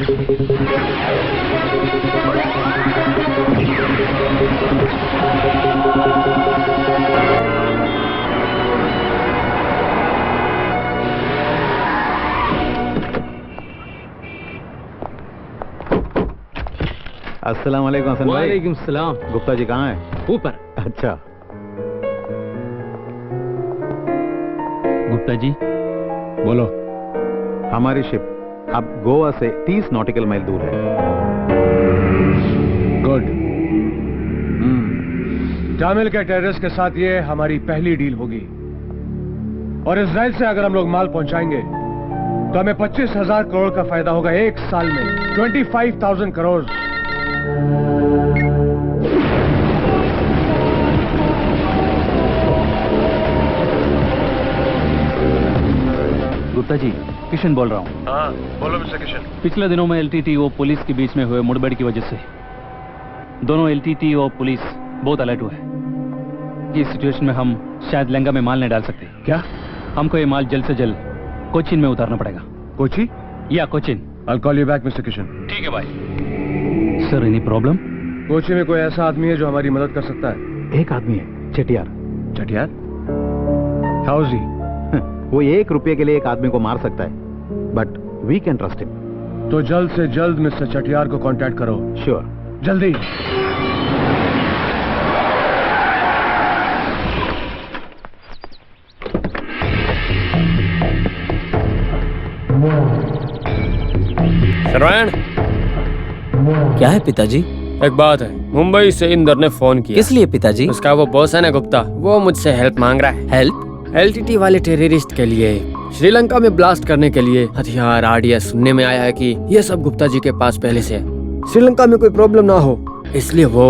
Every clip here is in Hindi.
अस्सलाम वालेकुम हसन भाई। वालेकुम सलाम। गुप्ता जी कहाँ हैं? ऊपर। अच्छा। गुप्ता जी बोलो। हमारी शिप अब गोवा से 30 नॉटिकल माइल दूर है। गुड। तामिल के टेररिस्ट के साथ ये हमारी पहली डील होगी और इजराइल से अगर हम लोग माल पहुंचाएंगे तो हमें 25,000 करोड़ का फायदा होगा एक साल में। 25,000 करोड़। गुप्ता जी, किशन बोल रहा हूँ। हाँ बोलो मिस्टर किशन। पिछले दिनों में एलटीटी और पुलिस के बीच में हुए मुठभेड़ की वजह से दोनों एलटीटी और पुलिस बहुत अलर्ट हुए हैं। इस सिचुएशन में हम शायद लंका में माल नहीं डाल सकते। क्या? हमको ये माल जल्द से जल्द कोचिन में उतारना पड़ेगा। कोची? या Cochin. I'll call you back mister Kishan. ठीक है भाई। Sir any problem? कोची में कोई ऐसा आदमी है जो हमारी मदद कर सकता है? एक आदमी है, चटियार। चटियार? How is he? वो 1 रुपये के लिए एक आदमी को मार सकता है, but we can trust him. तो जल्द से जल्द मिस्टर चटियार को कांटेक्ट करो। श्योर। जल्दी। नारायण, क्या है पिताजी? एक बात है, मुंबई से इंदर ने फोन किया। किस लिए पिताजी? उसका वो बॉस है ना गुप्ता, वो मुझसे हेल्प मांग रहा है। हेल्प? एलटीटी वाले टेररिस्ट के लिए, श्रीलंका में ब्लास्ट करने के लिए हथियार आरडीएस। सुनने में आया है कि ये सब गुप्ता जी के पास पहले से है। श्रीलंका में कोई प्रॉब्लम ना हो इसलिए वो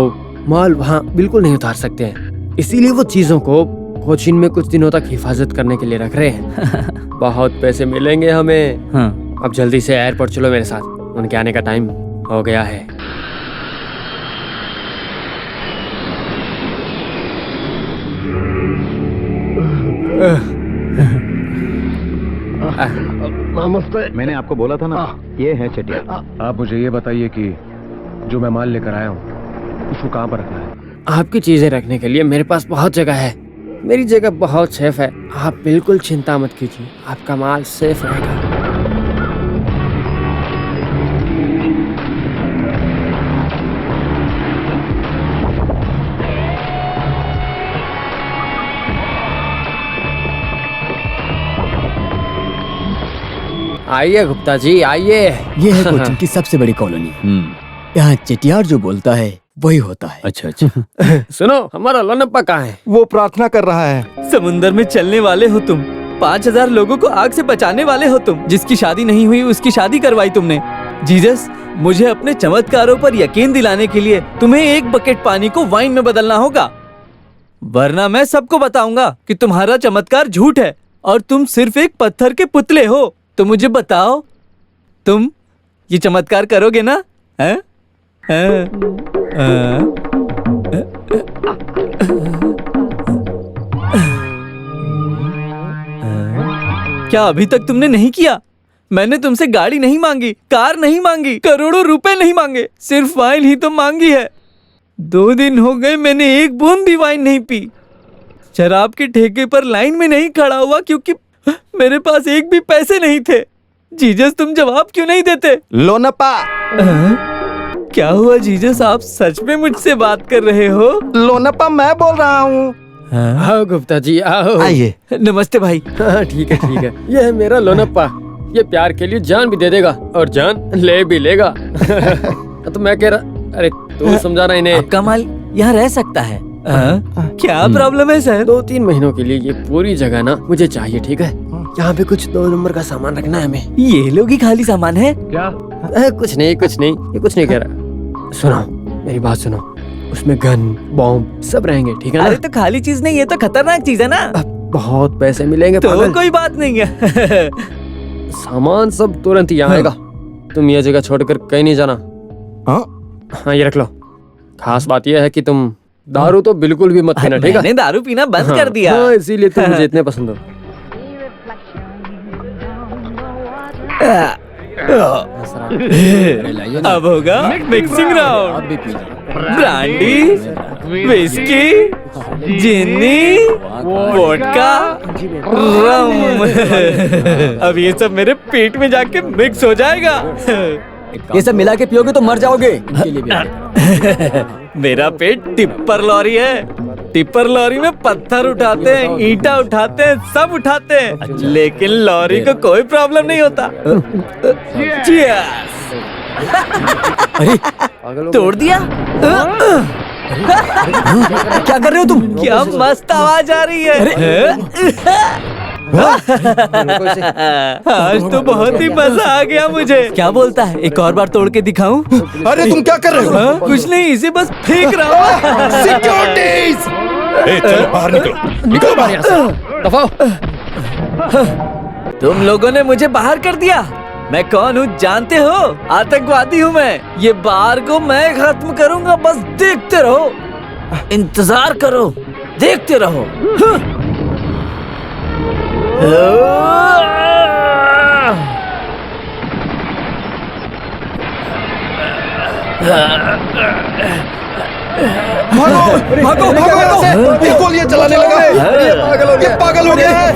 माल वहाँ बिल्कुल नहीं उतार सकते हैं। इसीलिए वो चीजों को कोचीन में कुछ दिनों तक हिफाजत करने के लिए रख रहे हैं। बहुत पैसे मिलेंगे हमें। हाँ। अब जल्दी से एयरपोर्ट चलो मेरे साथ, उनके आने का टाइम हो गया है। नमस्ते। मैंने आपको बोला था ना, ये है चटियार। आप मुझे ये बताइए कि जो मैं माल लेकर आया हूँ उसको कहाँ पर रखना है? आपकी चीजें रखने के लिए मेरे पास बहुत जगह है। मेरी जगह बहुत सेफ है, आप बिल्कुल चिंता मत कीजिए, आपका माल सेफ रहेगा। आइए गुप्ता जी आइए। ये है कोचिन की सबसे बड़ी कॉलोनी। यहाँ चटियार जो बोलता है वही होता है। अच्छा अच्छा। सुनो, हमारा लोनप्पा कहाँ है? वो प्रार्थना कर रहा है। समुंदर में चलने वाले हो तुम, 5,000 लोगों को आग से बचाने वाले हो तुम। जिसकी शादी नहीं हुई उसकी शादी करवाई तुमने। जीसस, मुझे अपने चमत्कारों पर यकीन दिलाने के लिए तुम्हें 1 बकेट पानी को वाइन में बदलना होगा, वरना मैं सबको बताऊंगा कि तुम्हारा चमत्कार झूठ है और तुम सिर्फ एक पत्थर के पुतले हो। तो मुझे बताओ, तुम ये चमत्कार करोगे ना? हैं? क्या अभी तक तुमने नहीं किया? मैंने तुमसे गाड़ी नहीं मांगी, कार नहीं मांगी, करोड़ों रुपए नहीं मांगे, सिर्फ वाइन ही तो मांगी है। 2 दिन हो गए मैंने एक बूंद भी वाइन नहीं पी। शराब के ठेके पर लाइन में नहीं खड़ा हुआ क्योंकि मेरे पास एक भी पैसे नहीं थे। जीजस, तुम जवाब क्यों नहीं देते? लोनप्पा। क्या हुआ जीजस, आप सच में मुझसे बात कर रहे हो? लोनप्पा मैं बोल रहा हूँ। आओ गुप्ता जी आओ। आइए। नमस्ते भाई। हाँ ठीक है ठीक है। ये है मेरा लोनप्पा, ये प्यार के लिए जान भी दे देगा और जान ले भी लेगा। तो मैं कह रहा, अरे तू समझा रहा इन्हें। आपका माल यहाँ रह सकता है? क्या प्रॉब्लम है सर? 2-3 महीनों के लिए ये पूरी जगह ना मुझे चाहिए, ठीक है? यहाँ पे कुछ 2 नंबर का सामान रखना है हमें। ये लोग ही खाली सामान है क्या? कुछ नहीं ये कुछ नहीं कह रहा। सुनो मेरी बात सुनो, उसमें गन बॉम्ब सब रहेंगे, ठीक है ना? अरे तो खाली चीज नहीं, ये तो खतरनाक चीज है ना। बहुत पैसे मिलेंगे तो पागल। कोई बात नहीं है। सामान सब तुरंत यहाँ आएगा। तुम ये जगह छोड़कर कहीं नहीं जाना। हाँ ये रख लो। खास बात यह है कि तुम दारू तो बिल्कुल भी मत पीना, ठीक है? मैंने दारू पीना बंद कर दिया। हाँ, इसीलिए तुम मुझे इतने पसंद हो। अब होगा मिक्सिंग राउंड। ब्रांडी, विस्की, जिन्नी, वोडका, रम। अब ये सब मेरे पेट में जाके मिक्स हो जाएगा। ये सब मिला के पियोगे तो मर जाओगे। मेरा पेट टिप्पर लॉरी है। टिप्पर लॉरी में पत्थर उठाते हैं, ईंटा उठाते हैं, सब उठाते हैं, लेकिन लॉरी को कोई प्रॉब्लम नहीं होता। Cheers! अरे तोड़ दिया। क्या कर रहे हो तुम? क्या मस्त आवाज आ रही है। आज तो बहुत ही मजा आ गया मुझे। क्या बोलता है, एक और बार तोड़ के दिखाऊं? अरे तुम क्या कर रहे हो? हाँ? कुछ नहीं, इसे बस फेंक रहा हूँ। सिक्योरिटीज! चलो बाहर निकलो, निकलो बाहर। दफाओ। तुम लोगों ने मुझे बाहर कर दिया। मैं कौन हूँ जानते हो? आतंकवादी हूँ मैं। ये बार को मैं खत्म करूंगा, बस देखते रहो, इंतजार करो, देखते रहो। भागो भागो यहाँ से। ये गोलियां चलाने लगा है। ये पागल हो गया है।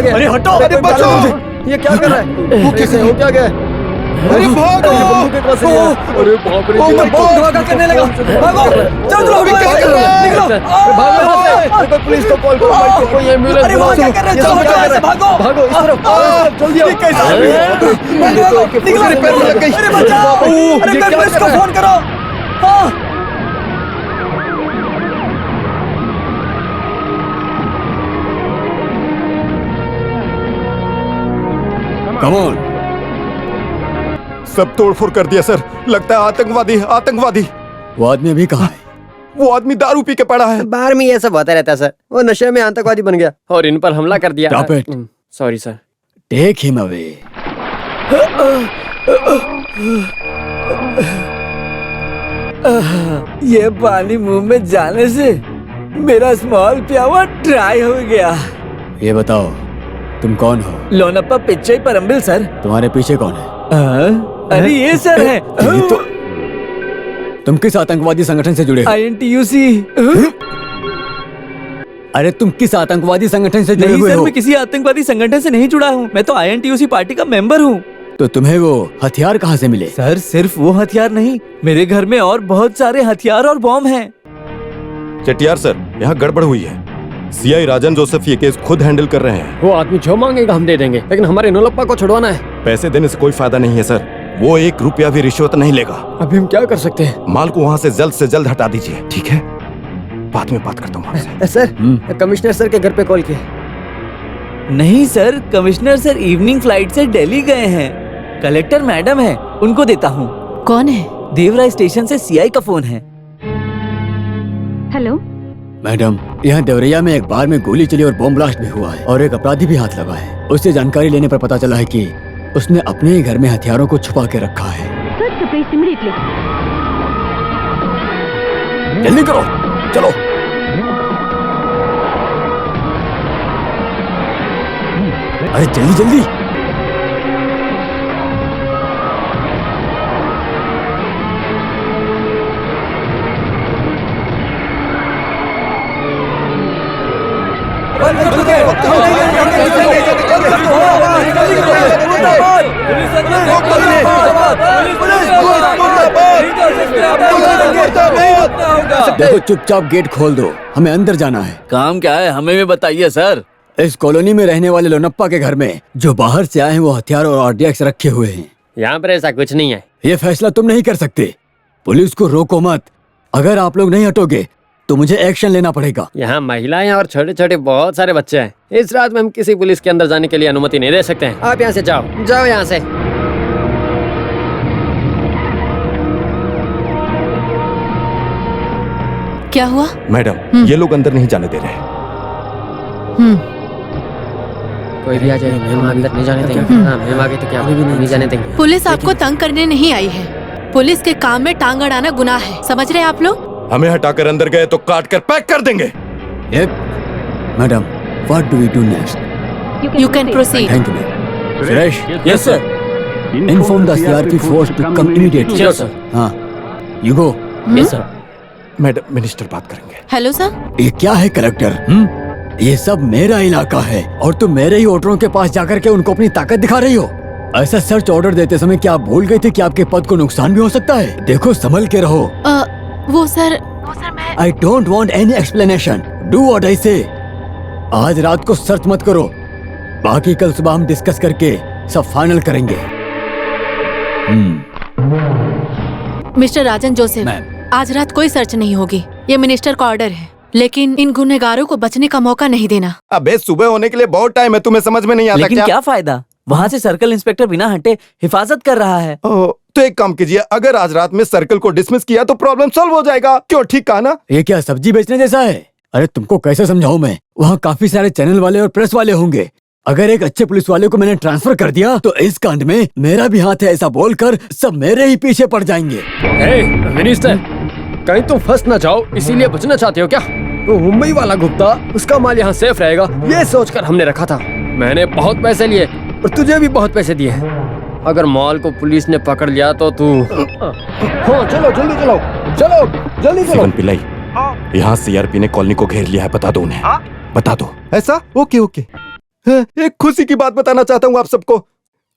अरे हटो। अरे बचो। ये क्या कर रहा है? वो कैसे हो क्या गया? अरे भागो। अरे बाप रे, धमाका करने लगा। भागो, चलो क्या कर रहा है? निकलो। भागो, पुलिस को कॉल करो, कोई एम्बुलेंस। अरे वो क्या कर रहे हैं? चलो क्या कर रहे हैं? भागो। भागो इस तरफ, जल्दी आओ। निकलो, पैर में लग गई। अरे बचाओ, अरे पुलिस को फोन करो। Come on. सब तोड़फोड़ कर दिया सर। लगता है आतंकवादी आतंकवादी। वो आदमी अभी कहाँ है? वो आदमी दारू पी के पड़ा है। बाहर में ये सब होता रहता है सर। वो नशे में आतंकवादी बन गया और इन पर हमला कर दिया। Stop it. Sorry sir. Take him away. ये पानी मुंह में जाने से मेरा स्मॉल प्यावा ड्राई हो गया। ये बताओ, तुम कौन हो? लोनप्पा पिच्चई परम्बिल सर। तुम्हारे पीछे कौन है? अरे ये सर है। तो तुम किस आतंकवादी संगठन से जुड़े हो? INTUC। अरे तुम किस आतंकवादी संगठन से जुड़े नहीं हुए सर, हो? मैं किसी आतंकवादी संगठन से नहीं जुड़ा हूँ। मैं तो INTUC पार्टी का मेंबर हूँ। तो तुम्हें वो हथियार कहाँ से मिले? सर सिर्फ वो हथियार नहीं, मेरे घर में और बहुत सारे हथियार और बॉम्ब हैं। चटियार सर, यहाँ गड़बड़ हुई है। CI राजन जोसेफ ये केस खुद हैंडल कर रहे हैं। वो आदमी जो मांगेगा हम दे देंगे, लेकिन हमारे नोलप्पा को छुड़वाना है। पैसे देने से कोई फायदा नहीं है सर। वो 1 रुपया भी रिश्वत नहीं लेगा। अभी हम क्या कर सकते हैं? माल को वहाँ से जल्द हटा दीजिए, ठीक है? बाद में बात करता हूँ आपसे। सर, कमिश्नर सर के घर पे कॉल किया। नहीं sir, commissioner sir evening flight से दिल्ली गए हैं। कलेक्टर मैडम है, उनको देता हूँ। कौन है? देवराय स्टेशन से CI का फोन है। हेलो मैडम, यहाँ देवरिया में एक बार में गोली चली और बॉम्ब ब्लास्ट भी हुआ है और एक अपराधी भी हाथ लगा है। उससे जानकारी लेने पर पता चला है कि उसने अपने ही घर में हथियारों को छुपा के रखा है। जल्दी करो, चलो। अरे जल्दी जल्दी। देखो, चुपचाप गेट खोल दो, हमें अंदर जाना है। काम क्या है हमें भी बताइए सर। इस कॉलोनी में रहने वाले लोनप्पा के घर में जो बाहर से आए हैं वो हथियार और RDX रखे हुए हैं। यहाँ पर ऐसा कुछ नहीं है। ये फैसला तुम नहीं कर सकते। पुलिस को रोको मत। अगर आप लोग नहीं हटोगे तो मुझे एक्शन लेना पड़ेगा। यहाँ महिलाएं और छोटे छोटे बहुत सारे बच्चे हैं। इस रात में हम किसी पुलिस के अंदर जाने के लिए अनुमति नहीं दे सकते हैं। आप यहाँ से जाओ, जाओ यहाँ से। क्या हुआ? मैडम, ये लोग अंदर नहीं जाने दे रहे। कोई भी आ जाए, हम अंदर नहीं जाने देंगे। हाँ, हम आगे तो क्या नहीं जाने देंगे। पुलिस आपको तंग करने नहीं आई है। पुलिस के काम में टांग अड़ाना गुनाह है, समझ रहे हैं आप लोग? हमें हटाकर अंदर गए तो काट कर पैक कर देंगे। Madam, what do we do next? You can proceed. Thank you ma'am. Suresh, yes sir. Inform the CRP force to come immediately. Sure, sir. हाँ, you go. Yes sir. Madam, minister बात करेंगे। Hello sir. ये क्या है कलेक्टर? ये सब मेरा इलाका है और तुम मेरे ही वोटरों के पास जाकर के उनको अपनी ताकत दिखा रही हो। ऐसा सर्च ऑर्डर देते समय क्या आप भूल गई थी कि आपके पद को नुकसान भी हो सकता है? देखो, संभल के रहो। वो सर मैं I don't want any explanation, do what I से। आज रात को सर्च मत करो, बाकी कल सुबह हम डिस्कस करके सब फाइनल करेंगे। मिस्टर राजन जोसेफ, आज रात कोई सर्च नहीं होगी। ये मिनिस्टर का ऑर्डर है, लेकिन इन गुनहगारों को बचने का मौका नहीं देना। अबे सुबह होने के लिए बहुत टाइम है, तुम्हें समझ में नहीं आता लेकिन क्या फायदा, वहाँ से सर्कल इंस्पेक्टर बिना हटे हिफाजत कर रहा है। तो एक काम कीजिए, अगर आज रात में सर्कल को डिसमिस किया तो प्रॉब्लम सॉल्व हो जाएगा। क्यों, ठीक कहा ना? ये क्या सब्जी बेचने जैसा है? अरे तुमको कैसे समझाऊं मैं? वहाँ काफी सारे चैनल वाले और प्रेस वाले होंगे। अगर एक अच्छे पुलिस वाले को मैंने ट्रांसफर कर दिया तो इस कांड में मेरा भी हाथ है, ऐसा बोलकर सब मेरे ही पीछे पड़ जाएंगे। मिनिस्टर, कहीं तुम फंस ना जाओ, इसीलिए बचना चाहते हो क्या? वो मुंबई वाला गुप्ता, उसका माल यहाँ सेफ रहेगा, ये सोचकर हमने रखा था। मैंने बहुत पैसे लिए और तुझे भी बहुत पैसे दिए। अगर माल को पुलिस ने पकड़ लिया तो तू हाँ, चलो जल्दी चलो, चलो जल्दी चलो। जीवन पिल्लाई, यहाँ सीआरपी ने कॉलोनी को घेर लिया है, बता दो उन्हें। बता दो। ऐसा? Okay okay. एक खुशी की बात बताना चाहता हूँ आप सबको,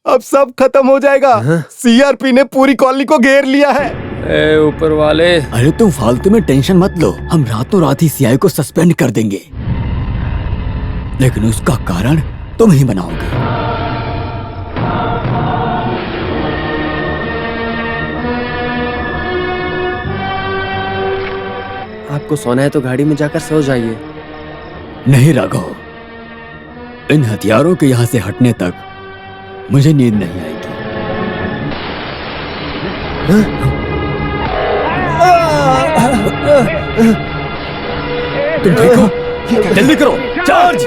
अब सब खत्म हो जाएगा। सीआरपी ने पूरी कॉलोनी को घेर लिया है। ए ऊपर वाले। अरे तुम फालतू में टेंशन मत लो, हम रातों रात ही सीआई को सस्पेंड कर देंगे, लेकिन उसका कारण तुम ही बनाओगे। आपको सोना है तो गाड़ी में जाकर सो जाइए। नहीं राघव, इन हथियारों के यहाँ से हटने तक मुझे नींद नहीं आएगी। तुम ठीक हो? जल्दी करो, चार्ज!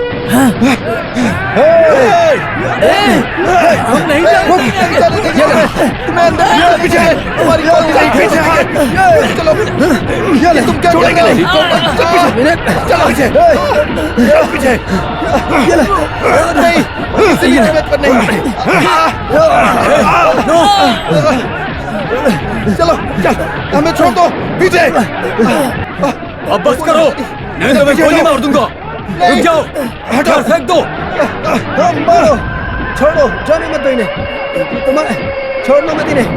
हम नहीं तुम क्या चलो, हमें छोड़ दो, पीछे। अब बस करो, नहीं तो मैं गोली मार दूंगा। रुक जाओ, हटाओ, फेंक दो। मारो, छोड़ो, जाने मत दो इन्हें, तुम्हारे छोड़ना मत इन्हें।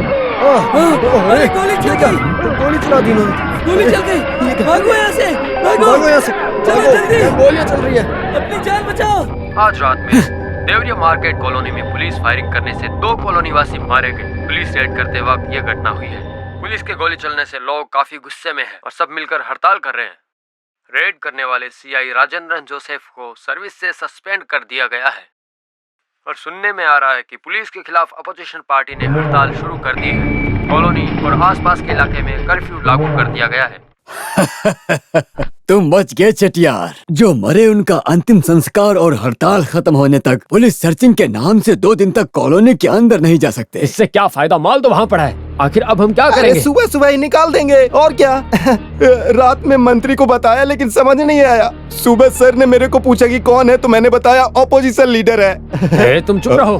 गोली चल गई, गोली चला दी इन्होंने। गोली चल गई, भागो यहाँ से, भागो यहाँ से, चलो जल्दी, गोलियां चल रही है। अपनी जान बचाओ। आज रात में देवरिया मार्केट कॉलोनी में पुलिस फायरिंग करने से 2 कॉलोनी वासी मारे गए। पुलिस रेड करते वक्त यह घटना हुई है। पुलिस के गोली चलने से लोग काफी गुस्से में हैं और सब मिलकर हड़ताल कर रहे हैं। रेड करने वाले सीआई राजेंद्र जोसेफ को सर्विस से सस्पेंड कर दिया गया है और सुनने में आ रहा है कि पुलिस के खिलाफ अपोजिशन पार्टी ने हड़ताल शुरू कर दी है। कॉलोनी और आसपास के इलाके में कर्फ्यू लागू कर दिया गया है। तुम बच गए चटियार। जो मरे उनका अंतिम संस्कार और हड़ताल खत्म होने तक पुलिस सर्चिंग के नाम से 2 दिन तक कॉलोनी के अंदर नहीं जा सकते। इससे क्या फायदा, माल तो वहाँ पड़ा है। आखिर अब हम क्या करेंगे? सुबह सुबह ही निकाल देंगे, और क्या। रात में मंत्री को बताया लेकिन समझ नहीं आया। सुबह सर ने मेरे को पूछा कि कौन है, तो मैंने बताया ऑपोजिशन लीडर है। तुम चुप रहो।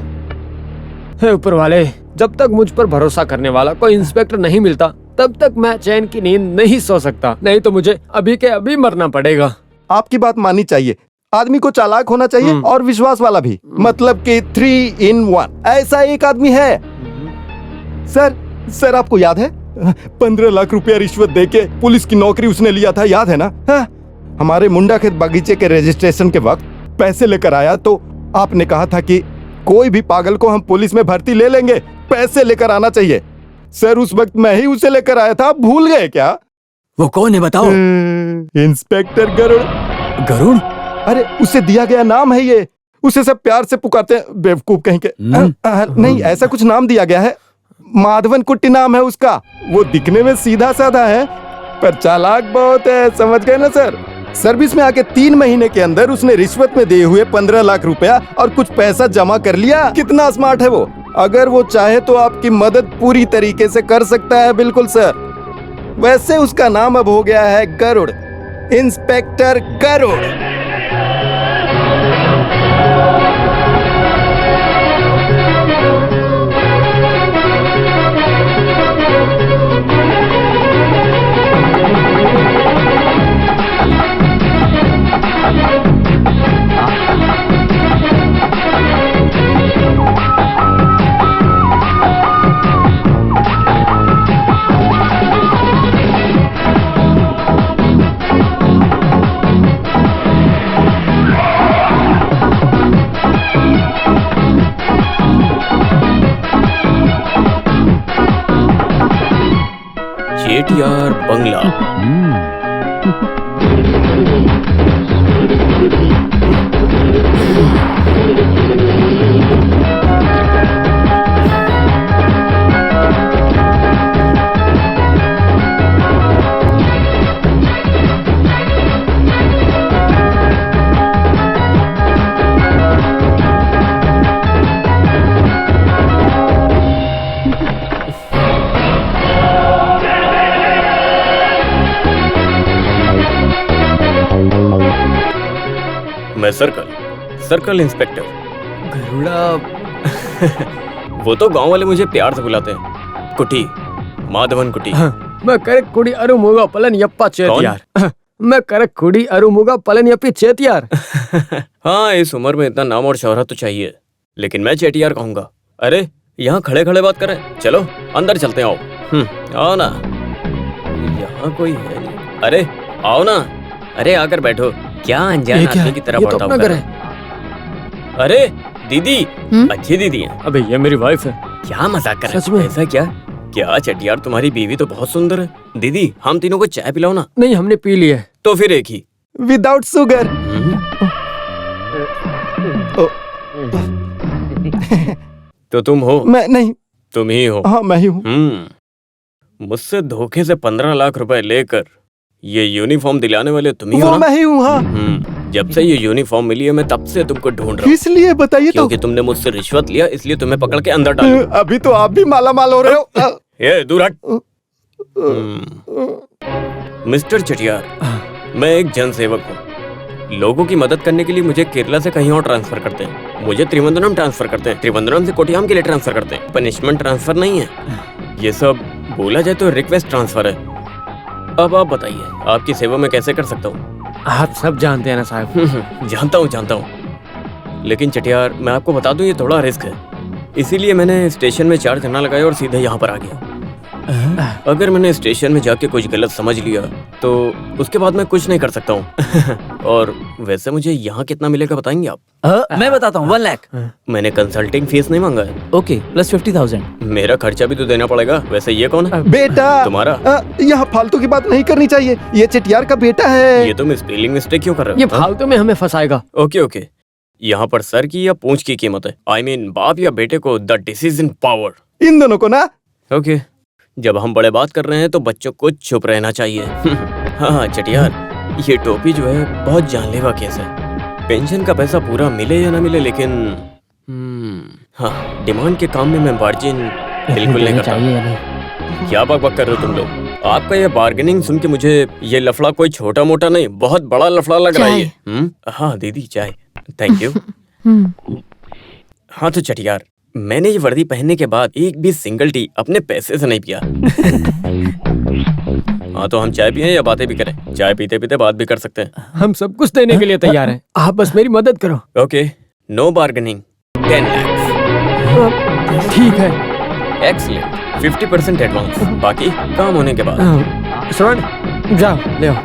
हे ऊपर वाले, जब तक मुझ पर भरोसा करने वाला कोई इंस्पेक्टर नहीं मिलता तब तक मैं चैन की नींद नहीं सो सकता। नहीं तो मुझे अभी के अभी मरना पड़ेगा। आपकी बात माननी चाहिए, आदमी को चालाक होना चाहिए और विश्वास वाला भी, मतलब कि 3 in 1। ऐसा एक आदमी है। सर आपको याद है 15 लाख रुपया रिश्वत देके पुलिस की नौकरी उसने लिया था, याद है ना? हमारे मुंडा खेत बगीचे के रजिस्ट्रेशन के वक्त पैसे लेकर आया तो आपने कहा था कि कोई भी पागल को हम पुलिस में भर्ती ले लेंगे, पैसे लेकर आना चाहिए। सर उस वक्त मैं ही उसे लेकर आया था, भूल गए क्या? वो कौन है बताओ? इंस्पेक्टर गरुड़। गरुड़? अरे उसे दिया गया नाम है ये, उसे सब प्यार से पुकारते हैं, बेवकूफ कहीं के। नहीं, ऐसा कुछ नाम दिया गया है, माधवन कुट्टी नाम है उसका। वो दिखने में सीधा साधा है पर चालाक बहुत है, समझ गए ना सर? सर्विस में आके 3 महीने के अंदर उसने रिश्वत में दिए हुए 15 लाख रुपया और कुछ पैसा जमा कर लिया। कितना स्मार्ट है वो। अगर वो चाहे तो आपकी मदद पूरी तरीके से कर सकता है। बिल्कुल सर। वैसे उसका नाम अब हो गया है गरुड़, इंस्पेक्टर गरुड़। चेटियार बंगला। मैं सर्कल इंस्पेक्टर गरुड़ा। वो तो गांव वाले मुझे प्यार से बुलाते हैं कुटी, माधवन कुटी। मैं करेक्ट कुड़ी अरुमुगा पलन यप्पा चेतियार। मैं करेक्ट कुड़ी अरुमुगा पलन यप्पी चेतियार। हाँ, इस उम्र में इतना नाम और शोहरत तो चाहिए, लेकिन मैं चेटियार कहूंगा। अरे यहाँ खड़े खड़े बात करें, चलो अंदर चलते हैं। आओ आओ ना, यहाँ कोई है नहीं। अरे आओ ना, अरे आकर बैठो। क्या अनजान आदमी की तरह पड़ता है। अरे दीदी, अच्छी दीदी है। अबे ये मेरी वाइफ है। क्या मजाक कर रहे हैं? सच में? ऐसा क्या? क्या चटियार, तुम्हारी बीवी तो बहुत सुंदर है। दीदी, हम तीनों को चाय पिलाओ ना। नहीं, हमने पी ली है। तो फिर एक ही विदाउट शुगर। तो तुम हो? मैं नहीं। तुम ही हो? हाँ, मैं ही हूँ। मुझसे धोखे से 15 लाख रुपए लेकर ये यूनिफॉर्म दिलाने वाले तुम ही हो ना? मैं ही हूँ। हाँ। जब से ये यूनिफॉर्म मिली है, मैं तब से तुमको ढूंढ रहा हूँ। इसलिए बताइए तो। क्योंकि तुमने मुझसे रिश्वत लिया, इसलिए तुम्हें पकड़ के अंदर डाला। अभी तो आप भी माला माल हो रहे हो। ये दूर हट। मिस्टर चटियार, मैं एक जनसेवक हूँ। लोगों की मदद करने के लिए मुझे केरला से कहीं और ट्रांसफर करते हैं, मुझे त्रिवेंद्रम ट्रांसफर करते हैं, त्रिवेंद्रम से कोट्याम के लिए ट्रांसफर करते हैं। पनिशमेंट ट्रांसफर नहीं है, ये सब बोला जाए तो रिक्वेस्ट ट्रांसफर है। अब आप बताइए, आपकी सेवा में कैसे कर सकता हूँ? आप सब जानते हैं ना साहब। जानता हूँ। लेकिन चटियार, मैं आपको बता दूं, ये थोड़ा रिस्क है, इसीलिए मैंने स्टेशन में 4 धरना लगाया और सीधे यहाँ पर आ गया। अगर मैंने स्टेशन में जाके कुछ गलत समझ लिया तो उसके बाद मैं कुछ नहीं कर सकता हूँ। और वैसे मुझे यहाँ कितना मिलेगा बताएंगे आप? मैं बताता हूँ, 1 लाख। मैंने कंसल्टिंग फीस नहीं मांगा है। Okay, plus 50,000। मेरा खर्चा भी तो देना पड़ेगा। वैसे ये कौन है? बेटा तुम्हारा? यहाँ फालतू की बात नहीं करनी चाहिए, ये चटियार का बेटा है। ये तुम स्पेलिंग मिस्टेक क्यों कर रहे हो? ये फालतू में हमें फंसाएगा। ओके, यहाँ पर सर की या पूंछ की कीमत है। I mean, बाप या बेटे को द डिसीजन पावर। इन दोनों को ना। ओके, जब हम बड़े बात कर रहे हैं तो बच्चों को चुप रहना चाहिए। हाँ चटियार, ये टोपी जो है बहुत जानलेवा केस है। पेंशन का पैसा पूरा मिले या ना मिले, लेकिन हाँ, डिमांड के काम में मैं मार्जिन बिल्कुल नहीं करता। क्या बकबक कर रहे हो तुम लोग? आपका ये बार्गेनिंग सुन के मुझे ये लफड़ा कोई छोटा मोटा नहीं, बहुत बड़ा लफड़ा लग रहा है। हाँ दीदी, चाय। Thank you. हाँ तो चटियार, मैंने ये वर्दी पहनने के बाद एक भी सिंगल टी अपने पैसे से नहीं पिया। हाँ तो हम चाय पिए या बातें भी करें? चाय पीते पीते बात भी कर सकते हैं। हम सब कुछ देने के लिए तैयार हैं, आप बस मेरी मदद करो। Okay, no bargaining, 10 lakh. ठीक है। एक्सीलेंट, 50% एडवांस, बाकी काम होने के बाद। श्रवण, जाओ ले आओ।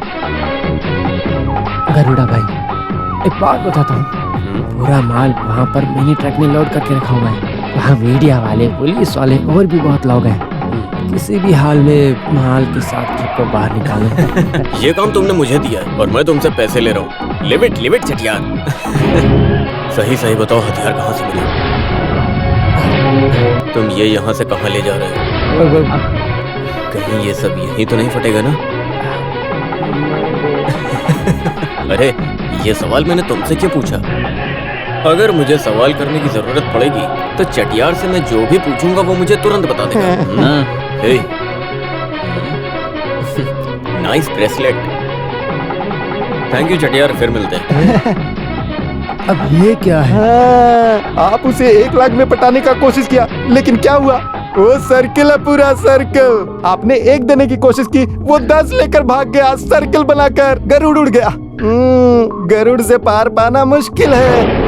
गरुड़ा भाई, एक बात बताता हूँ, पूरा माल वहाँ पर मिनी ट्रक में लोड करके रखा हुआ है। वहाँ मीडिया वाले, पुलिस वाले और भी बहुत लोग हैं। किसी भी हाल में माल के साथ ट्रक को बाहर निकालो। ये काम तुमने मुझे दिया है और मैं तुमसे पैसे ले रहा हूँ। लिव इट चटियार। सही बताओ, हथियार कहाँ से मिला? तुम ये यहाँ से कहाँ ले जा रहे हो? कहीं ये सब यहीं तो नहीं फटेगा ना? अरे ये सवाल मैंने तुमसे क्यों पूछा? अगर मुझे सवाल करने की जरूरत पड़ेगी तो चटियार से मैं जो भी पूछूंगा वो मुझे तुरंत बता देगा। हे, नाइस ब्रेसलेट। थैंक यू चटियार, फिर मिलते हैं। अब ये क्या है? आप उसे 1 लाख में पटाने का कोशिश किया, लेकिन क्या हुआ? वो सर्किल है, पूरा सर्किल। आपने 1 देने की कोशिश की, वो 10 लेकर भाग गया। सर्किल बनाकर गरुड़ उड़ गया। गरुड़ से पार पाना मुश्किल है।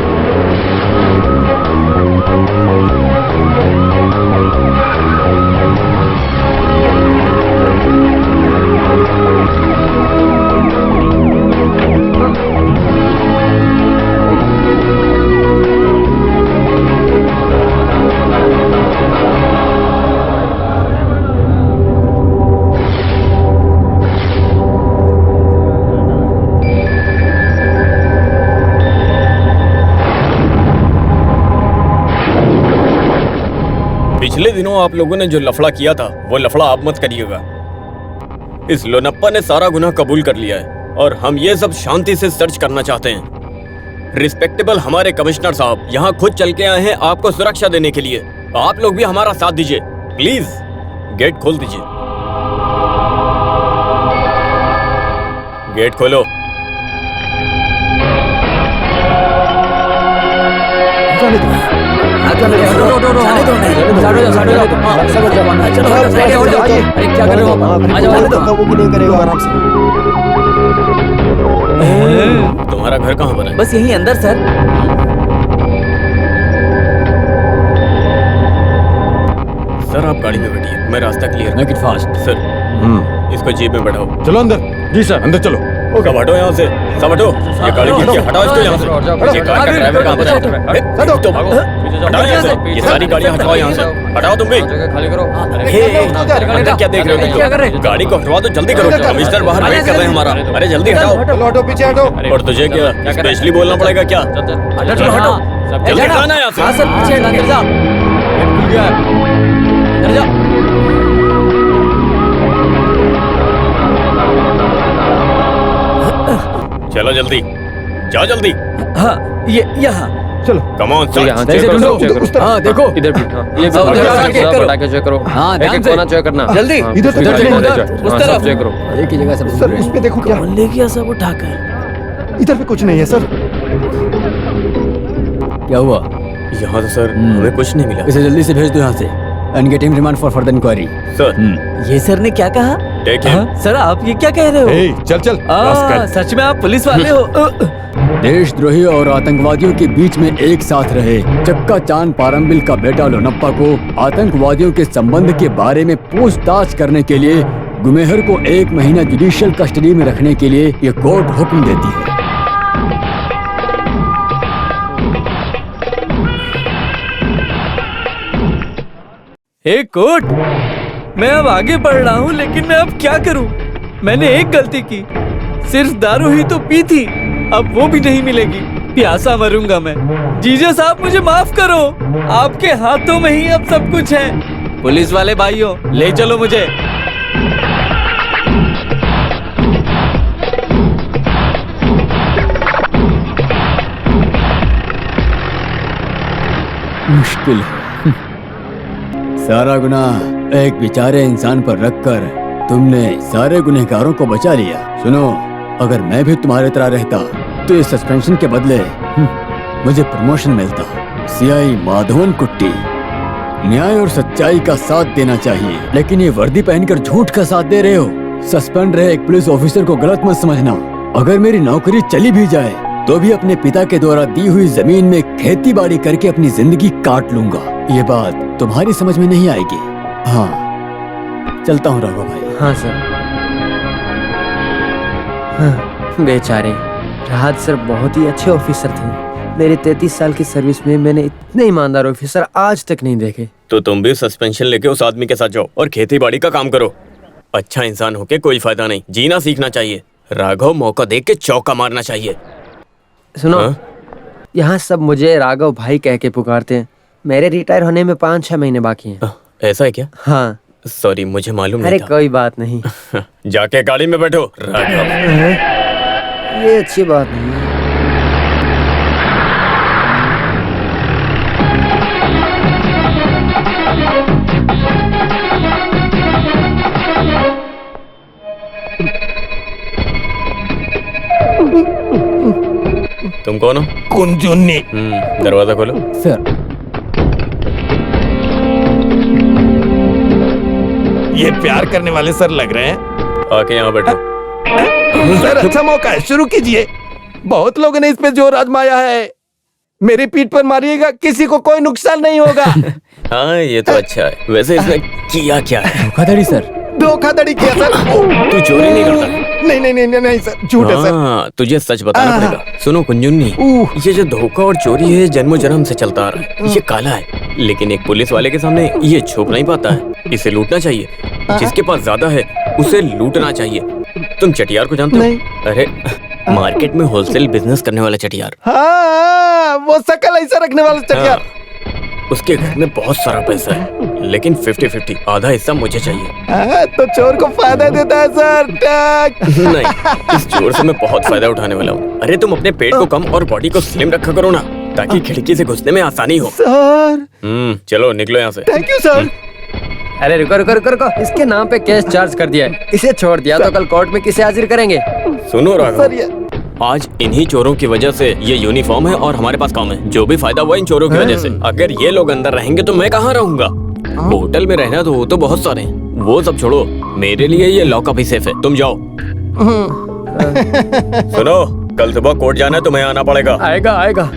पिछले दिनों आप लोगों ने जो लफड़ा किया था वो लफड़ा आप मत करिएगा। इस लोनप्पा ने सारा गुनाह कबूल कर लिया है और हम ये सब शांति से सर्च करना चाहते हैं। रिस्पेक्टेबल हमारे कमिश्नर साहब यहाँ खुद चल के आए हैं आपको सुरक्षा देने के लिए। आप लोग भी हमारा साथ दीजिए प्लीज। गेट खोल दीजिए। गेट खोलो। क्या कर रहे हो? तुम्हारा घर कहाँ पर है? बस यहीं अंदर सर। सर आप गाड़ी में बैठिए, मैं रास्ता clear. Make it fast. Sir इसको जीप में बैठाओ। चलो अंदर। जी सर अंदर चलो। सब हटो यहाँ से, सब हटो। ये गाड़ी खींच के हटाओ इसको यहाँ से। ये कार का ड्राइवर कहाँ पर है? तो हटाओ यहाँ से, ये सारी गाड़ियाँ हटाओ यहाँ से। हटाओ तुम भी। खाली करो। अंदर क्या देख रहे हो तुम? गाड़ी को हटवा दो, जल्दी करो। कमिश्नर बाहर वेट कर रहे हैं हमारा। अरे जल्दी हटाओ। हटो पीछे हटो। और तुझे क्या स्पेशली बोलना पड़ेगा क्या? चलो हटो। जल्दी हटाना यहाँ से। हाँ सर पीछे अंदर जाओ। अंदर जाओ। चलो जल्दी जाओ जल्दी। हाँ ये यहाँ। चलो कम ऑन हाँ देखो इधर भी। ये पटाखे चेक करो। हाँ ध्यान से। कोना चेक करना। जल्दी इधर तो इधर देखो, उस तरफ चेक करो। एक ही जगह से सर उस पे देखो क्या ले गया सब उठाकर। इधर पे कुछ नहीं है सर। क्या हुआ? यहाँ तो सर हमें कुछ नहीं मिला। इसे जल्दी से भेज दो यहाँ से and get him remand for further inquiry. Sir ये सर ने क्या कहा? देखिए सर आप ये क्या कह रहे हो? चल चल सच में आप पुलिस वाले हो? देशद्रोही और आतंकवादियों के बीच में एक साथ रहे चक्का चांद पारंबिल का बेटा लोनप्पा को आतंकवादियों के संबंध के बारे में पूछताछ करने के लिए गुमेहर को 1 महीना जुडिशियल कस्टडी में रखने के लिए ये कोर्ट हुक्म देती है। एक कोर्ट, मैं अब आगे बढ़ रहा हूँ लेकिन मैं अब क्या करूँ? मैंने एक गलती की, सिर्फ दारू ही तो पी थी, अब वो भी नहीं मिलेगी। प्यासा मरूंगा मैं। जीजा साहब मुझे माफ करो, आपके हाथों में ही अब सब कुछ है। पुलिस वाले भाइयों ले चलो मुझे। मुश्किल है। सारा गुनाह एक बेचारे इंसान पर रखकर तुमने सारे गुनहगारों को बचा लिया। सुनो, अगर मैं भी तुम्हारे तरह रहता तो इस सस्पेंशन के बदले मुझे प्रमोशन मिलता। सीआई माधवन कुट्टी, न्याय और सच्चाई का साथ देना चाहिए, लेकिन ये वर्दी पहनकर झूठ का साथ दे रहे हो। सस्पेंड रहे एक पुलिस ऑफिसर को गलत मत समझना। अगर मेरी नौकरी चली भी जाए तो भी अपने पिता के द्वारा दी हुई जमीन में खेती बाड़ी करके अपनी जिंदगी काट लूंगा। ये बात तुम्हारी समझ में नहीं आएगी। हाँ चलता हूँ राघव भाई। हाँ सर। हाँ, बेचारे राहत सर बहुत ही अच्छे ऑफिसर थे। मेरे 33 साल की सर्विस में मैंने इतने ईमानदार ऑफिसर आज तक नहीं देखे। तो तुम भी सस्पेंशन लेके उस आदमी के साथ जाओ और खेती बाड़ी का काम करो। अच्छा इंसान होके कोई फायदा नहीं, जीना सीखना चाहिए। राघव मौका देख के चौका मारना चाहिए। सुनो, यहाँ सब मुझे राघव भाई कह के पुकारते हैं। मेरे रिटायर होने में 5-6 महीने बाकी हैं। ऐसा है क्या? हाँ सॉरी मुझे मालूम अरे नहीं था। कोई बात नहीं। जाके गाड़ी में बैठो राघव। ये अच्छी बात नहीं है। तुम कौन हो? कुंजुन्नी। दरवाजा खोलो। सर ये प्यार करने वाले सर लग रहे हैं। आके यहाँ बैठो। सर अच्छा मौका है, शुरू कीजिए। बहुत लोगों ने इस पे जोर आजमाया है। मेरी पीठ पर मारिएगा, किसी को कोई नुकसान नहीं होगा। हाँ ये तो अच्छा है। वैसे इसने किया क्या है? धोखाधड़ी सर। धोखाधड़ी किया सर। तू चोरी नहीं करता? नहीं नहीं नहीं नहीं सर, झूठ है सर। हाँ, तुझे सच बताना पड़ेगा। सुनो कुंजुन्नी, ये जो धोखा और चोरी है जन्मों जन्म से चलता आ रहा है। ये काला है, लेकिन एक पुलिस वाले के सामने ये छुप नहीं पाता है। इसे लूटना चाहिए। जिसके पास ज्यादा है उसे लूटना चाहिए। तुम चटियार को जानते हो? अरे मार्केट में होलसेल बिजनेस करने वाला चटियार। हाँ वो शकल ऐसा रखने वाला चटियार। उसके घर में बहुत सारा पैसा है, लेकिन 50-50 आधा हिस्सा मुझे चाहिए। तो चोर को फायदा देता है सर। नहीं, इस चोर से मैं बहुत फायदा उठाने वाला हूँ। अरे तुम अपने पेट को कम और बॉडी को स्लिम रखा करो ना, ताकि खिड़की से घुसने में आसानी हो। सर चलो निकलो यहाँ से। Thank you sir. अरे रुको रुको रुको रुको, इसके नाम पे केस चार्ज कर दिया है, इसे छोड़ दिया तो कल कोर्ट में किसे हाजिर करेंगे? सुनो राघव, सर ये आज इन्हीं चोरों की वजह से ये यूनिफॉर्म है और हमारे पास काम है। जो भी फायदा हुआ इन चोरों की वजह से। अगर ये लोग अंदर रहेंगे तो मैं कहाँ रहूंगा? होटल में रहना तो वो तो बहुत सारे हैं, वो सब छोड़ो, मेरे लिए ये लॉकअप ही सेफ है। तुम जाओ। सुनो, कल सुबह कोर्ट जाना है, तुम्हें आना पड़ेगा। आएगा आएगा।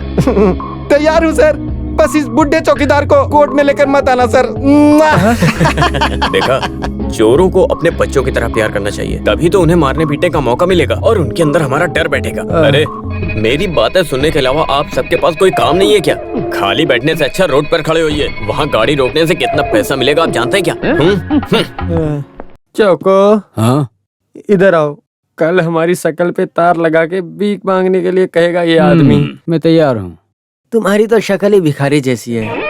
तैयार हूँ सर, बस इस बुढ़े चौकीदार को कोर्ट में लेकर मत आना सर। देखा, चोरों को अपने बच्चों की तरह प्यार करना चाहिए, तभी तो उन्हें मारने पीटने का मौका मिलेगा और उनके अंदर हमारा डर बैठेगा। अरे मेरी बातें सुनने के अलावा आप सबके पास कोई काम नहीं है क्या? खाली बैठने से अच्छा रोड पर खड़े होइए। वहाँ गाड़ी रोकने से कितना पैसा मिलेगा आप जानते हैं क्या? चौको, हाँ इधर आओ। कल हमारी शकल पे तार लगा के भीख मांगने के लिए कहेगा ये आदमी। मैं तैयार हूँ। तुम्हारी तो शक्ल ही भिखारी जैसी है।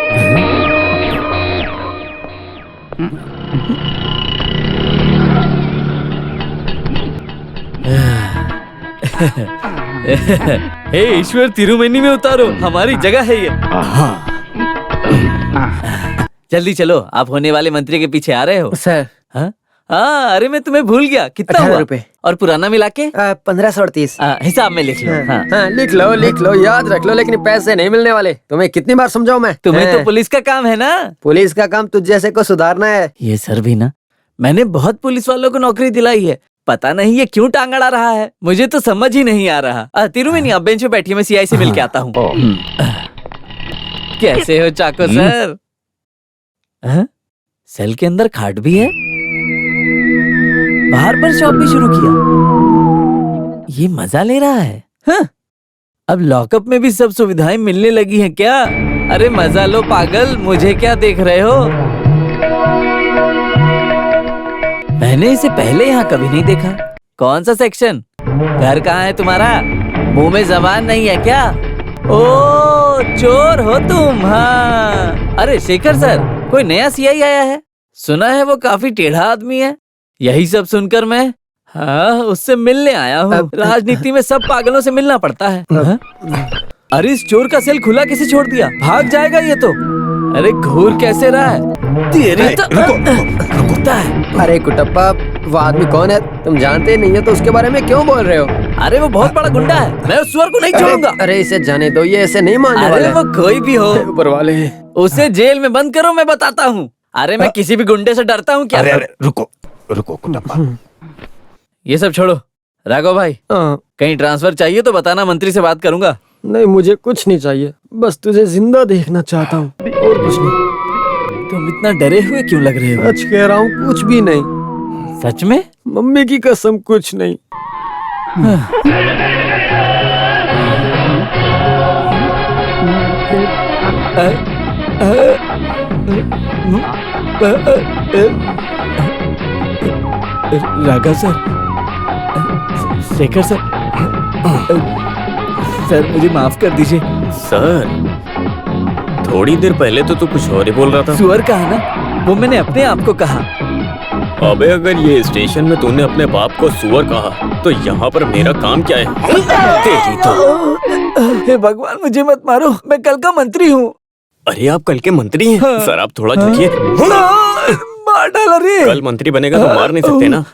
हे ईश्वर, तिरुमेनी में उतारो, हमारी जगह है ये। जल्दी चलो, आप होने वाले मंत्री के पीछे आ रहे हो। सर हाँ, अरे मैं तुम्हें भूल गया। कितना 18 हुआ? रुपए। और पुराना मिला के 1538। हिसाब में लिख लो। हाँ। लिख लो, याद रख लो, लेकिन पैसे नहीं मिलने वाले। तुम्हें कितनी बार समझाऊं मैं? तुम्हें तो पुलिस का काम है ना। पुलिस का काम तुझ जैसे को सुधारना है। ये सर भी ना, मैंने बहुत पुलिस वालों को नौकरी दिलाई है, पता नहीं ये क्यों टांग अड़ा रहा है, मुझे तो समझ ही नहीं आ रहा। तिरुमेनी, आप बेंच पे बैठिए, मैं सीआई से मिल के आता हूँ। कैसे हो चाको सर? सेल के अंदर खाट भी है, बाहर पर शॉप भी शुरू किया। ये मजा ले रहा है। हाँ? अब लॉकअप में भी सब सुविधाएं मिलने लगी हैं क्या? अरे मजा लो पागल, मुझे क्या देख रहे हो? मैंने इसे पहले यहाँ कभी नहीं देखा। कौन सा सेक्शन? घर कहाँ है तुम्हारा? मुंह में जबान नहीं है क्या? ओ चोर हो तुम। हाँ, अरे शेखर सर, कोई नया सीआई आया है, सुना है वो काफी टेढ़ा आदमी है। यही सब सुनकर मैं उससे मिलने आया हूँ। राजनीति में सब पागलों से मिलना पड़ता है। अरे इस चोर का सेल खुला कैसे छोड़ दिया? भाग जाएगा ये तो। अरे घूर कैसे रहा है? तेरी तो कुत्ता है। अरे कुटप्पा, वो आदमी कौन है तुम जानते नहीं है तो उसके बारे में क्यों बोल रहे हो? अरे वो बहुत बड़ा गुंडा है, मैं उस सुअर को नहीं छोड़ूंगा। अरे इसे जाने दो, ये ऐसे नहीं मानने वाला है। वो कोई भी हो, ऊपर वाले उसे जेल में बंद करो, मैं बताता हूँ। अरे मैं किसी भी गुंडे से डरता हूँ क्या? अरे रुको कुटप्पा, ये सब छोड़ो। राघव भाई, कहीं ट्रांसफर चाहिए तो बताना, मंत्री से बात करूंगा। नहीं, मुझे कुछ नहीं चाहिए, बस तुझे जिंदा देखना चाहता हूँ और कुछ नहीं। तुम इतना डरे हुए क्यों लग रहे हो? सच कह रहा हूँ, कुछ भी नहीं। सच में? मम्मी की कसम, कुछ नहीं। Raghav sir, Shekhar sir, sir मुझे माफ कर दीजिए। सर, थोड़ी देर पहले तो तू कुछ और ही बोल रहा था। सुअर कहा ना, वो मैंने अपने आप को कहा। अबे अगर ये स्टेशन में तूने अपने बाप को सुअर कहा तो यहाँ पर मेरा काम क्या है? तेरी तो। हे भगवान, मुझे मत मारो, मैं कल का मंत्री हूँ। अरे आप कल के मंत्री हैं? सर आप थोड़ा झुकिए। मार डाला रे। कल मंत्री बनेगा तो मार नहीं सकते ना।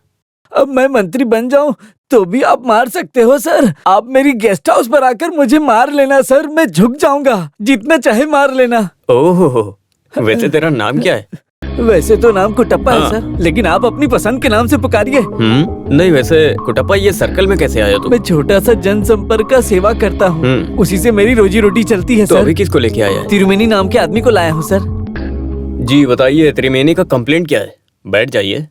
अब मैं मंत्री बन जाऊं तो भी आप मार सकते हो सर। आप मेरी गेस्ट हाउस पर आकर मुझे मार लेना सर, मैं झुक जाऊंगा, जितना चाहे मार लेना। ओह, वैसे तेरा नाम क्या है? वैसे तो नाम कुटप्पा है सर, लेकिन आप अपनी पसंद के नाम से पुकारिए। नहीं, वैसे कुटप्पा ये सर्कल में कैसे आया तू? मैं छोटा सा जनसंपर्क का सेवा करता हूँ, उसी से मेरी रोजी रोटी चलती है तो सर। अभी किसको लेके आया है? तिरुमेनी नाम के आदमी को लाया हूँ सर। जी बताइए, त्रिवेणी का कंप्लेंट क्या है? बैठ जाइए।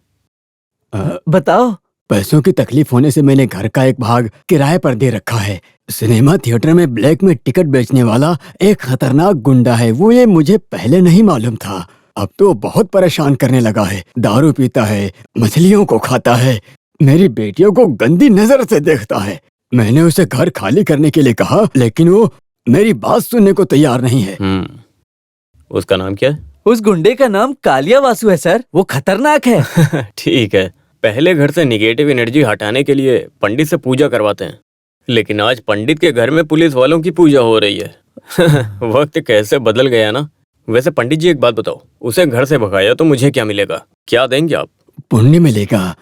बताओ। पैसों की तकलीफ होने से मैंने घर का एक भाग किराए पर दे रखा है। सिनेमा थिएटर में ब्लैक में टिकट बेचने वाला एक खतरनाक गुंडा है, वो ये मुझे पहले नहीं मालूम था। अब तो बहुत परेशान करने लगा है, दारू पीता है, मछलियों को खाता है, मेरी बेटियों को गंदी नजर से देखता है। मैंने उसे घर खाली करने के लिए कहा, लेकिन वो मेरी बात सुनने को तैयार नहीं है। उसका नाम क्या है? उस गुंडे का नाम कालिया वासु है सर, वो खतरनाक है। ठीक है, पहले घर से निगेटिव एनर्जी हटाने के लिए पंडित से पूजा करवाते हैं, लेकिन आज पंडित के घर में पुलिस वालों की पूजा हो रही है। वक्त कैसे बदल गया ना। वैसे पंडित जी एक बात बताओ, उसे घर से भगाया तो मुझे क्या मिलेगा? क्या देंगे आप? पुण्य मिलेगा।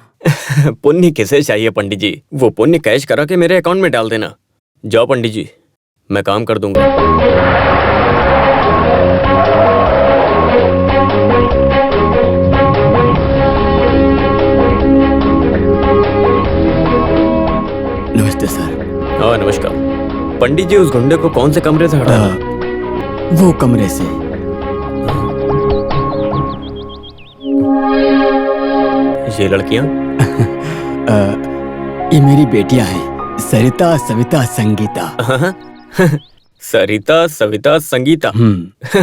पुण्य किसे चाहिए पंडित जी? वो पुण्य कैश करा के मेरे अकाउंट में डाल देना। जाओ पंडित जी, मैं काम कर दूंगा। नमस्ते सर। हाँ नमस्कार। पंडित जी, उस गुंडे को कौन से कमरे से हटाना? वो कमरे से। ये लड़कियां? ये मेरी बेटियां हैं, सरिता, सविता, संगीता। सरिता, सविता, संगीता।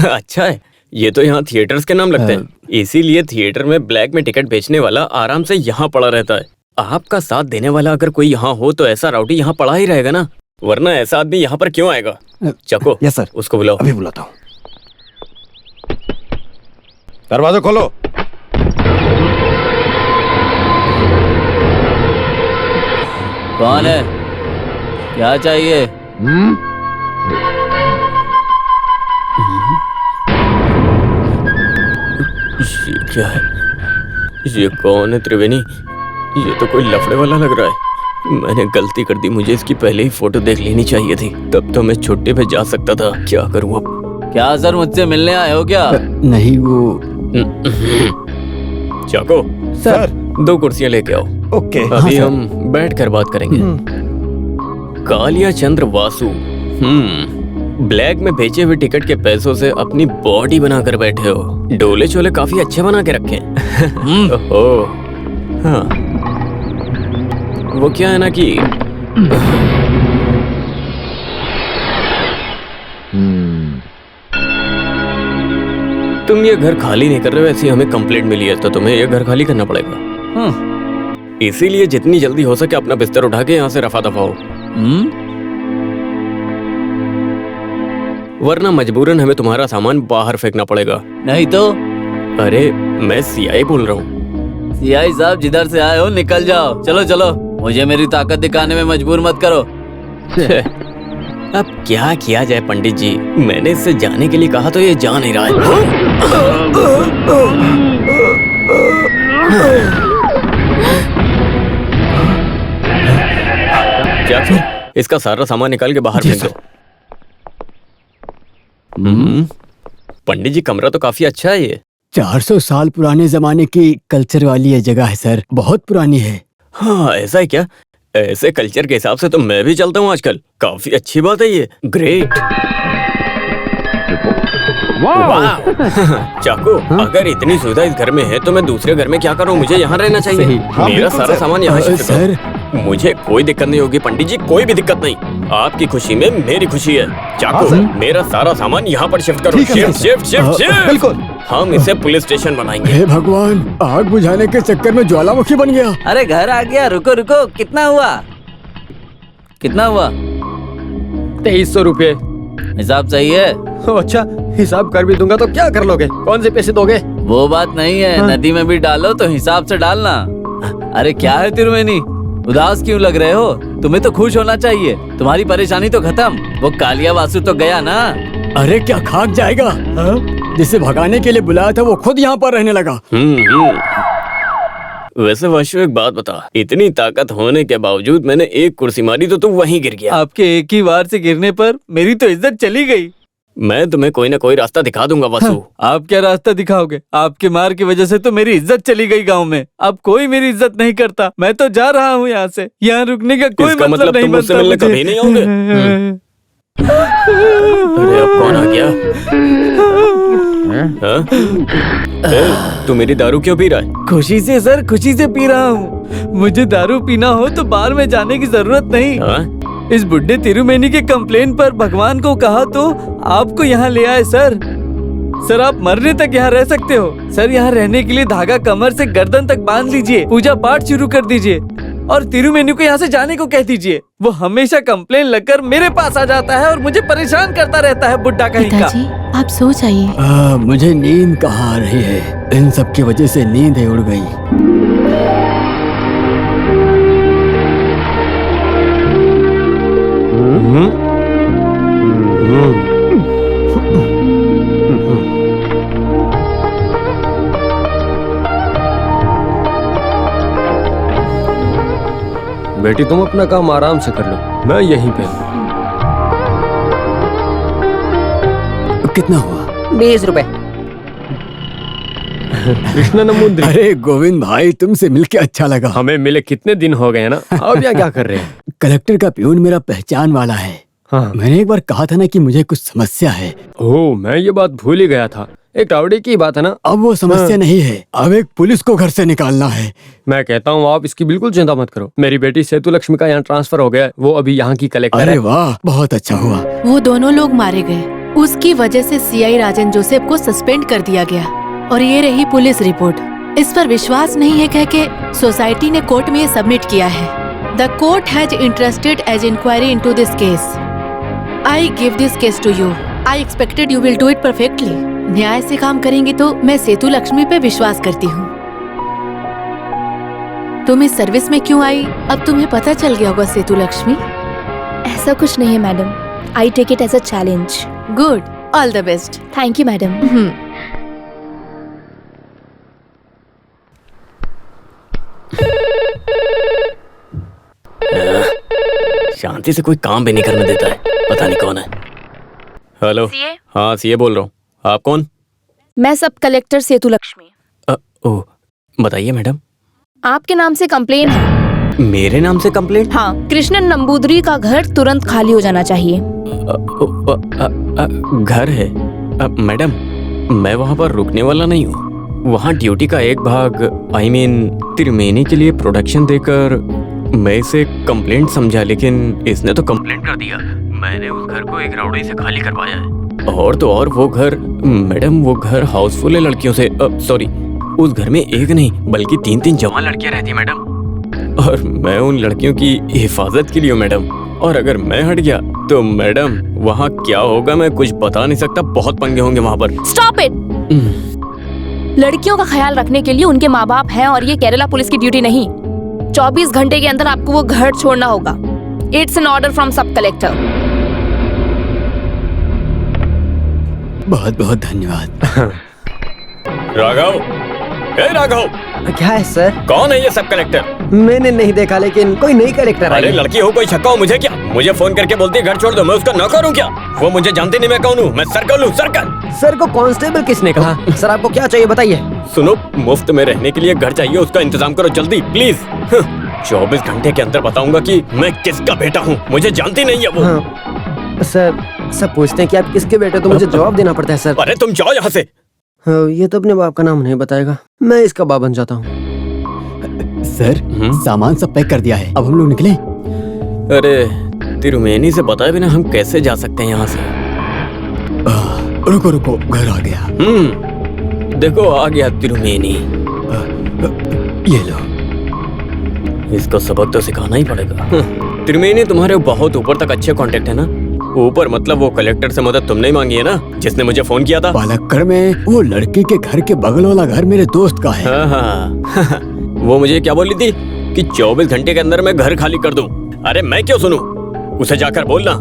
अच्छा है, ये तो यहाँ थिएटर्स के नाम लगते हैं। इसीलिए थिएटर में ब्लैक में टिकट बेचने वाला आराम से यहाँ पड़ा रहता है। आपका साथ देने वाला अगर कोई यहाँ हो तो ऐसा राउडी यहाँ पड़ा ही रहेगा ना, वरना ऐसा आदमी यहाँ पर क्यों आएगा? चको, यस सर। उसको बुलाओ। अभी बुलाता हूँ। दरवाजा खोलो। कौन है? क्या चाहिए? ये क्या है? ये कौन है त्रिवेणी? ये तो कोई लफड़े वाला लग रहा है। मैंने गलती कर दी, मुझे इसकी पहले ही फोटो देख लेनी चाहिए थी, तब तो मैं छुट्टी पे जा सकता था। क्या करूं अब? क्या सर, मुझसे मिलने आए हो क्या? नहीं, वो चाको सर 2 कुर्सियां लेके आओ। ओके। अभी हम बैठ कर बात करेंगे। कालिया चंद्र वासु, ब्लैक में बेचे हुए टिकट के पैसों से अपनी बॉडी बनाकर बैठे हो। डोले चोले काफी अच्छे बना के रखे। ओहो, हाँ। वो क्या है ना कि तुम ये घर खाली नहीं कर रहे हो, ऐसी हमें कंप्लेंट मिली है, तो तुम्हें ये घर खाली करना पड़ेगा। इसीलिए जितनी जल्दी हो सके अपना बिस्तर उठा के यहाँ से रफा दफा हो, वरना मजबूरन हमें तुम्हारा सामान बाहर फेंकना पड़ेगा। नहीं तो? अरे मैं सीआई बोल रहा हूँ। सीआई साहब, जिधर से आए हो निकल जाओ। चलो चलो, मुझे मेरी ताकत दिखाने में मजबूर मत करो। अब क्या किया जाए पंडित जी? मैंने इससे जाने के लिए कहा तो ये जा नहीं रहा है। क्या इसका सारा सामान निकाल के बाहर फेंक दो। पंडित जी, कमरा तो काफी अच्छा है। ये 400 साल पुराने जमाने की कल्चर वाली ये जगह है सर, बहुत पुरानी है। हाँ, ऐसा है क्या? ऐसे कल्चर के हिसाब से तो मैं भी चलता हूँ आजकल। काफी अच्छी बात है ये। ग्रेट। चाकू, अगर इतनी सुविधा इस घर में है तो मैं दूसरे घर में क्या करूँ? मुझे यहाँ रहना चाहिए। मेरा सारा सामान यहाँ शिफ्ट सर, मुझे कोई दिक्कत नहीं होगी पंडित जी, कोई भी दिक्कत नहीं। आपकी खुशी में मेरी खुशी है। चाकू, मेरा सारा सामान यहाँ पर शिफ्ट करो। Shift shift shift shift. बिल्कुल। हम इसे पुलिस स्टेशन बनाएंगे। हे भगवान, आग बुझाने के चक्कर में ज्वालामुखी बन गया। अरे घर आ गया, रुको रुको। कितना हुआ? कितना हुआ? 2300 रुपये। हिसाब सही है? अच्छा, हिसाब कर भी दूंगा तो क्या कर लोगे? कौन से पैसे दोगे? वो बात नहीं है। नदी में भी डालो तो हिसाब से डालना। अरे क्या है तिरुवेनी, उदास क्यों लग रहे हो? तुम्हें तो खुश होना चाहिए, तुम्हारी परेशानी तो खत्म। वो कालिया वासु तो गया ना। अरे क्या खाक जाएगा? जिसे भगाने के लिए बुलाया था वो खुद यहाँ पर रहने लगा। वैसे वाशु, एक बात बता, इतनी ताकत होने के बावजूद मैंने एक कुर्सी मारी तो तू वहीं गिर गया। आपके एक ही वार से गिरने पर मेरी तो इज्जत चली गई। मैं तुम्हें कोई ना कोई रास्ता दिखा दूंगा वासु। आप क्या रास्ता दिखाओगे? आपके मार की वजह से तो मेरी इज्जत चली गई गांव में। अब कोई मेरी इज्जत नहीं करता। मैं तो जा रहा हूँ यहाँ से। यहाँ रुकने का कोई मतलब नहीं तुम मुझसे बनता मिलने मुझे। कभी नहीं आओगे? अरे अब कौन आ गया? तू मेरी दारू क्यों पी रहा है? खुशी से सर, खुशी से पी रहा हूँ। मुझे दारू पीना हो तो बाहर में जाने की जरूरत नहीं। इस बुड्ढे तिरुमेनी के कंप्लेन पर भगवान को कहा तो आपको यहाँ ले आए सर। सर, आप मरने तक यहाँ रह सकते हो। सर, यहाँ रहने के लिए धागा कमर से गर्दन तक बांध लीजिए, पूजा पाठ शुरू कर दीजिए और तिरुमेनी को यहाँ से जाने को कह दीजिए। वो हमेशा कंप्लेन लगकर मेरे पास आ जाता है और मुझे परेशान करता रहता है, बुड्ढा कहीं का। पिताजी आप सो जाइए। मुझे नींद कहाँ आ रही है, इन सब की वजह से नींद ही उड़ गई। बेटी तुम अपना काम आराम से कर लो, मैं यहीं पे हूँ। कितना हुआ? 20 रुपए। कृष्ण नमूद्री। अरे गोविंद भाई, तुमसे मिलके अच्छा लगा। हमें मिले कितने दिन हो गए ना। अब यहाँ क्या कर रहे हैं? कलेक्टर का प्यून मेरा पहचान वाला है। हाँ। मैंने एक बार कहा था ना कि मुझे कुछ समस्या है। ओह, मैं ये बात भूल ही गया था। एक टावड़ी की बात है ना। अब वो समस्या नहीं है, अब एक पुलिस को घर से निकालना है। मैं कहता हूँ आप इसकी बिल्कुल चिंता मत करो। मेरी बेटी सेतु लक्ष्मी का यहाँ ट्रांसफर हो गया है, वो अभी यहाँ की कलेक्टर अरे है। वाह, बहुत अच्छा हुआ। वो दोनों लोग मारे गए, उसकी वजह से सीआई राजन जोसेफ को सस्पेंड कर दिया गया। और ये रही पुलिस रिपोर्ट। इस पर विश्वास नहीं है कह के सोसाइटी ने कोर्ट में ये सबमिट किया है। The court has interested as inquiry into this case. I give this case to you. I expected you will do it perfectly. न्याय से काम करेंगी तो मैं सेतु लक्ष्मी पे विश्वास करती हूँ। तुम इस सर्विस में क्यों आई, अब तुम्हें पता चल गया होगा सेतु लक्ष्मी। ऐसा कुछ नहीं है madam, I take it as a challenge. Good, all the best. Thank you madam. शांति से कोई काम भी नहीं करने देता है, पता नहीं कौन है। हेलो। सीए? हाँ सीए बोल रहा हूँ। आप कौन? मैं सब कलेक्टर सेतु लक्ष्मी। ओह, बताइए मैडम। आपके नाम से कंप्लेन है। मेरे नाम से कंप्लेंट? हाँ, कृष्णन नंबूदरी का घर तुरंत खाली हो जाना चाहिए। घर है? मैडम, मैं वहाँ पर रुकने वाला नहीं हूँ। वहाँ ड्यूटी का एक भाग तिरुमेनी के लिए प्रोडक्शन देकर मैं इसे कंप्लेंट समझा, लेकिन इसने तो कंप्लेंट कर दिया। मैंने उस घर को एक राउडी से खाली करवाया है। और तो और वो घर, मैडम वो घर हाउसफुल है लड़कियों से। सॉरी, उस घर में एक नहीं बल्कि 3-3 जवान लड़कियां रहती मैडम। और मैं उन लड़कियों की हिफाजत के लिए हूँ मैडम। और अगर मैं हट गया तो मैडम वहाँ क्या होगा मैं कुछ बता नहीं सकता। बहुत पंगे होंगे वहाँ पर। Stop it. लड़कियों का ख्याल रखने के लिए उनके माँ बाप हैं और ये केरला पुलिस की ड्यूटी नहीं। 24 घंटे के अंदर आपको वो घर छोड़ना होगा। इट्स एन ऑर्डर फ्रॉम सब कलेक्टर। बहुत बहुत धन्यवाद। राघव, राघव, क्या है सर? कौन है ये सब कलेक्टर? मैंने नहीं देखा, लेकिन कोई नई कलेक्टर आई अरे है। लड़की हो, कोई शक्का हो मुझे क्या? मुझे फोन करके बोलती है घर छोड़ दो, मैं उसका नौकर हूँ क्या? वो मुझे जानती नहीं मैं कौन हूँ। मैं सर्कल हूँ, सर्कल। सर को कांस्टेबल किसने कहा? सर आपको क्या चाहिए बताइए। सुनो, मुफ्त में रहने के लिए घर चाहिए, उसका इंतजाम करो जल्दी प्लीज। 24 घंटे के अंदर बताऊंगा कि मैं किसका बेटा हूँ। मुझे जानती नहीं है वो। हाँ, सर पूछते हैं कि आप किसके बेटे, तो मुझे जवाब देना पड़ता है सर। अरे तुम जाओ यहाँ से। हाँ, ये तो अपने बाप का नाम नहीं बताएगा, मैं इसका बाप बन जाता हूँ। सर सामान सब पैक कर दिया है, अब हम लोग निकलें। अरे तिरुमेनी से बताए बिना हम कैसे जा सकते हैं यहाँ से? रुको रुको, घर आ गया। देखो आ गया तिरुमेनी। ये लो। इसको सबक तो सिखाना ही पड़ेगा। तिरुमेनी तुम्हारे बहुत ऊपर तक अच्छे कांटेक्ट है ना? ऊपर मतलब वो कलेक्टर से मदद तुमने ही मांगी है ना, जिसने मुझे फोन किया था? पालक्कड़ में वो लड़की के घर के बगल वाला घर मेरे दोस्त का है। हाँ। वो मुझे क्या बोली थी कि 24 घंटे के अंदर मैं घर खाली कर दूं। अरे मैं क्यों सुनूं? उसे जाकर बोलना।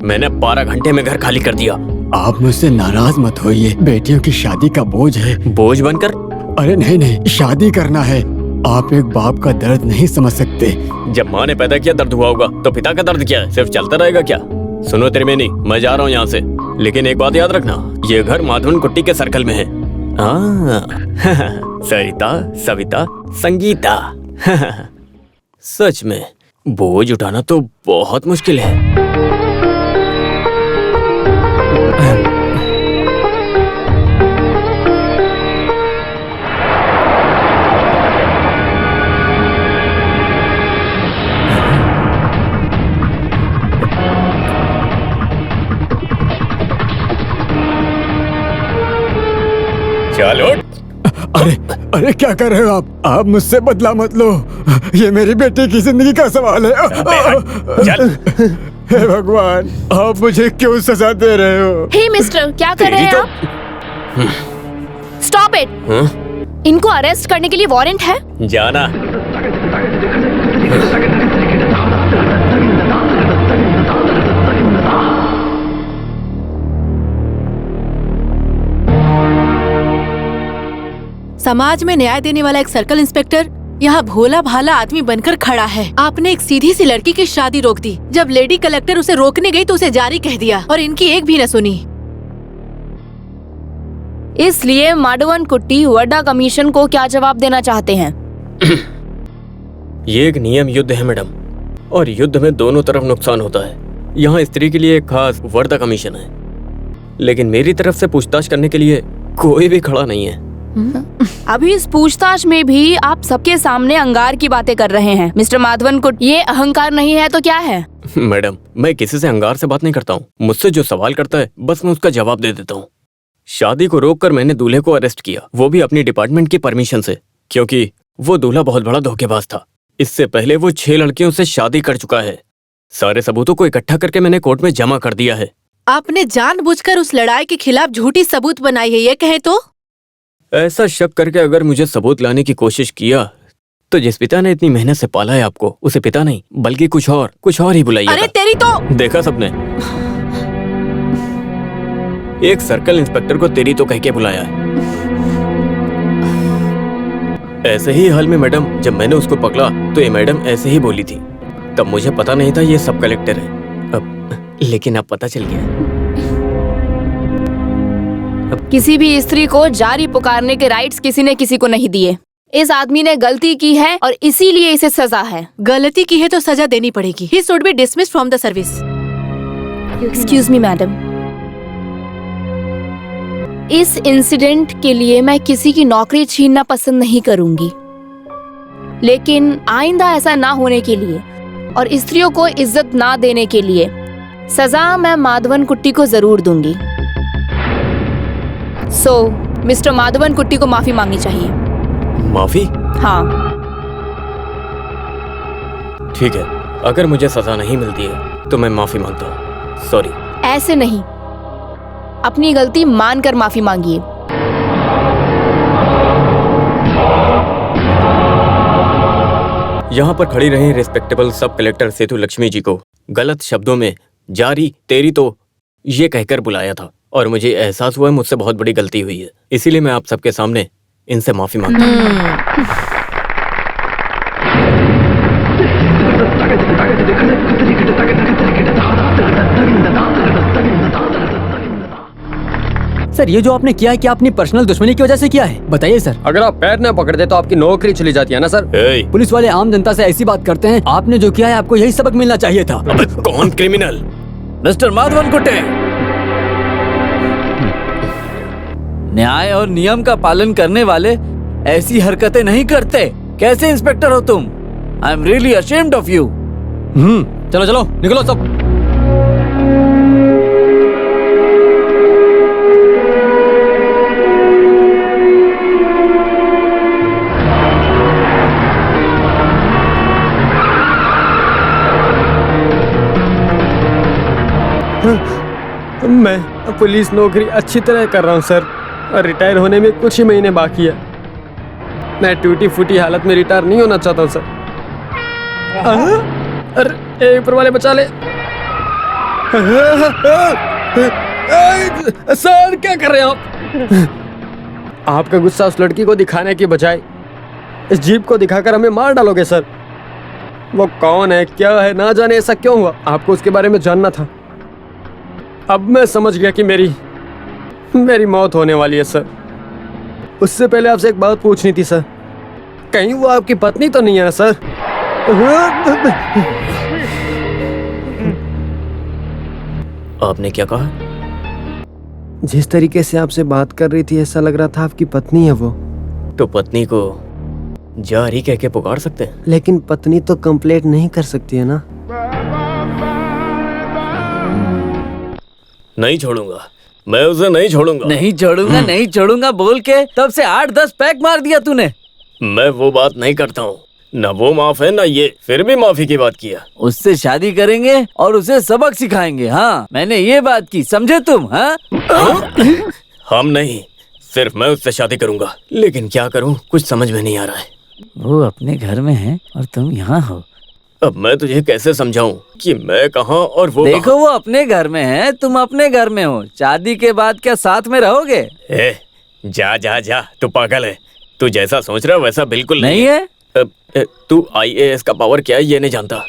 मैंने 12 घंटे में घर खाली कर दिया। आप मुझसे नाराज मत होइए, बेटियों की शादी का बोझ है। बोझ बनकर? अरे नहीं नहीं, शादी करना है। आप एक बाप का दर्द नहीं समझ सकते। जब माँ ने पैदा किया दर्द हुआ होगा, तो पिता का दर्द क्या है? सिर्फ चलता रहेगा क्या? सुनो तिरुमेनी, मैं जा रहा हूँ यहाँ से, लेकिन एक बात याद रखना, ये घर माधवन कुट्टी के सर्कल में है। सरिता, सविता, संगीता। सच में बोझ उठाना तो बहुत मुश्किल है। चलो। अरे अरे क्या कर रहे हो आप मुझसे बदला मत लो। ये मेरी बेटी की जिंदगी का सवाल है। चल। हे भगवान, आप मुझे क्यों सजा दे रहे हो? हे मिस्टर, क्या कर रहे हैं आप? Stop it. इनको अरेस्ट करने के लिए वारंट है। जाना। समाज में न्याय देने वाला एक सर्कल इंस्पेक्टर यहाँ भोला भाला आदमी बनकर खड़ा है। आपने एक सीधी सी लड़की की शादी रोक दी। जब लेडी कलेक्टर उसे रोकने गई तो उसे जारी कह दिया और इनकी एक भी न सुनी। इसलिए माधवन कुट्टी वड्डा कमीशन को क्या जवाब देना चाहते हैं? ये एक नियम युद्ध है मैडम, और युद्ध में दोनों तरफ नुकसान होता है। यहाँ स्त्री के लिए एक खास वर्दा कमीशन है, लेकिन मेरी तरफ से पूछताछ करने के लिए कोई भी खड़ा नहीं है। अभी इस पूछताछ में भी आप सबके सामने अंगार की बातें कर रहे हैं। मिस्टर माधवन कुट्टी, ये अहंकार नहीं है तो क्या है? मैडम, मैं किसी से अंगार से बात नहीं करता हूँ। मुझसे जो सवाल करता है बस मैं उसका जवाब दे देता हूँ। शादी को रोककर मैंने दूल्हे को अरेस्ट किया, वो भी अपनी डिपार्टमेंट की परमिशन से, क्योंकि वो दूल्हा बहुत बड़ा धोखेबाज था। इससे पहले वो 6 लड़कियों से शादी कर चुका है। सारे सबूतों को इकट्ठा करके मैंने कोर्ट में जमा कर दिया है। आपने जानबूझकर उस लड़ाई के खिलाफ झूठी सबूत बनाई है, ये कहे तो? ऐसा शक करके अगर मुझे सबूत लाने की कोशिश किया तो जिस पिता ने इतनी मेहनत से पाला है आपको, उसे पिता नहीं बल्कि कुछ और ही बुलाइए। अरे तेरी तो देखा सबने, एक सर्कल इंस्पेक्टर को तेरी तो कह के बुलाया है। ऐसे ही हाल में मैडम, जब मैंने उसको पकड़ा तो ये मैडम ऐसे ही बोली थी। तब मुझे पता नहीं था ये सब कलेक्टर है, लेकिन अब पता चल गया। किसी भी स्त्री को जारी पुकारने के राइट्स किसी ने किसी को नहीं दिए। इस आदमी ने गलती की है और इसीलिए इसे सजा है। गलती की है तो सजा देनी पड़ेगी। He should be dismissed from the service. Excuse me madam, इस इंसिडेंट के लिए मैं किसी की नौकरी छीनना पसंद नहीं करूंगी, लेकिन आइंदा ऐसा ना होने के लिए और स्त्रियों को इज्जत ना देने के लिए सजा मैं माधवन कुट्टी को जरूर दूंगी। मिस्टर माधवन कुट्टी को माफी मांगनी चाहिए। माफी? हाँ। ठीक है, अगर मुझे सजा नहीं मिलती है तो मैं माफी मांगता हूँ। सॉरी। ऐसे नहीं, अपनी गलती मानकर माफी मांगिए। यहाँ पर खड़ी रही रिस्पेक्टेबल सब कलेक्टर सेतु लक्ष्मी जी को गलत शब्दों में जारी तेरी तो ये कहकर बुलाया था, और मुझे एहसास हुआ है मुझसे बहुत बड़ी गलती हुई है। इसीलिए मैं आप सबके सामने इनसे माफी मांगता हूँ। सर, ये जो आपने किया है, क्या अपनी पर्सनल दुश्मनी की वजह से किया है? बताइए सर। अगर आप पैर न पकड़ते तो आपकी नौकरी चली जाती है ना सर। पुलिस वाले आम जनता से ऐसी बात करते हैं। आपने जो किया है, आपको यही सबक मिलना चाहिए था। अबे कौन क्रिमिनल? मिस्टर माधवन कुट्टे, न्याय और नियम का पालन करने वाले ऐसी हरकतें नहीं करते। कैसे इंस्पेक्टर हो तुम? I am really ashamed of you. चलो चलो निकलो सब। मैं पुलिस नौकरी अच्छी तरह कर रहा हूँ सर, और रिटायर होने में कुछ ही महीने बाकी है। मैं टूटी फूटी हालत में रिटायर नहीं होना चाहता हूँ सर। अरे ऊपर वाले बचा ले। सर क्या कर रहे हैं आप? आपका गुस्सा उस लड़की को दिखाने की बजाय इस जीप को दिखाकर हमें मार डालोगे सर। वो कौन है, क्या है, ना जाने ऐसा क्यों हुआ, आपको उसके बारे में जानना था। अब मैं समझ गया कि मेरी मौत होने वाली है सर। उससे पहले आपसे एक बात पूछनी थी सर, कहीं वो आपकी पत्नी तो नहीं है सर? आपने क्या कहा? जिस तरीके से आपसे बात कर रही थी ऐसा लग रहा था आपकी पत्नी है वो। तो पत्नी को जारी कह के पुकार सकते हैं, लेकिन पत्नी तो कंप्लेंट नहीं कर सकती है ना। नहीं छोड़ूंगा मैं उसे नहीं छोड़ूंगा। नहीं छोड़ूंगा, नहीं छोड़ूंगा बोल के तब से 8-10 पैक मार दिया तूने। मैं वो बात नहीं करता हूँ, न वो माफ है न ये, फिर भी माफी की बात किया। उससे शादी करेंगे और उसे सबक सिखाएंगे। हाँ, मैंने ये बात की, समझे तुम? हाँ हम नहीं, सिर्फ मैं उससे शादी करूंगा। लेकिन क्या करूं, कुछ समझ में नहीं आ रहा है। वो अपने घर में है और तुम यहाँ हो। अब मैं तुझे कैसे समझाऊं कि मैं कहाँ और वो देखो कहाँ? वो अपने घर में है, तुम अपने घर में हो। शादी के बाद क्या साथ में रहोगे? जा जा जा, तू पागल है। तू जैसा सोच रहा है वैसा बिल्कुल नहीं है। तू IAS का पावर क्या है ये नहीं जानता।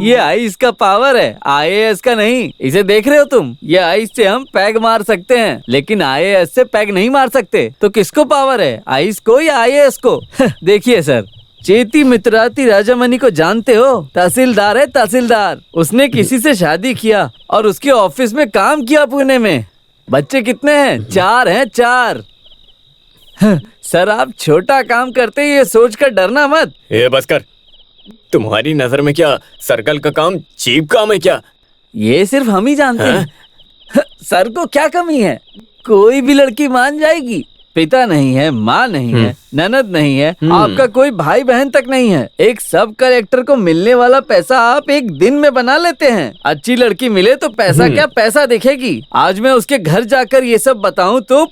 ये आइस का पावर है, IAS का नहीं। इसे देख रहे हो तुम? ये आइस से हम पैग मार सकते हैं, लेकिन IAS से पैग नहीं मार सकते। तो किसको पावर है, आइस को या IAS को? देखिए सर, चेती मित्राती राजामणि को जानते हो? तहसीलदार है, तहसीलदार। उसने किसी से शादी किया और उसके ऑफिस में काम किया पुणे में। बच्चे कितने हैं? 4 हैं, 4। सर आप छोटा काम करते ये सोच कर डरना मत। ये बस कर। तुम्हारी नजर में क्या सर्कल का काम चीप काम है क्या? ये सिर्फ हम ही जानते हैं। सर को क्या कमी है? कोई भी लड़की मान जाएगी। पिता नहीं है, माँ नहीं है, ननद नहीं है, आपका कोई भाई बहन तक नहीं है। एक सब कलेक्टर को मिलने वाला पैसा आप एक दिन में बना लेते हैं। अच्छी लड़की मिले तो पैसा क्या पैसा दिखेगी। आज मैं उसके घर जाकर ये सब बताऊं तो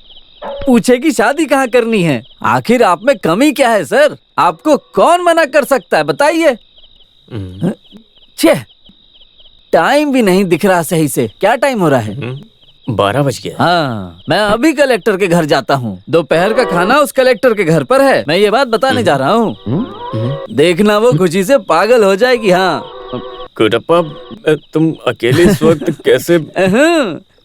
पूछेगी शादी कहाँ करनी है। आखिर आप में कमी क्या है सर? आपको कौन मना कर सकता है बताइए? छे, टाइम भी नहीं दिख रहा सही से। क्या टाइम हो रहा है? 12 बज गया। हाँ, मैं अभी कलेक्टर के घर जाता हूँ। दोपहर का खाना उस कलेक्टर के घर पर है। मैं ये बात बताने जा रहा हूँ। देखना वो खुशी से पागल हो जाएगी। हाँ कुटप्पा, तुम अकेले इस वक्त कैसे?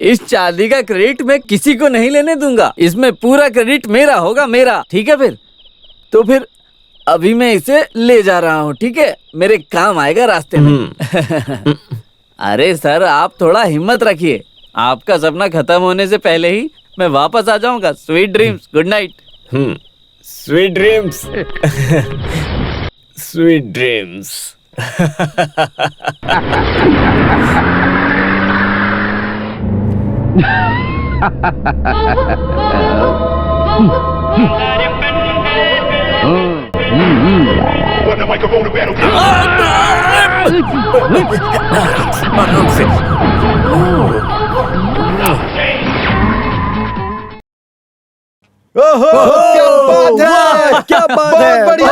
इस शादी का क्रेडिट मैं किसी को नहीं लेने दूंगा। इसमें पूरा क्रेडिट मेरा होगा, मेरा। ठीक है फिर? तो फिर अभी मैं इसे ले जा रहा हूँ, ठीक है? मेरे काम आएगा रास्ते में। अरे सर आप थोड़ा हिम्मत रखिए। आपका सपना खत्म होने से पहले ही मैं वापस आ जाऊंगा। Sweet dreams, good night. Sweet dreams. Sweet dreams. ओहो, क्या बात है, क्या बात है, बढ़िया,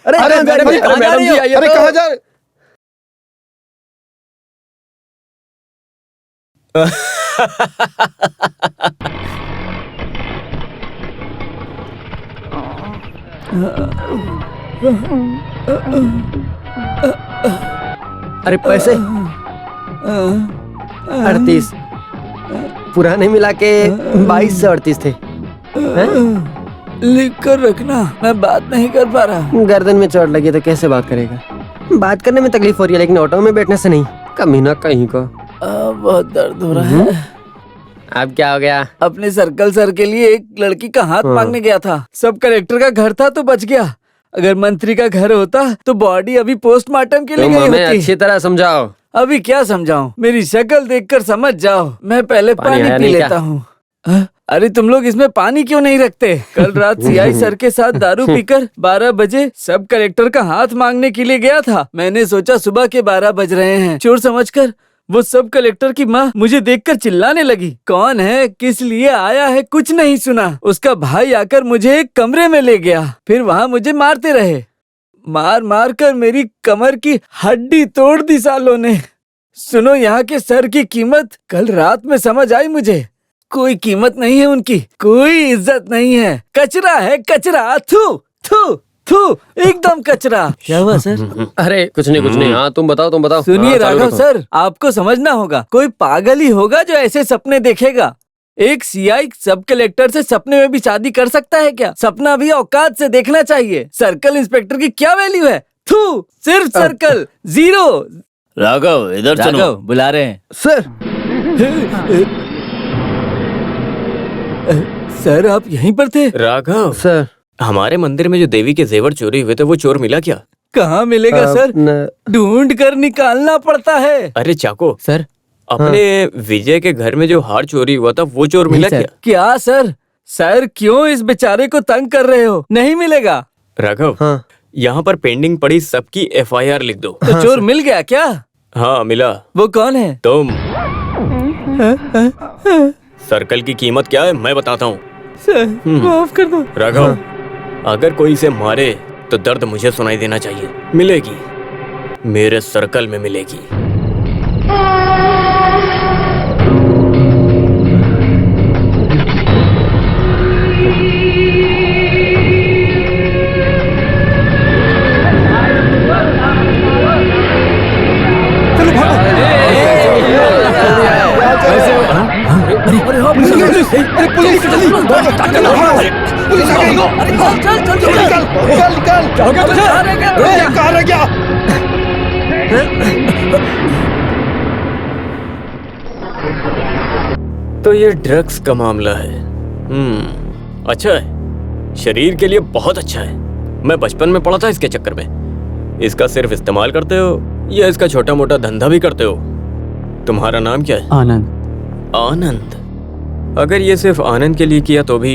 अरे मैडम जी, अरे कहाँ जा रहे? अरे पैसे 38, पुराने मिला के 22 से 38 थे। लिख कर रखना, मैं बात नहीं कर पा रहा। गर्दन में चोट लगी तो कैसे बात करेगा? बात करने में तकलीफ हो रही है लेकिन ऑटो में बैठने से नहीं। कमीना कहीं को। बहुत दर्द हो रहा है। अब क्या हो गया? अपने सर्कल सर के लिए एक लड़की का हाथ मांगने गया था। सब कलेक्टर का घर था तो बच गया। अगर मंत्री का घर होता तो बॉडी अभी पोस्टमार्टम के लिए गई होती। अच्छी तरह समझाओ। अभी क्या समझाऊं? मेरी शक्ल देखकर समझ जाओ। मैं पहले पानी पी लेता हूँ। अरे तुम लोग इसमें पानी क्यों नहीं रखते? कल रात CI सर के साथ दारू पीकर 12 बजे सब कलेक्टर का हाथ मांगने के लिए गया था। मैंने सोचा सुबह के 12 बज रहे हैं, चोर समझकर वो सब कलेक्टर की माँ मुझे देखकर चिल्लाने लगी। कौन है, किस लिए आया है, कुछ नहीं सुना। उसका भाई आकर मुझे एक कमरे में ले गया। फिर वहाँ मुझे मारते रहे। मार मार कर मेरी कमर की हड्डी तोड़ दी सालों ने। सुनो, यहाँ के सर की कीमत कल रात में समझ आई मुझे। कोई कीमत नहीं है उनकी, कोई इज्जत नहीं है। कचरा है, कचरा। थू थू थू, एकदम कचरा। क्या हुआ सर? अरे कुछ नहीं। हाँ तुम बताओ। सुनिए राघव सर, आपको समझना होगा। कोई पागल ही होगा जो ऐसे सपने देखेगा। एक CI सब कलेक्टर से सपने में भी शादी कर सकता है क्या? सपना भी औकात से देखना चाहिए। सर्कल इंस्पेक्टर की क्या वैल्यू है? थू, सिर्फ सर्कल, 0। राघव इधर सुनो। राघव बुला रहे हैं सर। सर आप यहीं पर थे? राघव सर, हमारे मंदिर में जो देवी के जेवर चोरी हुए थे वो चोर मिला क्या? कहाँ मिलेगा सर? ढूंढ कर निकालना पड़ता है। अरे चाको सर अपने विजय के घर में जो हार चोरी हुआ था वो चोर मिला क्या? क्या सर? सर क्यों इस बेचारे को तंग कर रहे हो? नहीं मिलेगा। राघव, यहाँ पर पेंडिंग पड़ी सबकी FIR लिख दो। तो चोर मिल गया क्या? हाँ मिला। वो कौन है? तुम। सर्कल की कीमत क्या है मैं बताता हूँ। सर माफ कर दो। राघव, अगर कोई इसे मारे तो दर्द मुझे सुनाई देना चाहिए। मिलेगी, मेरे सर्कल में मिलेगी। तो ये ड्रग्स का मामला है। अच्छा है, शरीर के लिए बहुत अच्छा है। मैं बचपन में पढ़ा था इसके चक्कर में। इसका सिर्फ इस्तेमाल करते हो या इसका छोटा मोटा धंधा भी करते हो? तुम्हारा नाम क्या है? आनंद। आनंद? अगर ये सिर्फ आनंद के लिए किया तो भी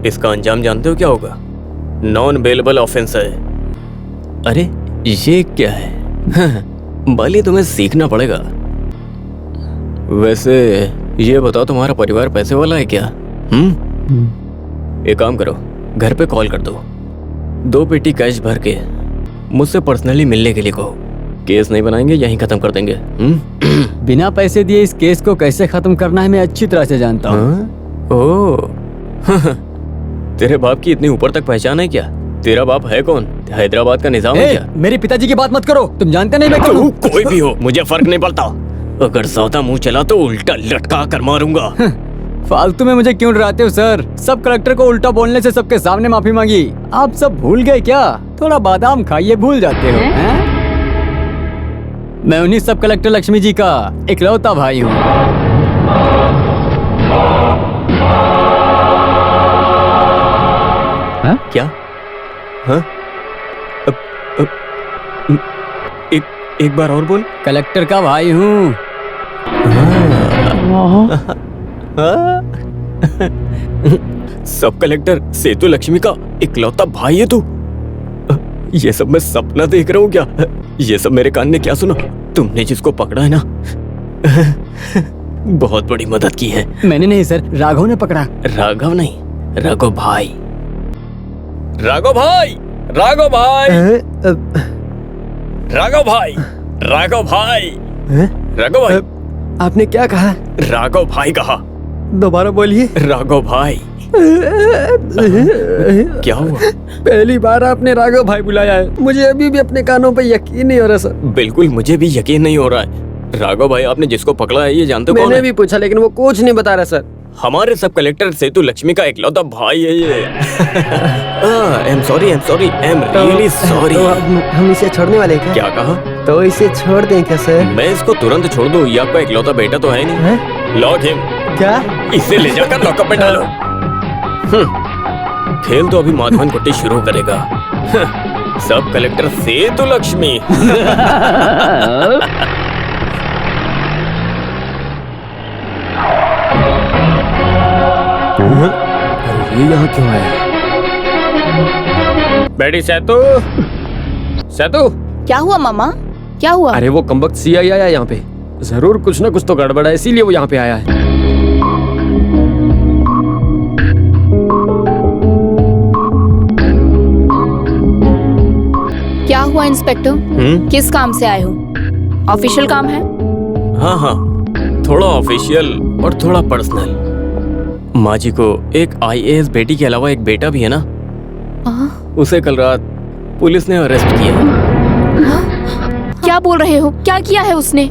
इसका अंजाम जानते हो क्या होगा? नॉन बेलेबल ऑफेंस है। अरे ये क्या है? बाली तुम्हें सीखना पड़ेगा। वैसे ये बताओ, तुम्हारा परिवार पैसे वाला है क्या? एक काम करो, घर पे कॉल कर दो, 2 पेटी कैश भर के मुझसे पर्सनली मिलने के लिए कहो। केस नहीं बनाएंगे, यहीं खत्म कर देंगे। बिना पैसे दिए इस केस को कैसे खत्म करना है मैं अच्छी तरह से जानता हूँ। ओह, तेरे बाप की इतनी ऊपर तक पहचान है क्या? तेरा बाप है कौन? हैदराबाद का निजाम है क्या? मेरे पिताजी की बात मत करो, तुम जानते नहीं मैं कौन हूँ। कोई भी हो, मुझे फर्क नहीं पड़ता। अगर ज्यादा मुंह चला तो उल्टा लटका कर मारूंगा। फालतू में मुझे क्यों डराते हो सर? सब कलेक्टर को उल्टा बोलने से सबके सामने माफी मांगी। आप सब भूल गए क्या? थोड़ा बादाम खाइए, भूल जाते हो। हैं? मैं उन्हीं सब कलेक्टर लक्ष्मी जी का इकलौता भाई हूँ। क्या? हाँ? एक बार और बोल। कलेक्टर का भाई हूँ। सब कलेक्टर सेतु लक्ष्मी का इकलौता भाई है तू? ये सब मैं सपना देख रहा हूँ क्या? ये सब मेरे कान ने क्या सुना? तुमने जिसको पकड़ा है ना, बहुत बड़ी मदद की है। मैंने नहीं सर, राघव ने पकड़ा। राघव नहीं, राघव भाई। राघव भाई, राघव भाई, राघव भाई, राघव भाई, राघव भाई। आपने क्या कहा? राघव भाई कहा। दोबारा बोलिए। राघव भाई। क्या हुआ? पहली बार आपने राघव भाई बुलाया है, मुझे अभी भी अपने कानों पे यकीन नहीं हो रहा सर। बिल्कुल मुझे भी यकीन नहीं हो रहा है। राघव भाई आपने जिसको पकड़ा है ये जानते हो कौन है? मैंने भी पूछा लेकिन वो कुछ नहीं बता रहा सर। हमारे सब कलेक्टर सेतु लक्ष्मी का इकलौता भाई है ये। I am sorry, I am really sorry. हम इसे छोड़ने वाले क्या? क्या कहा? तो इसे छोड़ दें क्या सर? मैं इसको तुरंत छोड़ दूं? ये आपका इकलौता बेटा तो है नहीं। Lock him. क्या? इसे ले जाकर लॉकअप में डालो। खेल तो अभी माधवन कुट्टी शुरू करेगा। सब कलेक्टर सेतु लक्ष्मी। अरे ये यहाँ क्यों आया? बेटी सेतु, सेतु। क्या हुआ मामा? क्या हुआ? अरे वो कमबख्त CI आया यहाँ पे, जरूर कुछ ना कुछ तो गड़बड़ है, इसीलिए वो यहाँ पे आया है। क्या हुआ इंस्पेक्टर? किस काम से आए हो? ऑफिशियल काम है? हाँ हाँ, थोड़ा ऑफिशियल और थोड़ा पर्सनल। माँ जी को एक IAS बेटी के अलावा एक बेटा भी है ना, उसे कल रात पुलिस ने अरेस्ट किया। क्या बोल रहे हो? क्या किया है उसने?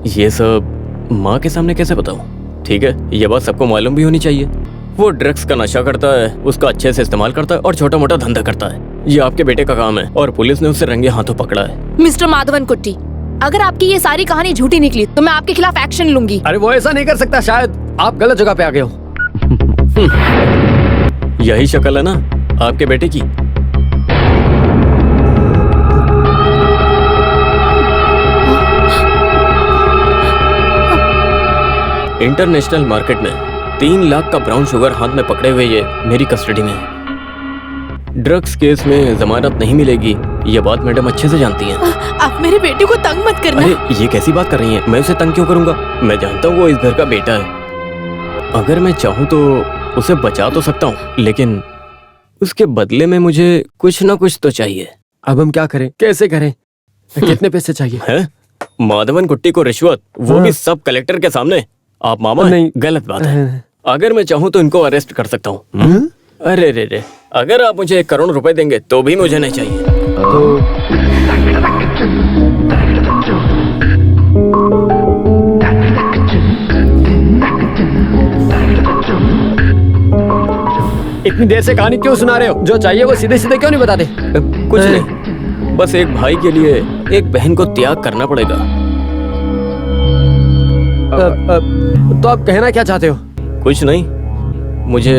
ये सब माँ के सामने कैसे बताऊं? ठीक है, ये बात सबको मालूम भी होनी चाहिए। वो ड्रग्स का नशा करता है, उसका अच्छे से इस्तेमाल करता है और छोटा मोटा धंधा करता है। ये आपके बेटे का काम है और पुलिस ने उसे रंगे हाथों पकड़ा है। मिस्टर माधवन कुट्टी, अगर आपकी ये सारी कहानी झूठी निकली तो मैं आपके खिलाफ एक्शन लूंगी। अरे वो ऐसा नहीं कर सकता, शायद आप गलत जगह पे आ गए हो। यही शक्ल है ना आपके बेटे की। इंटरनेशनल मार्केट में 3 लाख का ब्राउन शुगर हाथ में पकड़े हुए ये मेरी कस्टडी में है। ड्रग्स केस में जमानत नहीं मिलेगी, ये बात मैडम अच्छे से जानती हैं। आप मेरे बेटे को तंग मत करना। अरे ये कैसी बात कर रही हैं? मैं उसे तंग क्यों करूंगा? मैं जानता हूँ वो इस घर का बेटा है। अगर मैं चाहूँ तो उसे बचा तो सकता हूँ, लेकिन उसके बदले में मुझे कुछ ना कुछ तो चाहिए। अब हम क्या करें, कैसे करें? कितने पैसे चाहिए? है माधवन कुट्टी को रिश्वत, वो भी सब कलेक्टर के सामने? आप मामा नहीं, गलत बात है। अगर मैं चाहूँ तो इनको अरेस्ट कर सकता हूँ। अरे रे रे, अगर आप मुझे 1 करोड़ रुपए देंगे तो भी मुझे नहीं चाहिए। इतनी देर से कहानी क्यों सुना रहे हो? जो चाहिए वो सीधे सीधे क्यों नहीं बताते? कुछ नहीं, बस एक भाई के लिए एक बहन को त्याग करना पड़ेगा। तो आप कहना क्या चाहते हो? कुछ नहीं, मुझे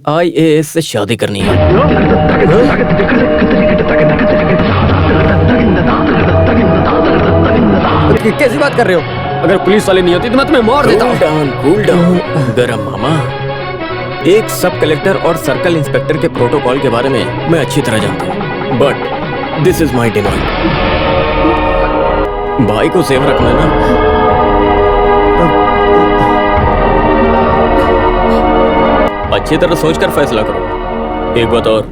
IAS से शादी करनी है। कैसी बात कर रहे हो? अगर पुलिस वाले नहीं होती तो मैं तुम्हें मार देता हूँ। कूल डाउन गरम मामा। एक सब कलेक्टर और सर्कल इंस्पेक्टर के प्रोटोकॉल के बारे में मैं अच्छी तरह जानता हूँ, but this is my demand. भाई को सेव रखना ना। अच्छी तरह सोचकर फैसला करो। एक बात और,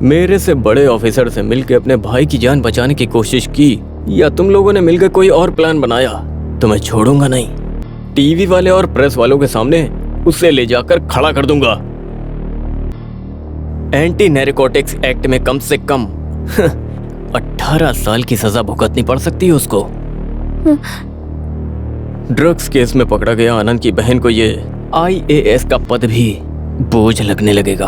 मेरे से बड़े ऑफिसर से मिलकर अपने भाई की जान बचाने की कोशिश की या तुम लोगों ने मिलकर कोई और प्लान बनाया तो मैं छोड़ूंगा नहीं। टीवी वाले और प्रेस वालों के सामने उसे ले जाकर खड़ा कर दूंगा। एंटी नैरकोटिक्स एक्ट में कम से कम 18 साल की सजा भुगतनी पड़ सकती है उसको। ड्रग्स केस में पकड़ा गया आनंद की बहन को ये IAS का पद भी बोझ लगने लगेगा।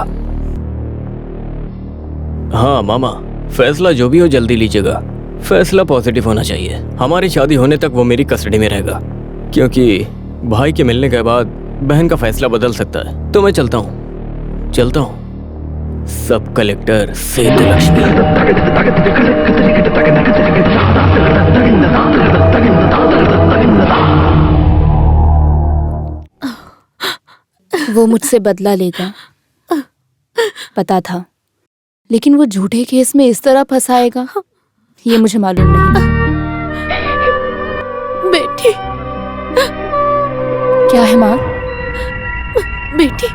हाँ मामा, फैसला जो भी हो जल्दी लीजिएगा। फैसला पॉजिटिव होना चाहिए। हमारी शादी होने तक वो मेरी कस्टडी में रहेगा, क्योंकि भाई के मिलने के बाद बहन का फैसला बदल सकता है। तो मैं चलता हूँ सब कलेक्टर सेतु लक्ष्मी। वो मुझसे बदला लेगा, पता था, लेकिन वो झूठे केस में इस तरह फंसाएगा ये मुझे मालूम नहीं। बेटी, क्या है माँ? बेटी,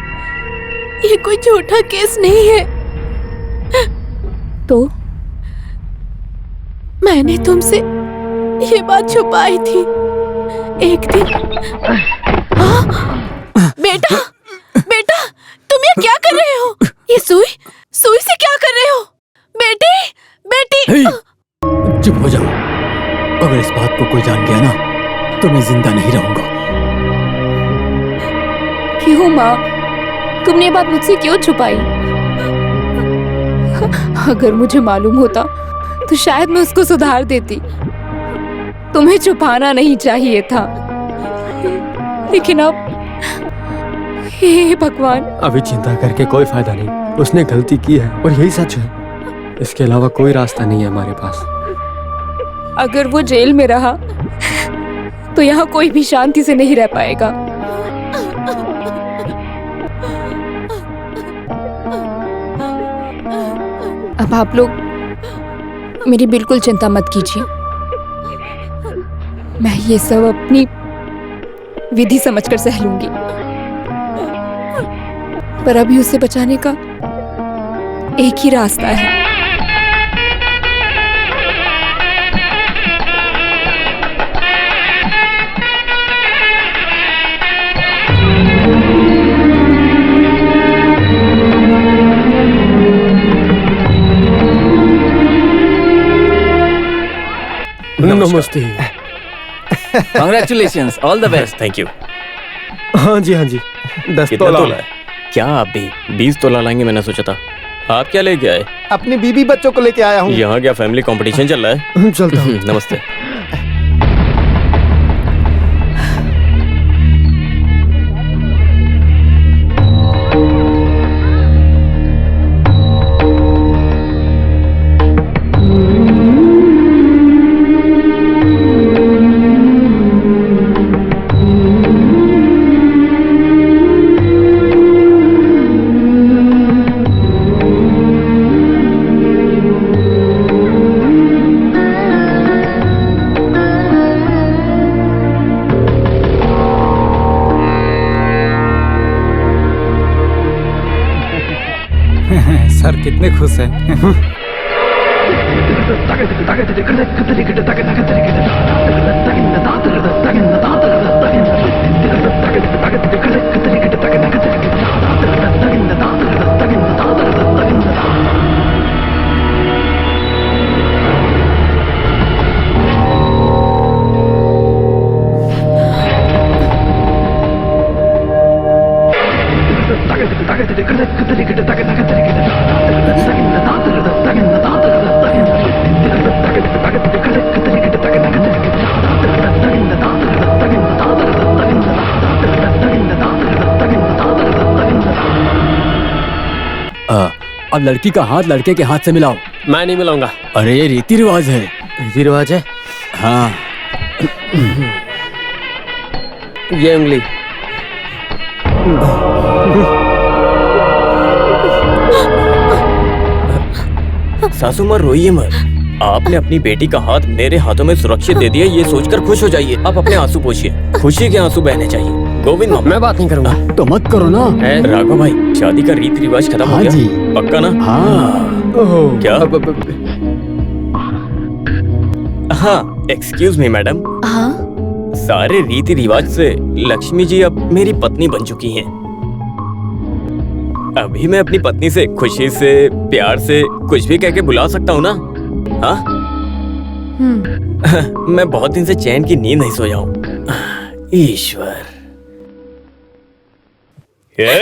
ये कोई झूठा केस नहीं है। तो मैंने तुमसे ये बात छुपाई थी एक दिन। बेटा, बेटा, तुम ये क्या कर रहे हो? ये सुई से क्या कर रहे हो? बेटी, बेटी। चुप हो जाओ। अगर इस बात को कोई जान गया ना तो मैं जिंदा नहीं रहूंगा। क्यों माँ? तुमने ये बात मुझसे क्यों छुपाई? अगर मुझे मालूम होता तो शायद मैं उसको सुधार देती। तुम्हें छुपाना नहीं चाहिए था, लेकिन अब हे भगवान। अभी चिंता करके कोई फायदा नहीं। उसने गलती की है और यही सच है। इसके अलावा कोई रास्ता नहीं है हमारे पास। अगर वो जेल में रहा तो यहाँ कोई भी शांति से नहीं रह पाएगा। अब आप लोग मेरी बिल्कुल चिंता मत कीजिए। मैं ये सब अपनी विधि समझकर सह लूंगी, पर अभी उसे बचाने का एक ही रास्ता है। नमस्ते। Congratulations, all the best. Thank you. हाँ जी, हाँ जी। 10 कितना तोला। तोला है? क्या आप भी 20 तोला लाएंगे? मैंने सोचा था। आप क्या लेके आए? अपनी बीबी बच्चों को लेके आया हूँ। यहाँ क्या फैमिली कंपटीशन चल रहा है? चलता हूँ। नमस्ते। सर कितने खुश हैं। अब लड़की का हाथ लड़के के हाथ से मिलाओ। मैं नहीं मिलाऊंगा। अरे ये रीति रिवाज है। रीति रिवाज है? हाँ। ये उंगली। सासू माँ रोइए मत। आपने अपनी बेटी का हाथ मेरे हाथों में सुरक्षित दे दिया, ये सोचकर खुश हो जाइए। आप अपने आंसू पोंछिए, खुशी के आंसू बहने चाहिए। गोविंद मामा, मैं बात नहीं करूंगा। तो मत करो ना। राघव भाई, शादी का रीति रिवाज खत्म हो गया? जी। पक्का ना? हाँ। क्या? हाँ, एक्सक्यूज मी मैडम। हाँ? सारे रीति रिवाज से लक्ष्मी जी अब मेरी पत्नी बन चुकी हैं। अभी मैं अपनी पत्नी से खुशी से, प्यार से कुछ भी कह के बुला सकता हूँ ना? हाँ? मैं बहुत दिन से चैन की नींद नहीं सोया हूँ। ईश्वर। हे!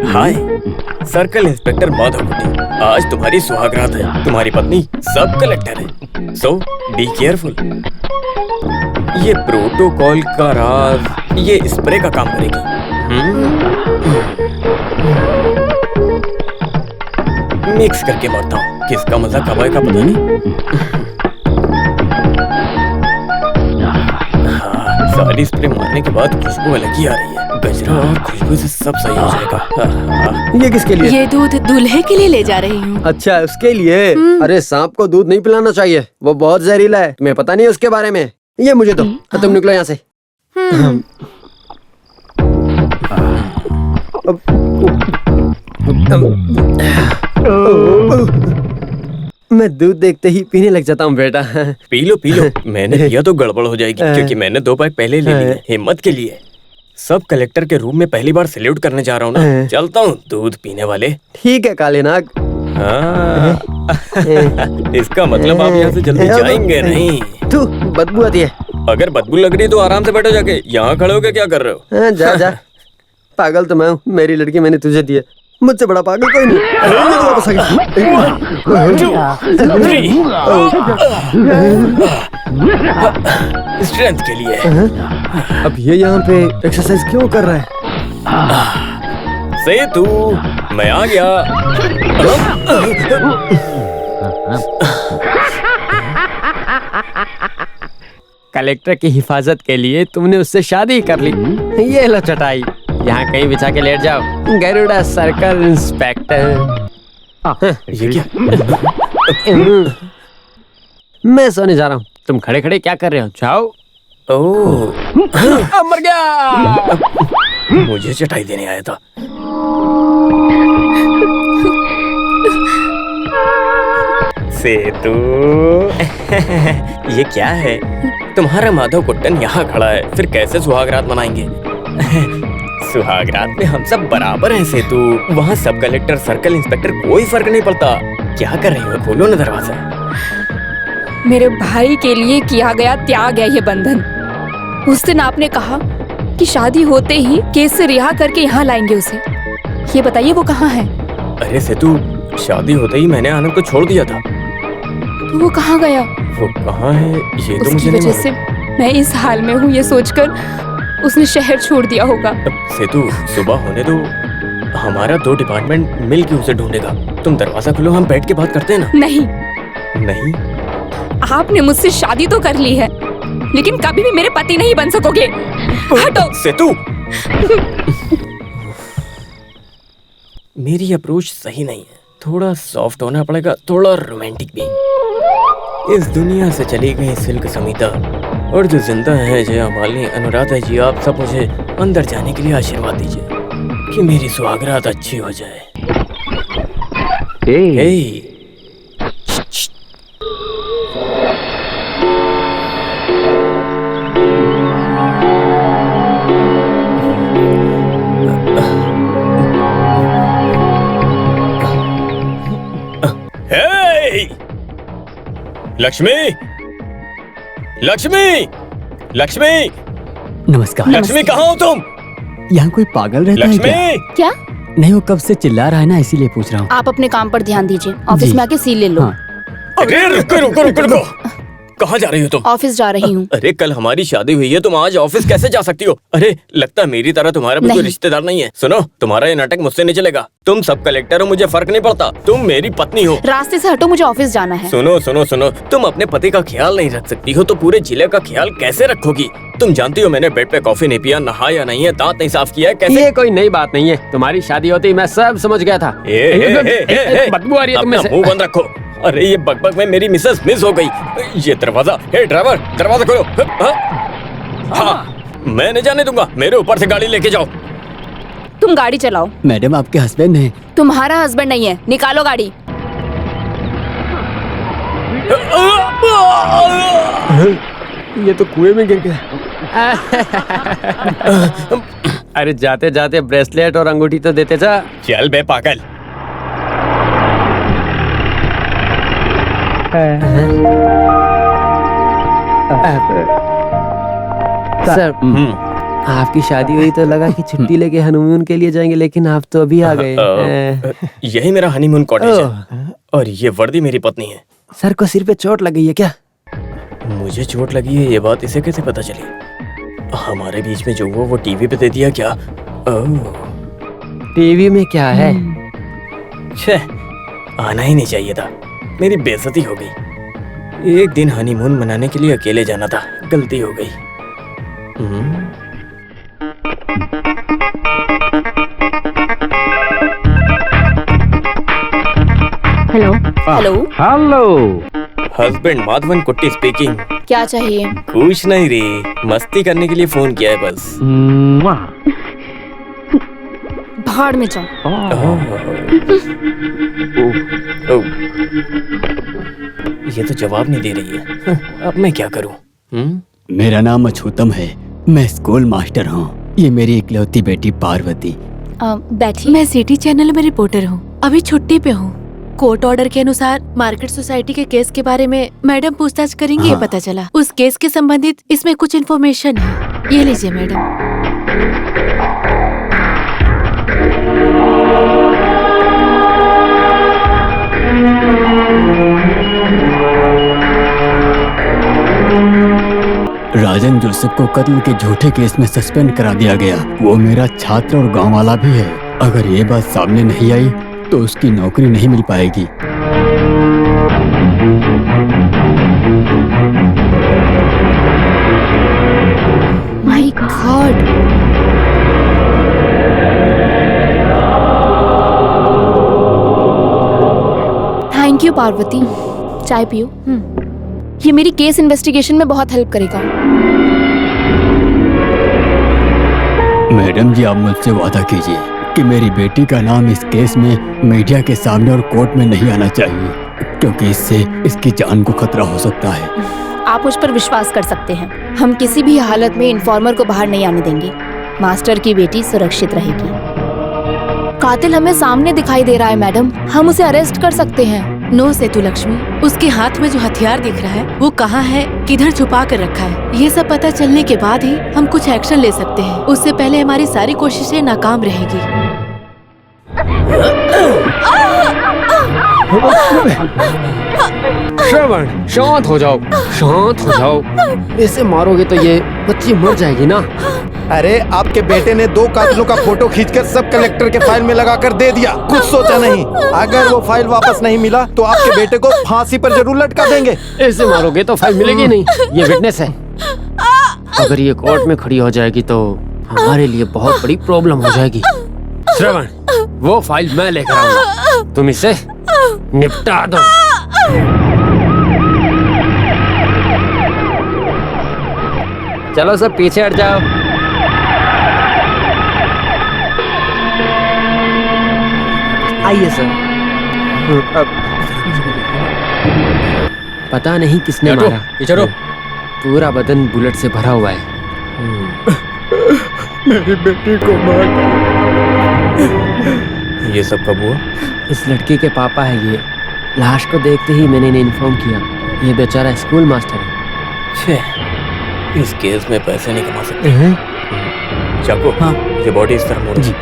हाय, सर्कल इंस्पेक्टर माधव कुट्टी। आज तुम्हारी सुहागरात है। तुम्हारी पत्नी सब कलेक्टर है, सो बी केयरफुल। ये प्रोटोकॉल का राज ये स्प्रे का काम करेगी। मिक्स करके मारता हूँ, किसका मजा कब आएगा पता नहीं। सारी स्प्रे मारने के बाद खुशबू अलग ही आ रही है। गजरा और खुशबू से सब सही हो जाएगा। ये किसके लिए? ये दूध दूल्हे के लिए ले जा रही हूँ। अच्छा, उसके लिए। अरे सांप को दूध नहीं पिलाना चाहिए, वो बहुत जहरीला है। तुम्हें पता नहीं है उसके बारे में? ये मुझे दो। तुम निकलो यहाँ से। मैं दूध देखते ही पीने लग जाता हूँ बेटा। P low P low. मैंने पिया तो गड़बड़ हो जाएगी, क्योंकि मैंने 2 पैक पहले ले लिए। हिम्मत के लिए। सब कलेक्टर के रूम में पहली बार सैल्यूट करने जा रहा हूँ ना। चलता हूँ दूध पीने वाले। ठीक है काले नाग। इसका मतलब आप यहाँ से जल्दी जाएंगे नहीं। तू बदबू आती है। अगर बदबू लग रही है तो आराम से बैठो जाके। यहाँ खड़े होके क्या कर रहे हो? जा जा। पागल तो मैं हूँ, मेरी लड़की मैंने तुझे दी है। मुझसे बड़ा पागल कोई नहीं। स्ट्रेंथ के लिए। अब ये यहाँ पे एक्सरसाइज क्यों कर रहा है? सेतु, मैं आ गया। कलेक्टर की हिफाजत के लिए तुमने उससे शादी कर ली। ये लो चटाई, यहाँ कहीं बिछा के लेट जाओ। Garuda circle inspector. ये क्या? मैं सोने जा रहा हूँ, तुम खड़े खड़े क्या कर रहे हो? जाओ। ओह, मर गया। मुझे चटाई देने आया था। सेतु, ये क्या है? तुम्हारा माधव कुट्टन यहाँ खड़ा है, फिर कैसे सुहागरात मनाएंगे? सुहागरात में हम सब बराबर हैं सेतु। वहाँ सब कलेक्टर, सर्कल इंस्पेक्टर कोई फर्क नहीं पड़ता। क्या कर रही हो? खोलो ना दरवाजा। मेरे भाई के लिए किया गया त्याग है ये बंधन। उस दिन आपने कहा कि शादी होते ही केस से रिहा करके यहाँ लाएंगे उसे। ये बताइए वो कहाँ है? अरे सेतु, शादी होते ही मैंने आनंद को छोड़ दिया था। तो वो कहाँ गया? वो कहाँ है ये तो मुझे उसकी वजह से मैं इस हाल में हूँ ये सोचकर उसने शहर छोड़ दिया होगा। सेतु, सुबह होने दो, हमारा 2 डिपार्टमेंट मिलके उसे ढूंढेगा। तुम दरवाजा खोलो, हम बैठ के बात करते हैं ना। नहीं नहीं, आपने मुझसे शादी तो कर ली है, लेकिन कभी भी मेरे पति नहीं बन सकोगे। हटो। सेतु। मेरी अप्रोच सही नहीं है। थोड़ा सॉफ्ट होना पड़ेगा, थोड़ा रोमांटिक भी। इस दुनिया से चली गई सिल्क समीता, और जो जिंदा है जया मालिनी, अनुराधा जी, आप सब मुझे अंदर जाने के लिए आशीर्वाद दीजिए कि मेरी सुहागरात अच्छी हो जाए। हे लक्ष्मी, लक्ष्मी, लक्ष्मी, नमस्कार। लक्ष्मी कहाँ हो तुम? यहाँ कोई पागल रहता है क्या? लक्ष्मी, क्या? नहीं, वो कब से चिल्ला रहा है ना, इसीलिए पूछ रहा हूँ। आप अपने काम पर ध्यान दीजिए, ऑफिस जी। में आके सील ले लो। हाँ। अरे रुको रुको रुको रुको, कहाँ जा रही हो तुम? ऑफिस जा रही हूँ। अरे कल हमारी शादी हुई है, तुम आज ऑफिस कैसे जा सकती हो? अरे लगता है मेरी तरह तुम्हारा भी कोई रिश्तेदार नहीं है। सुनो, तुम्हारा ये नाटक मुझसे नहीं चलेगा। तुम सब कलेक्टर हो, मुझे फर्क नहीं पड़ता, तुम मेरी पत्नी हो। रास्ते से हटो, मुझे ऑफिस जाना है। सुनो सुनो सुनो, तुम अपने पति का ख्याल नहीं रख सकती हो तो पूरे जिले का ख्याल कैसे रखोगी? तुम जानती हो मैंने बेड पे कॉफी नहीं पिया, नहाया नहीं है, दांत नहीं साफ किया है, कैसे? ये कोई नई बात नहीं है, तुम्हारी शादी होती मैं सब समझ गया था। बदबू आ रही है तुम्हें से। मुंह बंद रखो। अरे ये बकबक में मेरी मिसेस मिस हो गई। ये दरवाजा, हे ड्राइवर दरवाजा खोलो। हाँ, मैं नहीं जाने दूंगा, मेरे ऊपर से गाड़ी लेके जाओ। तुम गाड़ी चलाओ। मैडम आपके हस्बैंड हैं। तुम्हारा हस्बैंड नहीं है, निकालो गाड़ी। ये तो कुएं में गिर गया। अरे जाते जाते ब्रेसलेट और अंगूठी तो देते जा। चल बे पागल। सर, आपकी शादी हुई तो लगा कि छुट्टी लेके हनीमून के लिए जाएंगे, लेकिन आप तो अभी आ गए। यही मेरा हनीमून कॉटेज है और ये वर्दी मेरी पत्नी है। सर को सिर पे चोट लग गई है क्या? मुझे चोट लगी है, ये बात इसे कैसे पता चली? हमारे बीच में जो वो टीवी पे दे दिया क्या? टीवी में क्या है? आना ही नहीं चाहिए था, मेरी बेइज्जती हो गई। एक दिन हनीमून मनाने के लिए अकेले जाना था, गलती हो गई। Hello hello hello, husband Madhavan कुट्टी स्पीकिंग। क्या चाहिए? कुछ नहीं रे, मस्ती करने के लिए फोन किया है बस। भाड़ में जाओ। ये तो जवाब नहीं दे रही है। अब मैं क्या करूं? मेरा नाम अछूतम है, मैं स्कूल मास्टर हूँ। ये मेरी इकलौती बेटी पार्वती। बैठी। मैं सिटी चैनल में रिपोर्टर हूँ, अभी छुट्टी पे हूँ। कोर्ट ऑर्डर के अनुसार मार्केट सोसाइटी के केस के बारे में मैडम पूछताछ करेंगी। ये पता चला उस केस के संबंधित इसमें कुछ इन्फॉर्मेशन है। ये लीजिए मैडम। राजन जोसेफ को कत्ल के झूठे केस में सस्पेंड करा दिया गया। वो मेरा छात्र और गांव वाला भी है। अगर ये बात सामने नहीं आई तो उसकी नौकरी नहीं मिल पाएगी। My God. Thank you Parvati. चाय पियो। ये मेरी केस इन्वेस्टिगेशन में बहुत हेल्प करेगा। मैडम जी, आप मुझसे वादा कीजिए कि मेरी बेटी का नाम इस केस में मीडिया के सामने और कोर्ट में नहीं आना चाहिए, क्योंकि इससे इसकी जान को खतरा हो सकता है। आप मुझ पर विश्वास कर सकते हैं, हम किसी भी हालत में इन्फॉर्मर को बाहर नहीं आने देंगे। मास्टर की बेटी सुरक्षित रहेगी। कातिल हमें सामने दिखाई दे रहा है मैडम, हम उसे अरेस्ट कर सकते हैं। नो सेतु लक्ष्मी, उसके हाथ में जो हथियार दिख रहा है वो कहाँ है, किधर छुपा कर रखा है, ये सब पता चलने के बाद ही हम कुछ एक्शन ले सकते हैं। उससे पहले हमारी सारी कोशिशें नाकाम रहेगी। श्रवण, शांत हो जाओ, शांत हो जाओ। ऐसे मारोगे तो ये बच्ची मर जाएगी ना। अरे आपके बेटे ने 2 कातिलों का फोटो खींचकर सब कलेक्टर के फाइल में लगाकर दे दिया, कुछ सोचा नहीं। अगर वो फाइल वापस नहीं मिला तो आपके बेटे को फांसी पर जरूर लटका देंगे। ऐसे मारोगे तो फाइल मिलेगी नहीं, ये विटनेस है। अगर ये कोर्ट में खड़ी हो जाएगी तो हमारे लिए बहुत बड़ी प्रॉब्लम हो जाएगी। श्रवण, वो फाइल मैं लेकर आऊंगा, तुम इसे निपटा दो। चलो सब पीछे हट जाओ। आइए सर। पता नहीं किसने मारा, पूरा बदन बुलेट से भरा हुआ है। मेरी बेटी को मार। ये सब कब हुआ? इस लड़की के पापा है ये। लाश को देखते ही मैंने इन्हें इन्फॉर्म किया। ये बेचारा स्कूल मास्टर है। इस केस में पैसे नहीं कमा सकते। चाको, हाँ, ये बॉडी इस तरह मोड़। जी।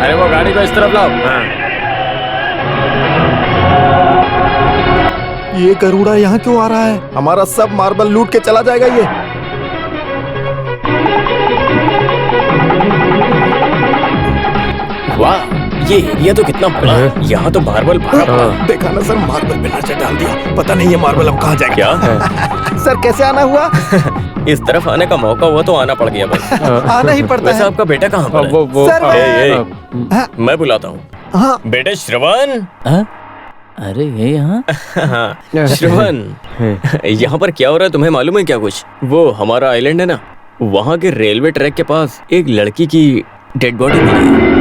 अरे वो गाड़ी को इस तरफ लाओ। ये गरुड़ा यहाँ क्यों आ रहा है? हमारा सब मार्बल लूट के चला जाएगा ये। वाह, ये एरिया तो कितना बड़ा है। यहाँ तो मार्बल भरा। देखा ना सर, मार्बल पे नजर डाल दिया। पता नहीं ये मार्बल अब कहाँ जाएगा। क्या? सर कैसे आना हुआ? इस तरफ आने का मौका हुआ तो आना पड़ गया बस। आना ही पड़ता है। वैसे आपका बेटा कहाँ पर है? सर, मैं बुलाता हूँ। बेटे श्रवण। अरे ये यहाँ? श्रवण, यहाँ पर क्या हो रहा है तुम्हें मालूम है क्या कुछ? वो हमारा आइलैंड है ना, वहाँ के रेलवे ट्रैक के पास एक लड़की की डेड बॉडी मिली है।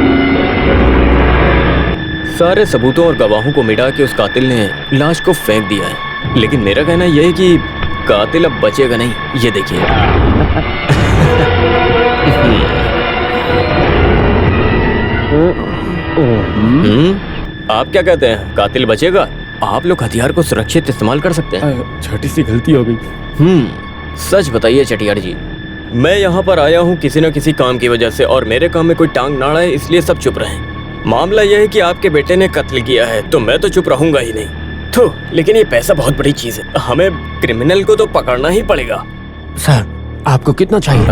सारे सबूतों और गवाहों को मिटा के उस कातिल ने लाश को फेंक दिया है। लेकिन मेरा कहना यह है कि कातिल अब बचेगा नहीं। ये देखिए। आप क्या कहते हैं, कातिल बचेगा? आप लोग हथियार को सुरक्षित इस्तेमाल कर सकते हैं। छोटी सी गलती हो गई। सच बताइए चटियार जी, मैं यहाँ पर आया हूँ किसी न किसी काम की वजह से, और मेरे काम में कोई टांग ना अड़ाए इसलिए सब चुप रहे। मामला यह है कि आपके बेटे ने कत्ल किया है, तो मैं तो चुप रहूंगा ही नहीं। तो लेकिन ये पैसा बहुत बड़ी चीज है, हमें क्रिमिनल को तो पकड़ना ही पड़ेगा। सर आपको कितना चाहिए?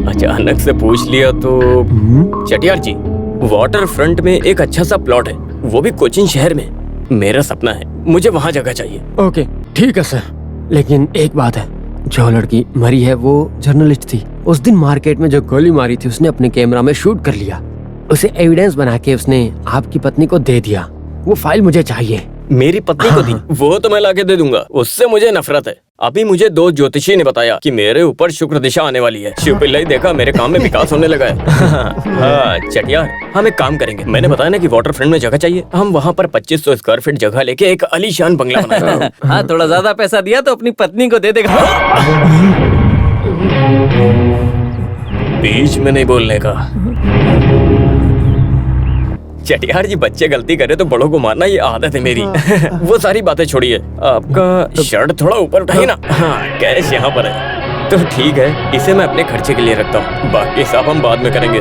अचानक से पूछ लिया तो चटियार जी, वाटर फ्रंट में एक अच्छा सा प्लॉट है, वो भी कोचिन शहर में। मेरा सपना है, मुझे वहाँ जगह चाहिए। ओके ठीक है सर, लेकिन एक बात है, जो लड़की मरी है वो जर्नलिस्ट थी। उस दिन मार्केट में जो गोली मारी थी उसने अपने कैमरा में शूट कर लिया। उसे एविडेंस बना के उसने आपकी पत्नी को दे दिया। वो फाइल मुझे चाहिए। मेरी पत्नी को दी? वो तो मैं लाके दे दूंगा, उससे मुझे नफरत है। अभी मुझे दो ज्योतिषी ने बताया कि मेरे ऊपर शुक्र दिशा आने वाली है। शिव पिल्लाई देखा, मेरे काम में विकास होने लगा है। हाँ चटियार, हम एक काम करेंगे। मैंने बताया ना कि वाटर फ्रंट में जगह चाहिए, हम वहाँ पर 2500 स्क्वायर फीट जगह लेके एक आलीशान बंगला बनाएंगे। हाँ, थोड़ा ज्यादा पैसा दिया तो अपनी पत्नी को दे देगा। बीच में नहीं बोलने का। चटियार जी, बच्चे गलती करे तो बड़ों को मारना ये आदत है मेरी। वो सारी बातें छोड़िए, आपका शर्ट थोड़ा ऊपर उठाइए ना। हाँ, कैश यहाँ पर है तो ठीक है, इसे मैं अपने खर्चे के लिए रखता हूँ, बाकी हिसाब हम बाद में करेंगे।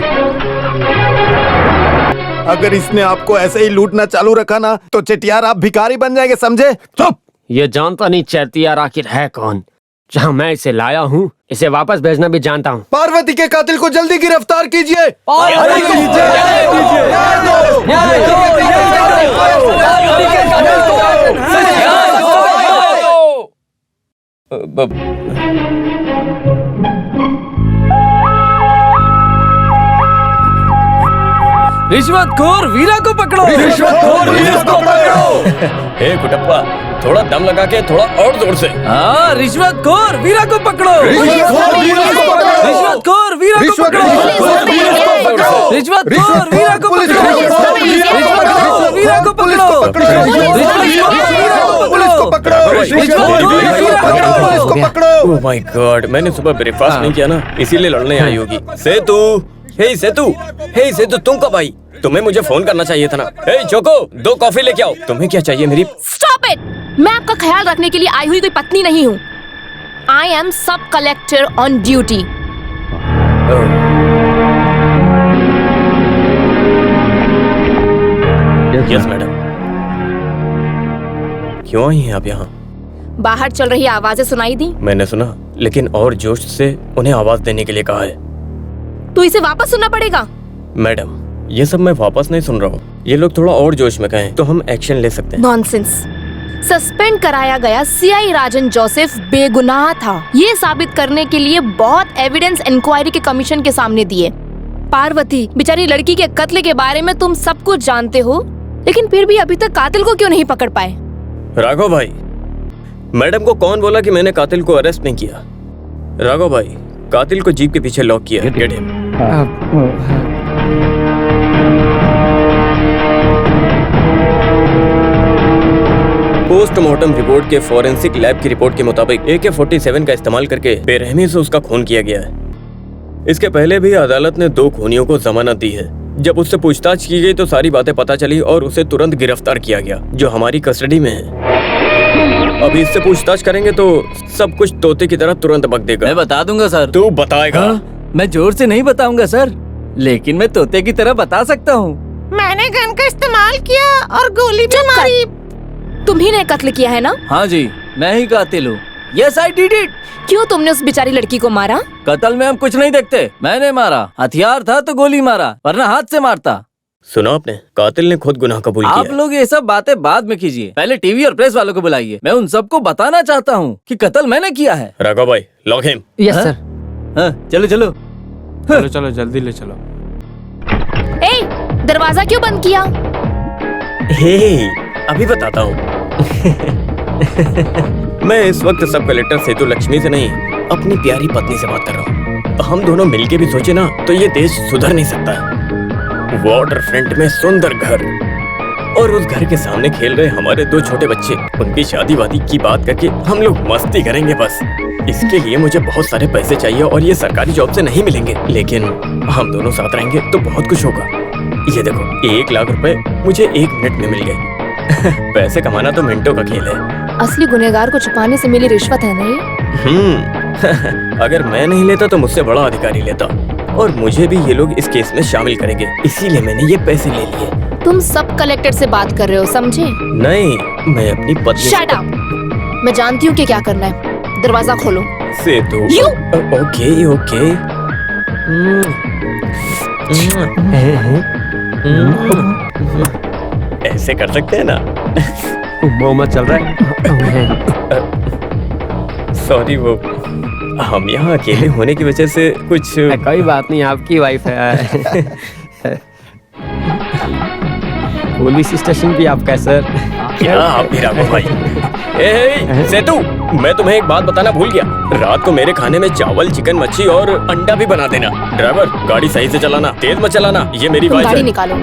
अगर इसने आपको ऐसे ही लूटना चालू रखा ना तो चटियार आप भिखारी बन जाएंगे, समझे? चुप! ये जानता नहीं चटियार आखिर है कौन। जहाँ मैं इसे लाया हूँ, इसे वापस भेजना भी जानता हूँ। पार्वती के कातिल को जल्दी गिरफ्तार कीजिए। रिश्वतखोर वीरा को पकड़ो! रिश्वतखोर वीरा को पकड़ो! हे कुटप्पा, थोड़ा दम लगा के थोड़ा और जोर से। हाँ, रिश्वतखोर वीरा को पकड़ो! रिश्वतखोर वीरा को पकड़ो! रिश्वतखोर वीरा को पकड़ो! रिश्वतखोर वीरा को पकड़ो! रिश्वतखोर वीरा को पकड़ो! पुलिस को पकड़ो! ओह माय गॉड, मैंने सुबह ब्रेकफास्ट नहीं किया ना, इसीलिए लड़ने आई होगी। सेतु, हे सेतु, तुम कब आई? तुम्हें मुझे फोन करना चाहिए था ना। हे चोको, 2 कॉफी लेके आओ। तुम्हें क्या चाहिए मेरी? Stop it! मैं आपका ख्याल रखने के लिए आई हुई कोई पत्नी नहीं हूँ। आई एम सब collector on duty. Yes madam. क्यों आई हैं आप यहाँ? बाहर चल रही आवाजें सुनाई दी? मैंने सुना, लेकिन और जोश से उन्हें आवाज देने के लिए कहा है। तो इसे वापस सुनना पड़ेगा। मैडम, ये सब मैं वापस नहीं सुन रहा हूँ। ये लोग थोड़ा और जोश में कहें तो हम एक्शन ले सकते हैं। नॉनसेंस। सस्पेंड कराया गया सीआई राजन जोसेफ बेगुनाह था, ये साबित करने के लिए बहुत एविडेंस इंक्वायरी के कमीशन के सामने दिए। पार्वती बेचारी लड़की के कत्ल के बारे में तुम सब कुछ जानते हो, लेकिन फिर भी अभी तक कातिल को क्यों नहीं पकड़ पाए? राघव भाई, मैडम को कौन बोला कि मैंने कातिल को अरेस्ट नहीं किया? राघव भाई, कातिल को जीप के पीछे लॉक किया। Get him. पोस्टमार्टम रिपोर्ट के फॉरेंसिक लैब की रिपोर्ट के मुताबिक AK-47 का इस्तेमाल करके बेरहमी से उसका खून किया गया है। इसके पहले भी अदालत ने 2 खूनियों को जमानत दी है। जब उससे पूछताछ की गई तो सारी बातें पता चली और उसे तुरंत गिरफ्तार किया गया, जो हमारी कस्टडी में है। अभी इससे पूछताछ करेंगे तो सब कुछ तोते की तरह तुरंत बक देगा। मैं बता दूंगा सर। तू बताएगा? मैं जोर से नहीं बताऊंगा सर, लेकिन मैं तोते की तरह बता सकता हूँ। मैंने गन का इस्तेमाल किया और गोली भी मारी। तुम्ही ने कत्ल किया है ना? हाँ जी, मैं ही कातिल हूँ। Yes, I did it। क्यों तुमने उस बेचारी लड़की को मारा? कत्ल में हम कुछ नहीं देखते। मैंने मारा, हथियार था तो गोली मारा, वरना हाथ से मारता। सुना आपने? कातिल ने खुद गुनाह कबूल किया। आप लोग ये सब बातें बाद में कीजिए, पहले टीवी और प्रेस वालों को बुलाइए। मैं उन सबको बताना चाहता हूँ कि कत्ल मैंने किया है। राघव भाई, लॉक हिम। Yes sir. चलो चलो चलो चलो जल्दी ले चलो। ए, दरवाजा क्यों बंद किया? हे, अभी बताता हूँ। मैं इस वक्त सब कलेक्टर सेतु लक्ष्मी से नहीं, अपनी प्यारी पत्नी से बात कर रहा हूँ। हम दोनों मिलके भी सोचे ना तो ये देश सुधर नहीं सकता। वाटर फ्रंट में सुंदर घर और उस घर के सामने खेल रहे हमारे 2 छोटे बच्चे, उनकी शादी वादी की बात करके हम लोग मस्ती करेंगे बस। इसके लिए मुझे बहुत सारे पैसे चाहिए और ये सरकारी जॉब से नहीं मिलेंगे, लेकिन हम दोनों साथ रहेंगे तो बहुत कुछ होगा। ये देखो, 1 लाख रुपए मुझे 1 मिनट में मिल गए। पैसे कमाना तो मिनटों का खेल है। असली गुनहगार को छुपाने से मिली रिश्वत है ना ये? अगर मैं नहीं लेता तो मुझसे बड़ा अधिकारी लेता, और मुझे भी ये लोग इस केस में शामिल करेंगे, इसीलिए मैंने ये पैसे ले लिए। तुम सब कलेक्टर से बात कर रहे हो, समझे? नहीं, मैं अपनी पत्नी। Shut up! मैं जानती हूँ कि क्या करना है। दरवाजा खोलो। सेतु। Okay okay. ऐसे कर सकते हैं ना? मोहम्मद चल रहा है। सॉरी, वो हम यहाँ अकेले होने की वजह से कुछ। कोई बात नहीं, आपकी वाइफ है। पुलिस स्टेशन भी आपका सर। क्या आप भी राघव भाई? सेतु, मैं तुम्हें एक बात बताना भूल गया। रात को मेरे खाने में चावल, चिकन, मच्छी और अंडा भी बना देना। ड्राइवर, गाड़ी सही से चलाना, तेज मत चलाना। ये मेरी वाइफ है। गाड़ी निकालो।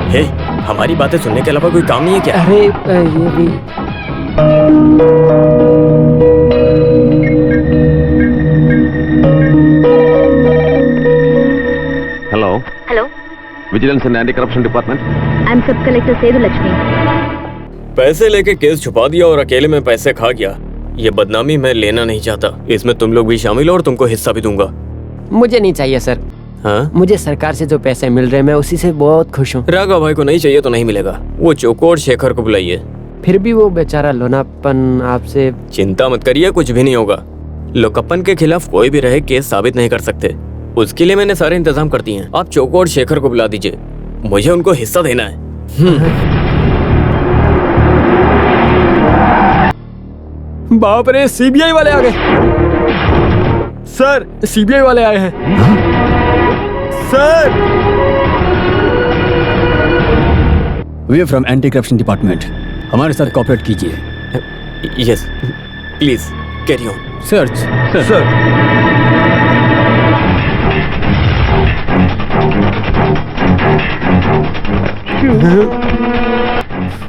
हे, हमारी बातें सुनने के अलावा कोई काम नहीं है क्या? अरे ये भी। Hello, vigilance and anti corruption department. I am सब कलेक्टर सेतु लक्ष्मी। पैसे लेके केस छुपा दिया और अकेले में पैसे खा गया। ये बदनामी मैं लेना नहीं चाहता। इसमें तुम लोग भी शामिल हो और तुमको हिस्सा भी दूंगा। मुझे नहीं चाहिए सर। हाँ? मुझे सरकार से जो पैसे मिल रहे हैं मैं उसी से बहुत खुश हूँ। राघव भाई को नहीं चाहिए तो नहीं मिलेगा। वो चोको और शेखर को बुलाइए। फिर भी वो बेचारा लोनापन आपसे। चिंता मत करिए, कुछ भी नहीं होगा। लोकप्पन के खिलाफ कोई भी रहे केस साबित नहीं कर सकते। उसके लिए मैंने सारे इंतजाम कर दिए हैं। आप चोको और शेखर को बुला दीजिए, मुझे उनको हिस्सा देना है। बाप रे, सीबीआई वाले आ गए। सर, सीबीआई वाले आए हैं। Sir, we are from anti corruption department. हमारे साथ कोऑपरेट कीजिए। Yes, please carry on. Search. Sir,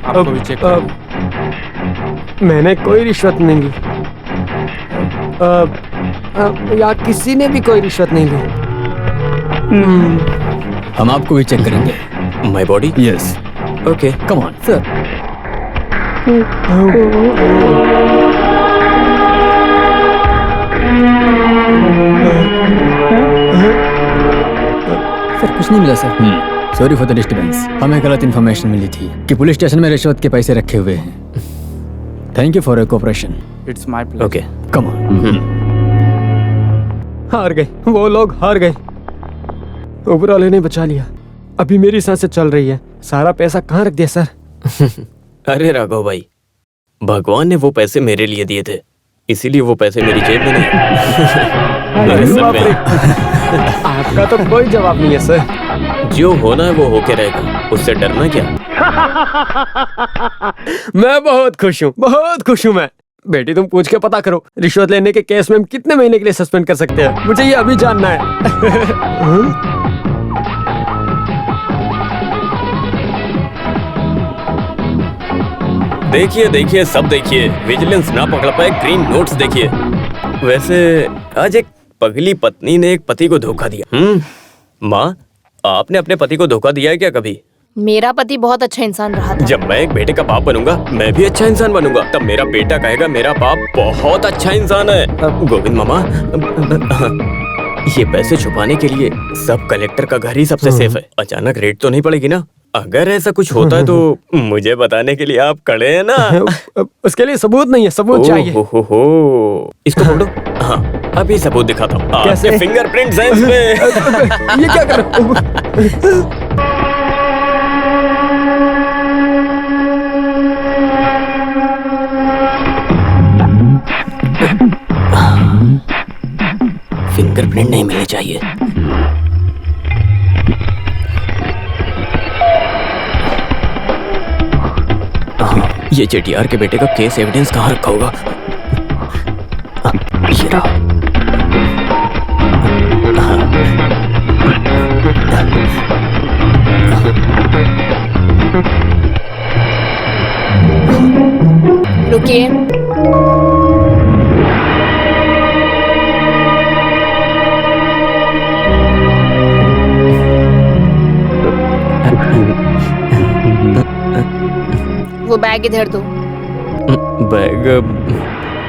आपको भी चेक करो। मैंने कोई रिश्वत नहीं ली। या किसी ने भी कोई रिश्वत नहीं ली। हम आपको भी चेक करेंगे। My body? Yes. Okay, come on sir. Sir, कुछ नहीं मिला sir. Sorry for the disturbance. हमें गलत इन्फॉर्मेशन मिली थी कि पुलिस स्टेशन में रिश्वत के पैसे रखे हुए हैं। Thank you for your cooperation. It's my pleasure. Okay come on. हार गए, वो लोग हार गए। ऊपर वाले ने बचा लिया। अभी मेरी सांसें चल रही है। सारा पैसा कहाँ रख दिया सर? अरे राघव भाई, भगवान ने वो पैसे मेरे लिए दिए थे, इसीलिए वो पैसे मेरी जेब में नहीं मेरे सर पे हैं। आपका तो कोई जवाब नहीं है सर। जो होना है वो होके रहेगा, उससे डरना क्या। मैं बहुत खुश हूँ मैं। बेटी तुम पूछ के पता करो, रिश्वत लेने के केस में हम कितने महीने के लिए सस्पेंड कर सकते हैं? मुझे ये अभी जानना है। देखिए सब देखिए, विजिलेंस ना पकड़ पाए ग्रीन नोट्स देखिए। वैसे आज एक पगली पत्नी ने एक पति को धोखा दिया। माँ, आपने अपने पति को धोखा दिया है क्या कभी? मेरा पति बहुत अच्छा इंसान रहा था। जब मैं एक बेटे का बाप बनूंगा, मैं भी अच्छा इंसान बनूंगा। तब मेरा बेटा कहेगा मेरा बाप बहुत अच्छा इंसान है। गोविंद मामा, ये पैसे छुपाने के लिए सब कलेक्टर का घर ही सबसे सेफ है। अचानक रेड तो नहीं पड़ेगी ना? अगर ऐसा कुछ होता है तो मुझे बताने के लिए आप खड़े हैं ना? उसके लिए सबूत नहीं है, सबूत चाहिए। हो। इसको पकड़ो। हाँ, अभी सबूत दिखाता हूँ। आपके फिंगरप्रिंट्स हैं इसमें। ये क्या कर रहे हो? फिंगरप्रिंट नहीं मिलने चाहिए। ये जेटीआर के बेटे का केस एविडेंस कहाँ रखा होगा? ये रहा। रुकिए। वो बैग इधर दो। बैग?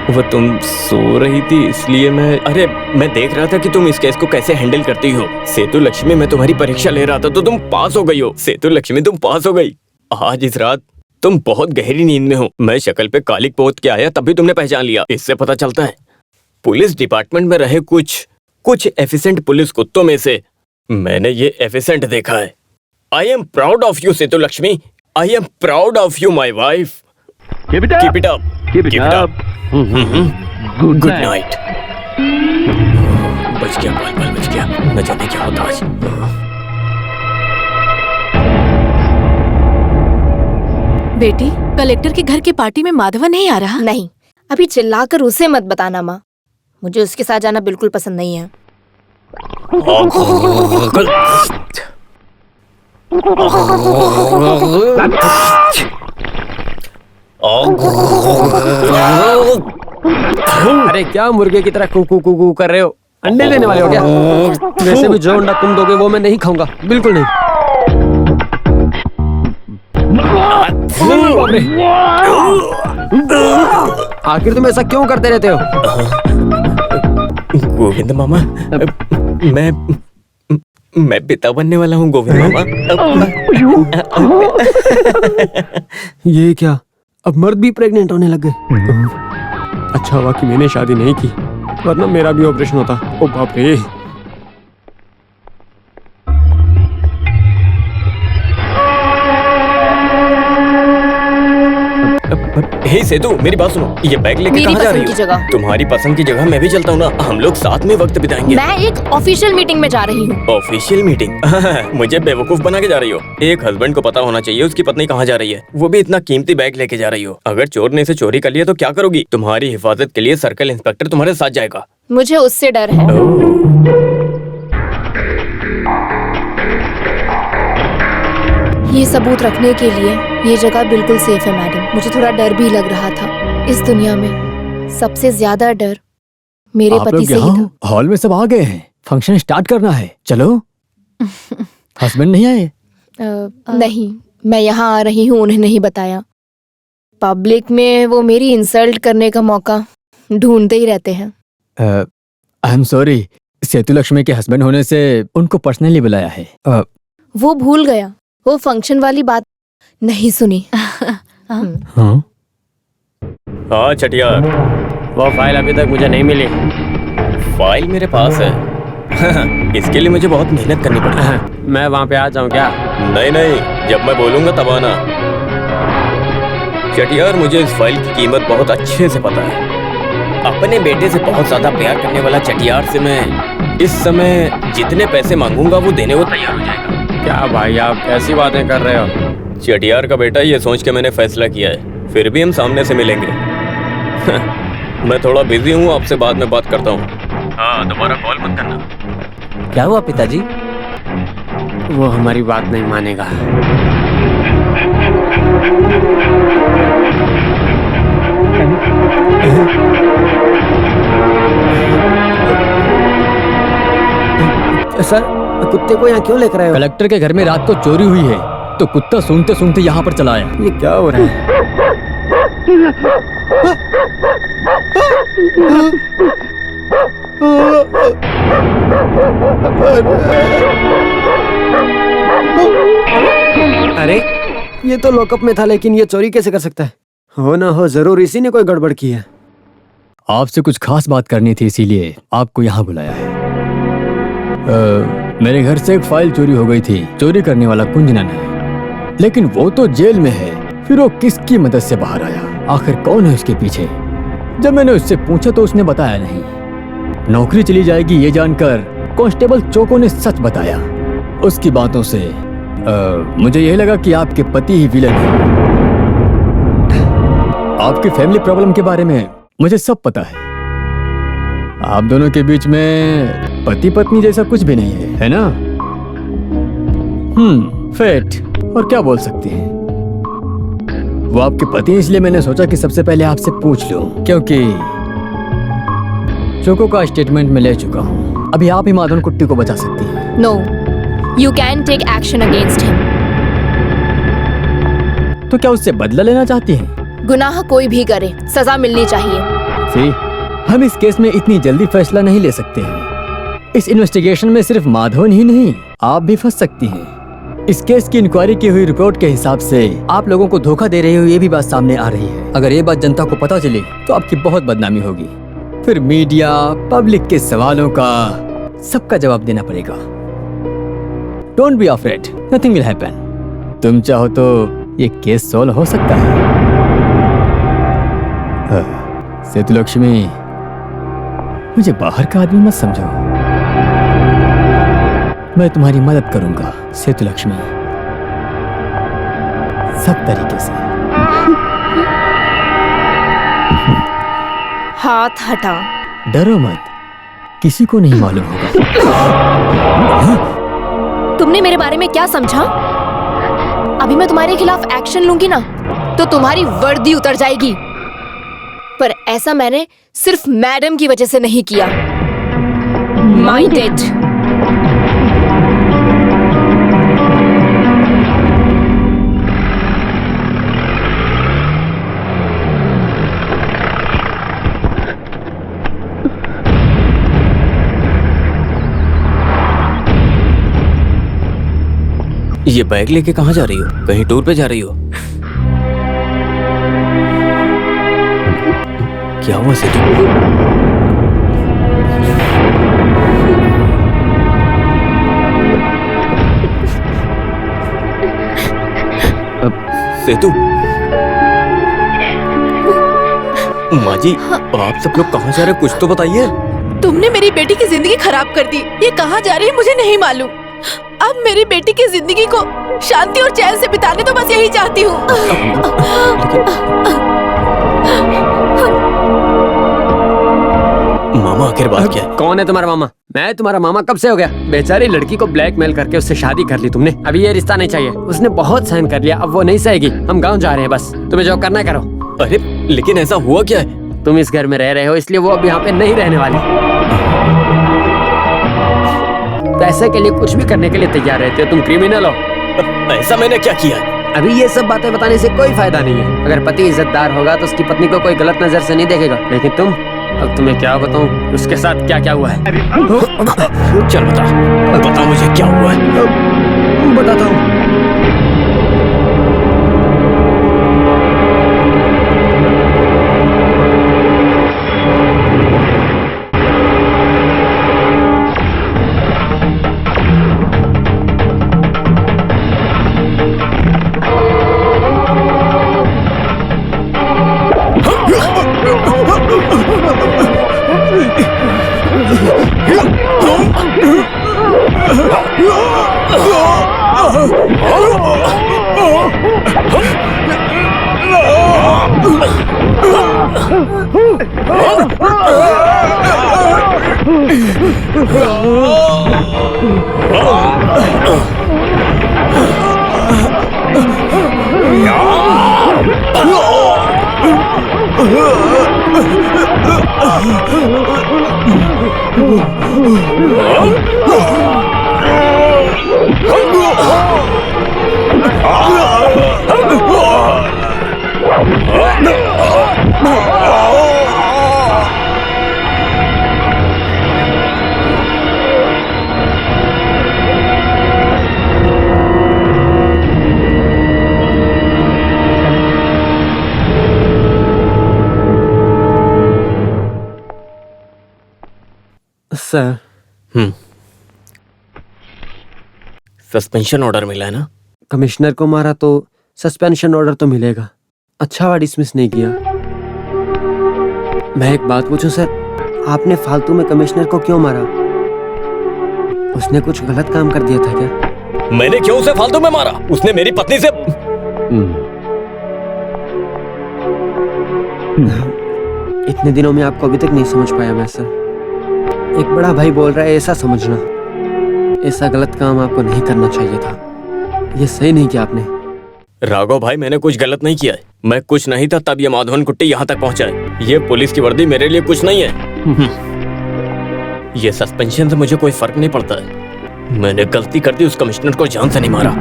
वो तुम सो रही थी इसलिए अरे मैं देख रहा था कि तुम इस केस को कैसे हैंडल करती हो। सेतु लक्ष्मी, मैं तुम्हारी परीक्षा ले रहा था तो तुम पास हो गई हो। सेतु लक्ष्मी, तुम पास हो गई। आज इस रात तुम बहुत गहरी नींद में हो। मैं शक्ल पे कालिक पोत के आया तभी तुमने पहचान लिया। इससे पता चलता है पुलिस डिपार्टमेंट में रहे कुछ एफिशिएंट पुलिस कुत्तों में से मैंने ये एफिशिएंट देखा है। I am proud of you Setu Lakshmi. I am proud of you, my wife. Keep it up. Keep it up. Keep it up. Good night. बच गया, बाल बच गया। न जाने क्या होता आज। बेटी, कलेक्टर के घर की पार्टी में माधवन नहीं आ रहा? नहीं, अभी चिल्लाकर उसे मत बताना माँ। मुझे उसके साथ जाना बिल्कुल पसंद नहीं है। अरे क्या मुर्गे की तरह कू कर रहे हो? अंडे देने वाले हो क्या? वैसे भी जो अंडा तुम दोगे वो मैं नहीं खाऊंगा, बिल्कुल नहीं। आखिर तुम ऐसा क्यों करते रहते हो? गोविंद मामा, मैं पिता बनने वाला हूँ गोविंद मामा। ये क्या, अब मर्द भी प्रेग्नेंट होने लग गए? अच्छा हुआ कि मैंने शादी नहीं की, वरना मेरा भी ऑपरेशन होता। ओ बाप रे। हे सेतु, मेरी बात सुनो। ये बैग लेके कहाँ जा रही हो? तुम्हारी पसंद की जगह मैं भी चलता हूँ ना। हम लोग साथ में वक्त बिताएंगे। मैं एक ऑफिशियल मीटिंग में जा रही हूँ। Official meeting? मुझे बेवकूफ बना के जा रही हो। एक हस्बैंड को पता होना चाहिए उसकी पत्नी कहाँ जा रही है, वो भी इतना कीमती बैग लेके जा रही हो। अगर चोर ने इसे चोरी कर लिया तो क्या करोगी? तुम्हारी हिफाजत के लिए सर्कल इंस्पेक्टर तुम्हारे साथ जाएगा। मुझे उससे डर है। ये सबूत रखने के लिए ये जगह बिल्कुल सेफ है मैडम। मुझे थोड़ा डर भी लग रहा था। इस दुनिया में सबसे ज्यादा डर मेरे पति से ही था। हॉल में सब आ गए हैं, फंक्शन स्टार्ट करना है। चलो। हस्बैंड नहीं आए? नहीं, मैं यहाँ आ रही हूँ, उन्हें नहीं बताया। पब्लिक में वो मेरी इंसल्ट करने का मौका ढूंढते ही रहते हैं। आई एम सॉरी, सेतु लक्ष्मी के हस्बैंड होने से उनको पर्सनली बुलाया है। वो भूल गया, वो फंक्शन वाली बात नहीं सुनी। हाँ? हाँ चटियार। वो फाइल अभी तक मुझे नहीं मिली। फाइल मेरे पास है। इसके लिए मुझे बहुत मेहनत करनी पड़ी है। मैं वहाँ पे आ जाऊँ क्या? नहीं नहीं, जब मैं बोलूंगा तब आना। चटियार, मुझे इस फाइल की कीमत बहुत अच्छे से पता है। अपने बेटे से बहुत ज्यादा प्यार करने वाला चटियार से मैं इस समय जितने पैसे मांगूंगा वो देने को तैयार हो जाएगा। क्या भाई, आप कैसी बातें कर रहे हो? चटियार का बेटा, ये सोच के मैंने फैसला किया है, फिर भी हम सामने से मिलेंगे। मैं थोड़ा बिजी हूँ, आपसे बाद में बात करता हूँ। हाँ, दोबारा कॉल मत करना। क्या हुआ पिताजी? वो हमारी बात नहीं मानेगा। सर, कुत्ते को यहाँ क्यों लेकर आए हो? कलेक्टर के घर में रात को चोरी हुई है, तो कुत्ता सूंघते सूंघते यहाँ पर चला आया। ये क्या हो रहा है? अरे, ये तो लॉकअप में था, लेकिन ये चोरी कैसे कर सकता है? हो ना हो, जरूर इसी ने कोई गड़बड़ की है। आपसे कुछ खास बात करनी थी, इसीलिए आपको यहाँ बुलाया है। मेरे घर से एक फाइल चोरी हो गई थी। चोरी करने वाला कुंजनन है, लेकिन वो तो जेल में है। फिर वो किसकी मदद से बाहर आया? आखिर कौन है उसके पीछे? जब मैंने उससे पूछा तो उसने बताया नहीं। नौकरी चली जाएगी ये जानकर कांस्टेबल चोको ने सच बताया। उसकी बातों से मुझे यही लगा कि आपके पति ही विलन है। आपकी फैमिली प्रॉब्लम के बारे में मुझे सब पता है। आप दोनों के बीच में पति पत्नी जैसा कुछ भी नहीं है ना? फेट, और क्या बोल सकते हैं। वो आपके पति हैं, इसलिए मैंने सोचा कि सबसे पहले आपसे पूछ लूं, क्योंकि चोको का स्टेटमेंट मैं ले चुका हूं। अभी आप ही माधवन कुट्टी को बचा सकती हैं। No, you can take action against him. तो क्या उससे बदला लेना चाहती हैं? गुनाह कोई भी करे, सजा मिलनी चाहिए। सी, हम इस केस में इतनी जल्दी फैसला नहीं ले सकते हैं। इस इन्वेस्टिगेशन में सिर्फ माधवन ही नहीं, आप भी फंस सकती हैं। इस केस की इंक्वायरी की हुई रिपोर्ट के हिसाब से आप लोगों को धोखा दे रहे हो, ये भी बात सामने आ रही है। अगर ये बात जनता को पता चले तो आपकी बहुत बदनामी होगी। फिर मीडिया, पब्लिक के सवालों का सबका जवाब देना पड़ेगा। Don't be afraid, nothing will happen. तुम चाहो तो ये केस सॉल्व हो सकता है। सेतुलक्ष्मी, मुझे बाहर का आदमी मत समझो। मैं तुम्हारी मदद करूंगा सेतुलक्ष्मी, सब तरीके से। हाथ हटा। डरो मत, किसी को नहीं मालूम होगा। तुमने मेरे बारे में क्या समझा? अभी मैं तुम्हारे खिलाफ एक्शन लूंगी ना, तो तुम्हारी वर्दी उतर जाएगी। पर ऐसा मैंने सिर्फ मैडम की वजह से नहीं किया। Mind it. ये बैग लेके कहाँ जा रही हो? कहीं टूर पे जा रही हो? क्या हुआ सेतु? सेतु, माँ जी, आप सब लोग कहाँ जा रहे हैं? कुछ तो बताइए। तुमने मेरी बेटी की जिंदगी खराब कर दी। ये कहाँ जा रही है मुझे नहीं मालूम। अब मेरी बेटी की जिंदगी को शांति और चैन से बिताने तो बस यही चाहती हूँ। मामा, आखिर बात क्या है? कौन है तुम्हारा मामा? मैं तुम्हारा मामा कब से हो गया? बेचारी लड़की को ब्लैकमेल करके उससे शादी कर ली तुमने। अभी ये रिश्ता नहीं चाहिए। उसने बहुत सहन कर लिया, अब वो नहीं सहेगी। हम गाँव जा रहे हैं, बस तुम्हें जो करना है करो। अरे लेकिन ऐसा हुआ क्या है? तुम इस घर में रह रहे हो, इसलिए वो अब यहाँ पे नहीं रहने वाली। पैसे के लिए कुछ भी करने के लिए तैयार रहते हो। तुम क्रिमिनल हो। ऐसा मैंने क्या किया? अभी ये सब बातें बताने से कोई फायदा नहीं है। अगर पति इज्जतदार होगा तो उसकी पत्नी को कोई गलत नजर से नहीं देखेगा, लेकिन तुम, अब तुम्हें क्या बताऊं उसके साथ क्या क्या हुआ है। चल बता मुझे क्या हुआ है। बताता हूँ। सर, सस्पेंशन ऑर्डर मिला है ना? कमिश्नर को मारा तो सस्पेंशन ऑर्डर तो मिलेगा। अच्छा हुआ डिसमिस नहीं किया। मैं एक बात पूछूं सर, आपने फालतू में कमिश्नर को क्यों मारा? उसने कुछ गलत काम कर दिया था क्या? मैंने क्यों उसे फालतू में मारा? उसने मेरी पत्नी से इतने दिनों में आपको अभी तक नहीं समझ पाया मैं सर। एक बड़ा भाई बोल रहा है ऐसा समझना। ऐसा गलत काम आपको नहीं करना चाहिए था। ये सही नहीं किया आपने। राघव भाई, मैंने कुछ गलत नहीं किया है। मैं कुछ नहीं था तब ये माधवन कुट्टी यहाँ तक पहुँचा है। ये पुलिस की वर्दी मेरे लिए कुछ नहीं है। ये सस्पेंशन से मुझे कोई फर्क नहीं पड़ता है। मैंने गलती कर दी, उस कमिश्नर को जान से नहीं मारा।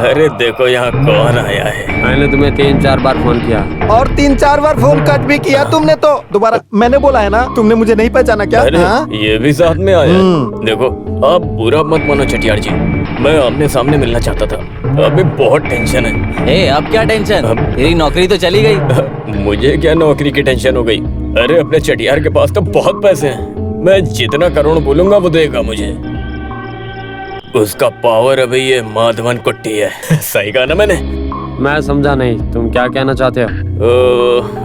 अरे देखो यहाँ कौन आया है। मैंने तुम्हें 3-4 बार फोन किया और 3-4 बार फोन कट भी किया तुमने तो दोबारा। मैंने बोला है ना, तुमने मुझे नहीं पहचाना क्या? अरे ये भी साथ में आया। देखो आप बुरा मत मानो चटियार जी, मैं आमने सामने मिलना चाहता था। अभी बहुत टेंशन है। ए, अब क्या टेंशन? तेरी नौकरी तो चली गई। मुझे क्या नौकरी की टेंशन हो गई? अरे अपने चटियार के पास तो बहुत पैसे हैं। मैं जितना करोड़ बोलूंगा वो देगा मुझे। उसका पावर अभी ये माधवन कुट्टी है। सही कहा ना मैंने? मैं समझा नहीं, तुम क्या कहना चाहते हो?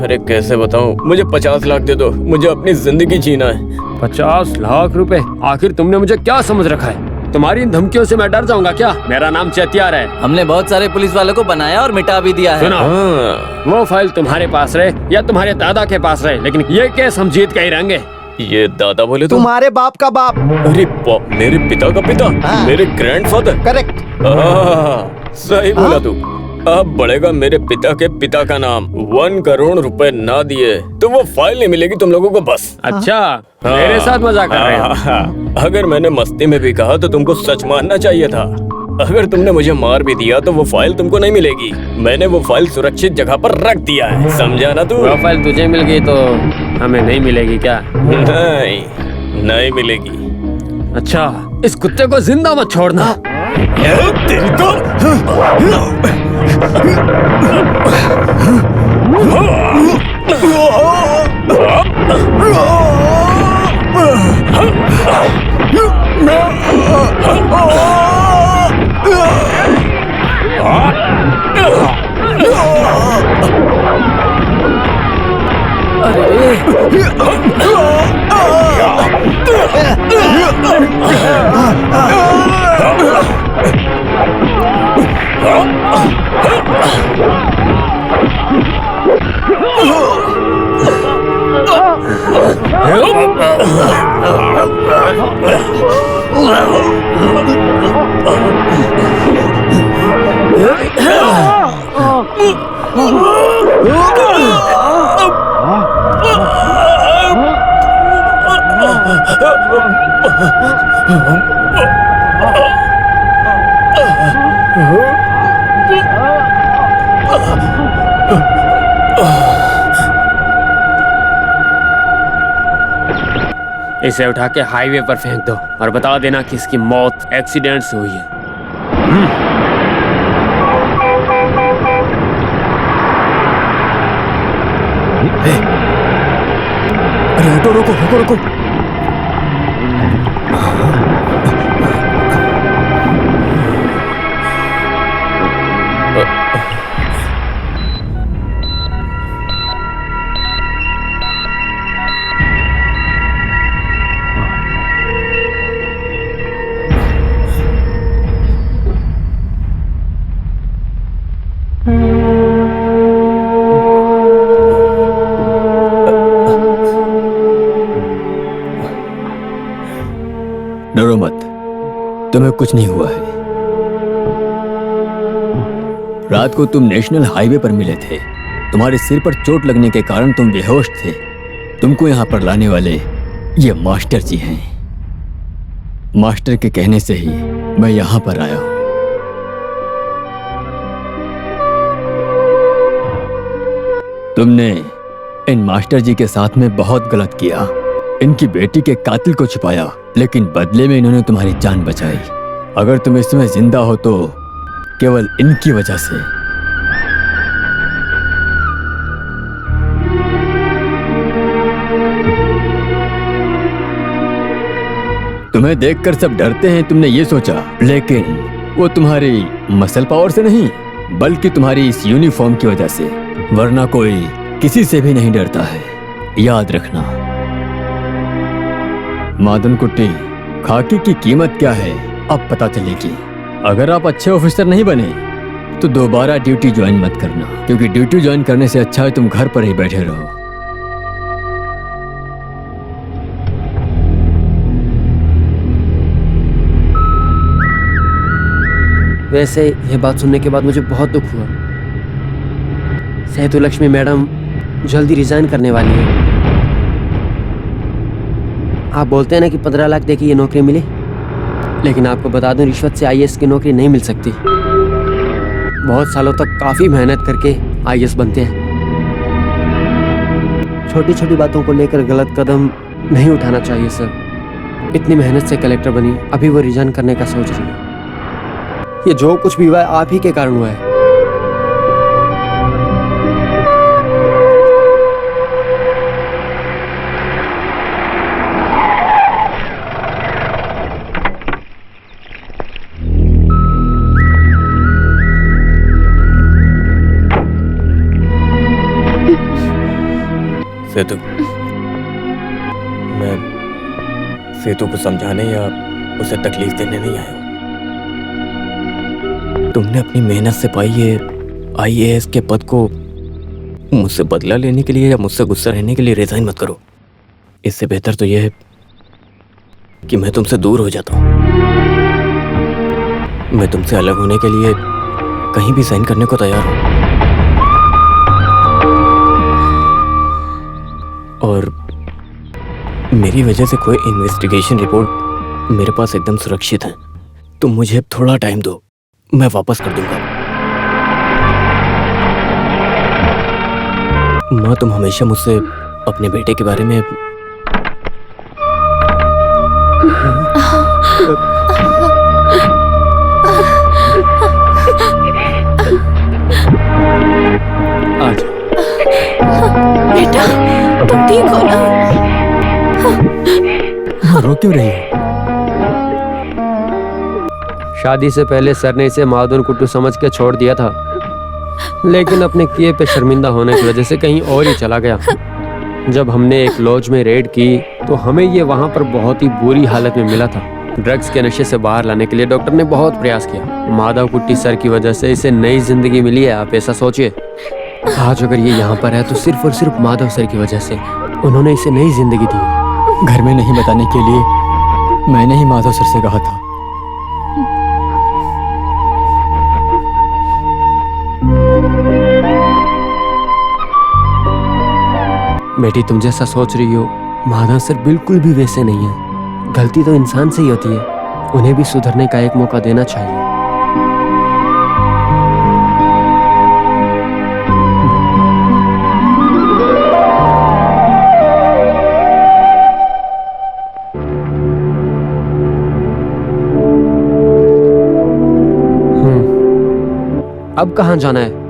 अरे कैसे बताऊं? मुझे 50 लाख दे दो, मुझे अपनी जिंदगी जीना है। 50 लाख रुपए? आखिर तुमने मुझे क्या समझ रखा है? तुम्हारी इन धमकियों से मैं डर जाऊंगा क्या? मेरा नाम चेतियार है। हमने बहुत सारे पुलिस वालों को बनाया और मिटा भी दिया है। सुनो, वो फाइल तुम्हारे पास रहे या तुम्हारे दादा के पास रहे, लेकिन ये केस हम जीत के ही रहेंगे। ये दादा बोले तो? तुम्हारे बाप का बाप। अरे बाप, मेरे पिता का पिता? मेरे ग्रैंडफादर? करेक्ट। सही बोला तू। अब बढ़ेगा मेरे पिता के पिता का नाम। 1 करोड़ रुपए ना दिए तो वो फाइल नहीं मिलेगी तुम लोगों को बस। अच्छा, मेरे साथ मजाक कर रहे हो? अगर मैंने मस्ती में भी कहा तो तुमको सच मानना चाहिए था। अगर तुमने मुझे मार भी दिया तो वो फाइल तुमको नहीं मिलेगी। मैंने वो फाइल सुरक्षित जगह पर रख दिया है, समझा ना तू? वो फाइल तुझे मिल गई तो हमें नहीं मिलेगी क्या? नहीं मिलेगी। अच्छा, इस कुत्ते को जिंदा मत छोड़ना। तेरी तो इसे उठा के हाईवे पर फेंक दो और बता देना कि इसकी मौत एक्सीडेंट से हुई है। अरे ऑटो रोको रोको रोको। तुम्हें कुछ नहीं हुआ है। रात को तुम नेशनल हाईवे पर मिले थे। तुम्हारे सिर पर चोट लगने के कारण तुम बेहोश थे। तुमको यहाँ पर लाने वाले ये मास्टर जी हैं। मास्टर के कहने से ही मैं यहाँ पर आया हूँ। तुमने इन मास्टर जी के साथ में बहुत गलत किया। इनकी बेटी के कातिल को छुपाया, लेकिन बदले में इन्होंने तुम्हारी जान बचाई। अगर तुम इस समय जिंदा हो तो केवल इनकी वजह से। तुम्हें देखकर सब डरते हैं, तुमने ये सोचा, लेकिन वो तुम्हारी मसल पावर से नहीं, बल्कि तुम्हारी इस यूनिफॉर्म की वजह से। वरना कोई किसी से भी नहीं डरता है, याद रखना। मादन कुट्टी, खाकी की कीमत क्या है अब पता चलेगी। अगर आप अच्छे ऑफिसर नहीं बने तो दोबारा ड्यूटी ज्वाइन मत करना, क्योंकि ड्यूटी ज्वाइन करने से अच्छा है तुम घर पर ही बैठे रहो। वैसे ये बात सुनने के बाद मुझे बहुत दुख हुआ। सेतुलक्ष्मी मैडम जल्दी रिजाइन करने वाली है। आप बोलते हैं ना कि 15 लाख देके ये नौकरी मिली, लेकिन आपको बता दूं रिश्वत से आईएएस की नौकरी नहीं मिल सकती। बहुत सालों तक काफ़ी मेहनत करके आईएएस बनते हैं। छोटी छोटी बातों को लेकर गलत कदम नहीं उठाना चाहिए सर। इतनी मेहनत से कलेक्टर बनी, अभी वो रिजाइन करने का सोच रही है। ये जो कुछ भी हुआ है आप ही के कारण हुआ है। सेतु, मैं सेतु को समझाने या उसे तकलीफ देने नहीं आया हूँ। तुमने अपनी मेहनत से पाई ये आईएएस के पद को मुझसे बदला लेने के लिए या मुझसे गुस्सा रहने के लिए रिजाइन मत करो। इससे बेहतर तो यह है कि मैं तुमसे दूर हो जाता हूँ। मैं तुमसे अलग होने के लिए कहीं भी साइन करने को तैयार हूँ। और मेरी वजह से कोई इन्वेस्टिगेशन रिपोर्ट मेरे पास एकदम सुरक्षित है। तुम मुझे थोड़ा टाइम दो, मैं वापस कर दूंगा। माँ, तुम हमेशा मुझसे अपने बेटे के बारे में आज बेटा तुम ठीक हो ना? रो क्यों रही हो? शादी से पहले सर ने इसे मादन कुट्टू समझ के छोड़ दिया था, लेकिन अपने किए पे शर्मिंदा होने की वजह से कहीं और ही चला गया। जब हमने एक लॉज में रेड की तो हमें ये वहाँ पर बहुत ही बुरी हालत में मिला था। ड्रग्स के नशे से बाहर लाने के लिए डॉक्टर ने बहुत प्रयास किया। माधव कुट्टी सर की वजह से इसे नई जिंदगी मिली है, आप ऐसा सोचिए। आज अगर ये यहाँ पर है तो सिर्फ और सिर्फ माधव सर की वजह से। उन्होंने इसे नई जिंदगी दी। घर में नहीं बताने के लिए मैंने ही माधव सर से कहा था। बेटी, तुम जैसा सोच रही हो माधव सर बिल्कुल भी वैसे नहीं है। गलती तो इंसान से ही होती है, उन्हें भी सुधरने का एक मौका देना चाहिए। अब कहाँ जाना है?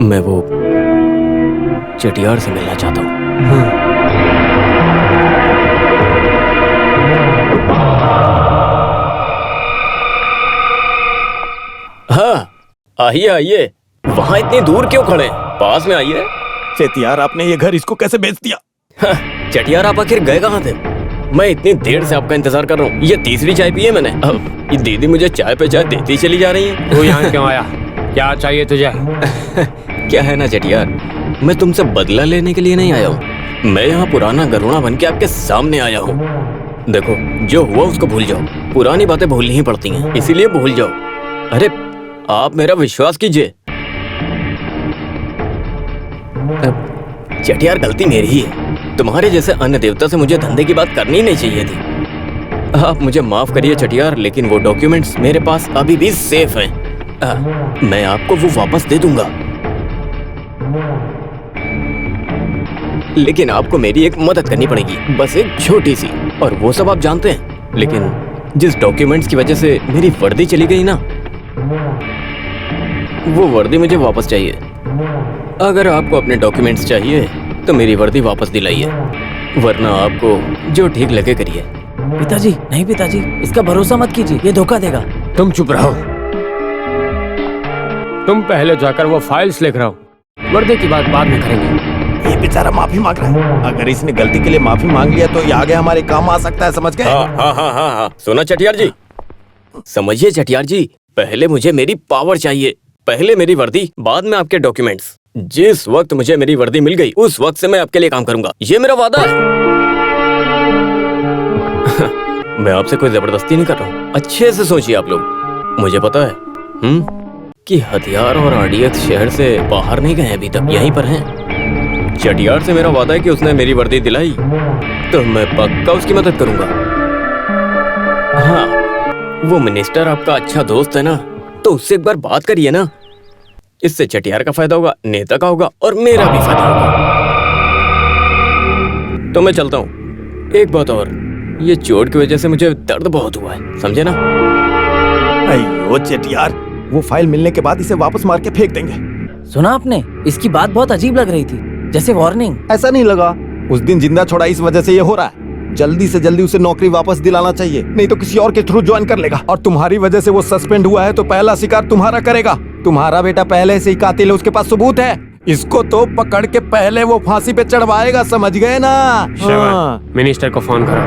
मैं वो चटियार से मिलना चाहता हूँ। हाँ, आइए आइए। वहाँ इतनी दूर क्यों खड़े? पास में आइए। चटियार, आपने ये घर इसको कैसे बेच दिया? हाँ, चटियार, आप आखिर गए कहाँ थे? मैं इतनी देर से आपका इंतजार कर रहा हूँ। ये तीसरी चाय पी है मैंने। अब ये दीदी मुझे चाय पे चाय देती चली जा रही है। तू यहाँ क्यों आया? क्या चाहिए तुझे? क्या है ना चटियार, मैं तुमसे बदला लेने के लिए नहीं आया हूँ। मैं यहाँ पुराना गरुड़ा बन के आपके सामने आया हूँ। देखो, जो हुआ उसको भूल जाओ। पुरानी बातें भूलनी ही पड़ती हैं, इसीलिए भूल जाओ। अरे आप मेरा विश्वास कीजिए। चटियार, गलती मेरी ही है। तुम्हारे जैसे अन्य देवता से मुझे धंधे की बात करनी नहीं चाहिए थी। आप मुझे माफ करिए चटियार, लेकिन वो डॉक्यूमेंट्स मेरे पास अभी भी सेफ हैं। मैं आपको वो वापस दे दूंगा, लेकिन आपको मेरी एक मदद करनी पड़ेगी, बस एक छोटी सी। और वो सब आप जानते हैं, लेकिन जिस डॉक्यूमेंट्स की वजह से मेरी वर्दी चली गई ना, वो वर्दी मुझे वापस चाहिए। अगर आपको अपने डॉक्यूमेंट्स चाहिए तो मेरी वर्दी वापस दिलाइए, वरना आपको जो ठीक लगे करिए। पिताजी, नहीं पिताजी, इसका भरोसा मत कीजिए, ये धोखा देगा। तुम चुप रहो। तुम पहले जाकर वो फाइल्स लिख रहा हो, वर्दी की बात बाद में करेंगे। ये बेचारा माफी मांग रहा है। अगर इसने गलती के लिए माफी मांग लिया तो ये आगे हमारे काम आ सकता है, समझ गए? हाँ। सुना चटियार जी, समझिए चटियार जी, पहले मुझे मेरी पावर चाहिए। पहले मेरी वर्दी, बाद में आपके डॉक्यूमेंट्स। जिस वक्त मुझे मेरी वर्दी मिल गई, उस वक्त से मैं आपके लिए काम करूंगा, ये मेरा वादा है। मैं आपसे कोई जबरदस्ती नहीं कर रहा हूँ। अच्छे से सोचिए आप लोग। मुझे पता है कि हथियार और आरडीएक्स शहर से बाहर नहीं गए अभी तक, यहीं पर हैं। चटियार से मेरा वादा है कि उसने मेरी वर्दी दिलाई तो मैं पक्का उसकी मदद करूंगा। हाँ, वो मिनिस्टर आपका अच्छा दोस्त है ना, तो उससे एक बार बात करिए ना। इससे चटियार का फायदा होगा, नेता का होगा और मेरा भी फायदा होगा। तो मैं चलता हूँ। एक बात और, ये चोट की वजह से मुझे दर्द बहुत हुआ है, समझे ना? अयो चटियार, वो फाइल मिलने के बाद इसे वापस मार के फेंक देंगे। सुना आपने? इसकी बात बहुत अजीब लग रही थी, जैसे वार्निंग। ऐसा नहीं लगा। उस दिन जिंदा छोड़ा, इस वजह से ये हो रहा है। जल्दी से जल्दी उसे नौकरी वापस दिलाना चाहिए, नहीं तो किसी और के थ्रू ज्वाइन कर लेगा। और तुम्हारी वजह से वो सस्पेंड हुआ है तो पहला शिकार तुम्हारा करेगा। तुम्हारा बेटा पहले से ही कातिल है, उसके पास सबूत है। इसको तो पकड़ के पहले वो फांसी पे चढ़वाएगा, समझ गए ना? हाँ। मिनिस्टर को फोन करो।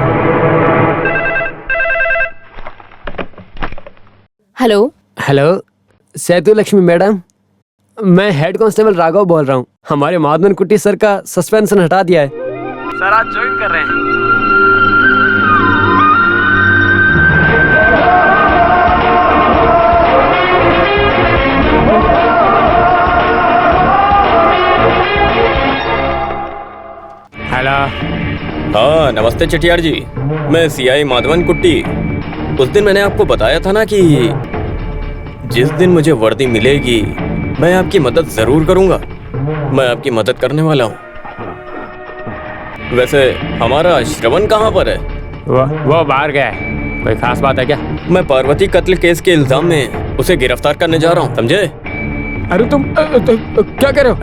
हेलो हेलो, सेतु लक्ष्मी मैडम, मैं हेड कांस्टेबल राघव बोल रहा हूँ। हमारे माधवन कुट्टी सर का सस्पेंशन हटा दिया है। सर आज ज्वाइन कर रहे हैं। हेलो। हाँ, नमस्ते चटियार जी, मैं सीआई माधवन कुट्टी। उस दिन मैंने आपको बताया था ना कि जिस दिन मुझे वर्दी मिलेगी मैं आपकी मदद जरूर करूंगा। मैं आपकी मदद करने वाला हूँ। वैसे हमारा श्रवण कहाँ पर है? वो बाहर गया है। कोई खास बात है क्या? मैं पार्वती कत्ल केस के इल्जाम में उसे गिरफ्तार करने जा रहा हूँ, समझे? अरे तुम क्या कर रहे हो?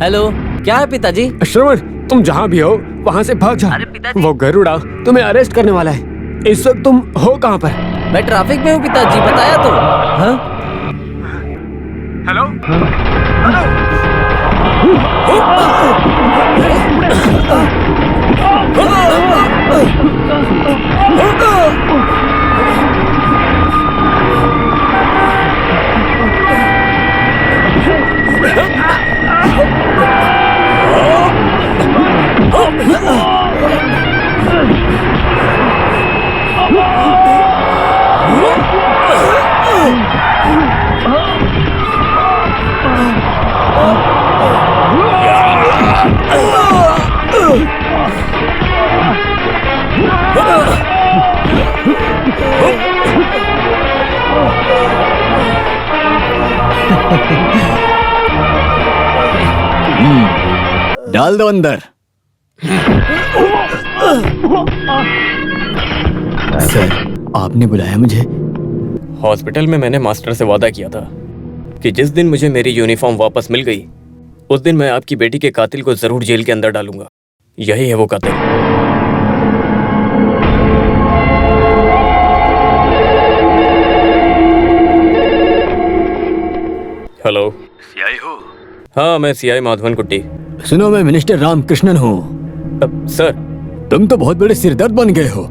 हेलो, क्या है पिताजी? श्रवण, तुम जहाँ भी हो वहाँ से भाग जा। अरे पिताजी, वो गरुड़ा तुम्हें अरेस्ट करने वाला है। इस वक्त तुम हो कहाँ पर? मैं ट्रैफिक में हूँ पिताजी, बताया तो। हाँ? हेलो? डाल दो अंदर। सर, आपने बुलाया मुझे? हॉस्पिटल में मैंने मास्टर से वादा किया था कि जिस दिन मुझे मेरी यूनिफॉर्म वापस मिल गई उस दिन मैं आपकी बेटी के कातिल को जरूर जेल के अंदर डालूंगा। यही है वो कातिल। हेलो, सीआई हो? हाँ, मैं सीआई माधवन कुट्टी। सुनो, मैं मिनिस्टर रामकृष्णन हूँ। सर, तुम तो बहुत बड़े सिरदर्द बन गए हो।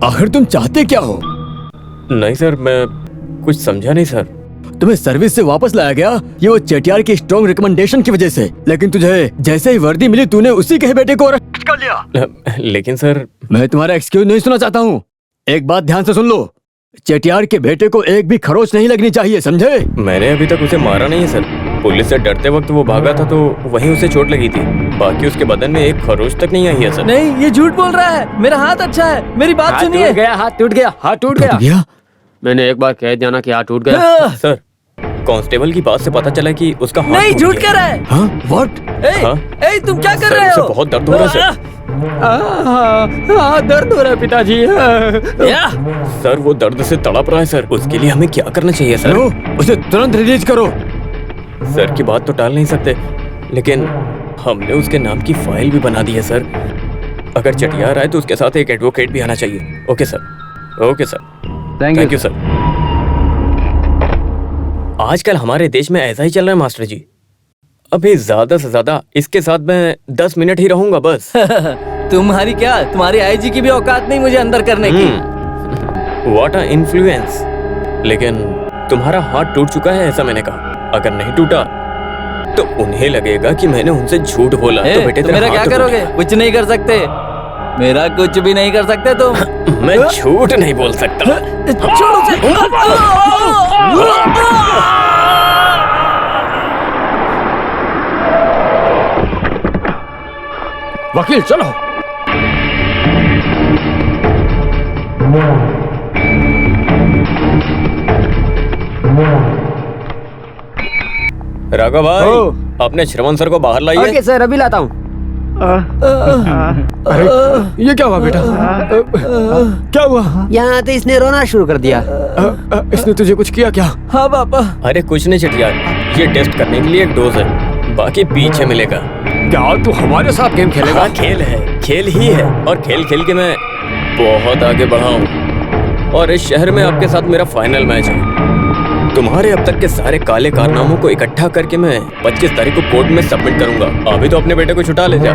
आखिर तुम चाहते क्या हो? नहीं सर, मैं कुछ समझा नहीं सर। तुम्हें सर्विस से वापस लाया गया ये वो चेटियार की स्ट्रॉन्ग रिकमेंडेशन की वजह से, लेकिन तुझे जैसे ही वर्दी मिली तूने उसी के ही बेटे को अरेस्ट कर लिया। लेकिन सर, मैं तुम्हारा एक्सक्यूज नहीं सुना चाहता हूँ। एक बात ध्यान से सुन लो, चेटियार के बेटे को एक भी खरोच नहीं लगनी चाहिए, समझे? मैंने अभी तक उसे मारा नहीं है सर। पुलिस से डरते वक्त वो भागा था तो वहीं उसे चोट लगी थी। बाकी उसके बदन में एक खरोच तक नहीं आई है सर। नहीं, ये झूठ बोल रहा है। मेरा हाथ अच्छा है, मेरी बात सुनिए। हाथ टूट गया, हाथ टूट गया। मैंने एक बार कह दिया ना कि हाथ टूट गया। सर, कांस्टेबल की बात से पता चला कि उसका हाथ नहीं, टूट झूठ गया। कर रहा है। हाँ? व्हाट? ए, तुम क्या कर सर, रहे उसे हो? बहुत दर्द हो रहा है सर। दर्द हो रहा है पिताजी। सर, वो दर्द से तड़प रहा है सर। उसके लिए हमें क्या करना चाहिए सर? उसे तुरंत रिलीज करो। सर की बात तो टाल नहीं सकते, लेकिन हमने उसके नाम की फाइल भी बना दी है सर। अगर चटियार आए तो उसके साथ एक एडवोकेट भी आना चाहिए। Okay sir, okay sir, thank you sir. आजकल हमारे देश में ऐसा ही चल रहा है मास्टर जी। अभी ज्यादा से ज्यादा इसके साथ मैं 10 मिनट ही रहूंगा बस। तुम्हारी क्या, तुम्हारी आईजी की भी औकात नहीं मुझे अंदर करने की। What a influence. लेकिन तुम्हारा हाथ टूट चुका है ऐसा मैंने कहा। अगर नहीं टूटा तो उन्हें लगेगा कि मैंने उनसे झूठ बोला। तो बेटे तुम मेरा क्या करोगे? कुछ नहीं कर सकते, मेरा कुछ भी नहीं कर सकते तुम। मैं झूठ नहीं बोल सकता। छोड़ो वकील चलो। राघव भाई, अपने श्रवण सर को बाहर लाइए। ओके सर, अभी लाता हूँ। अरे ये क्या हुआ बेटा? क्या हुआ? यहाँ आते इसने रोना शुरू कर दिया। इसने तुझे कुछ किया क्या? हाँ पापा। अरे कुछ नहीं चटियार, ये टेस्ट करने के लिए एक डोज है, बाकी पीछे मिलेगा। क्या तू हमारे साथ गेम खेलेगा? हाँ, खेल है, खेल ही है। और खेल खेल के मैं बहुत आगे बढ़ा हूँ। और इस शहर में आपके साथ मेरा फाइनल मैच है। तुम्हारे अब तक के सारे काले कारनामों को इकट्ठा करके मैं 25 तारीख को कोर्ट में सबमिट करूंगा। अभी तो अपने बेटे को छुटा ले जा,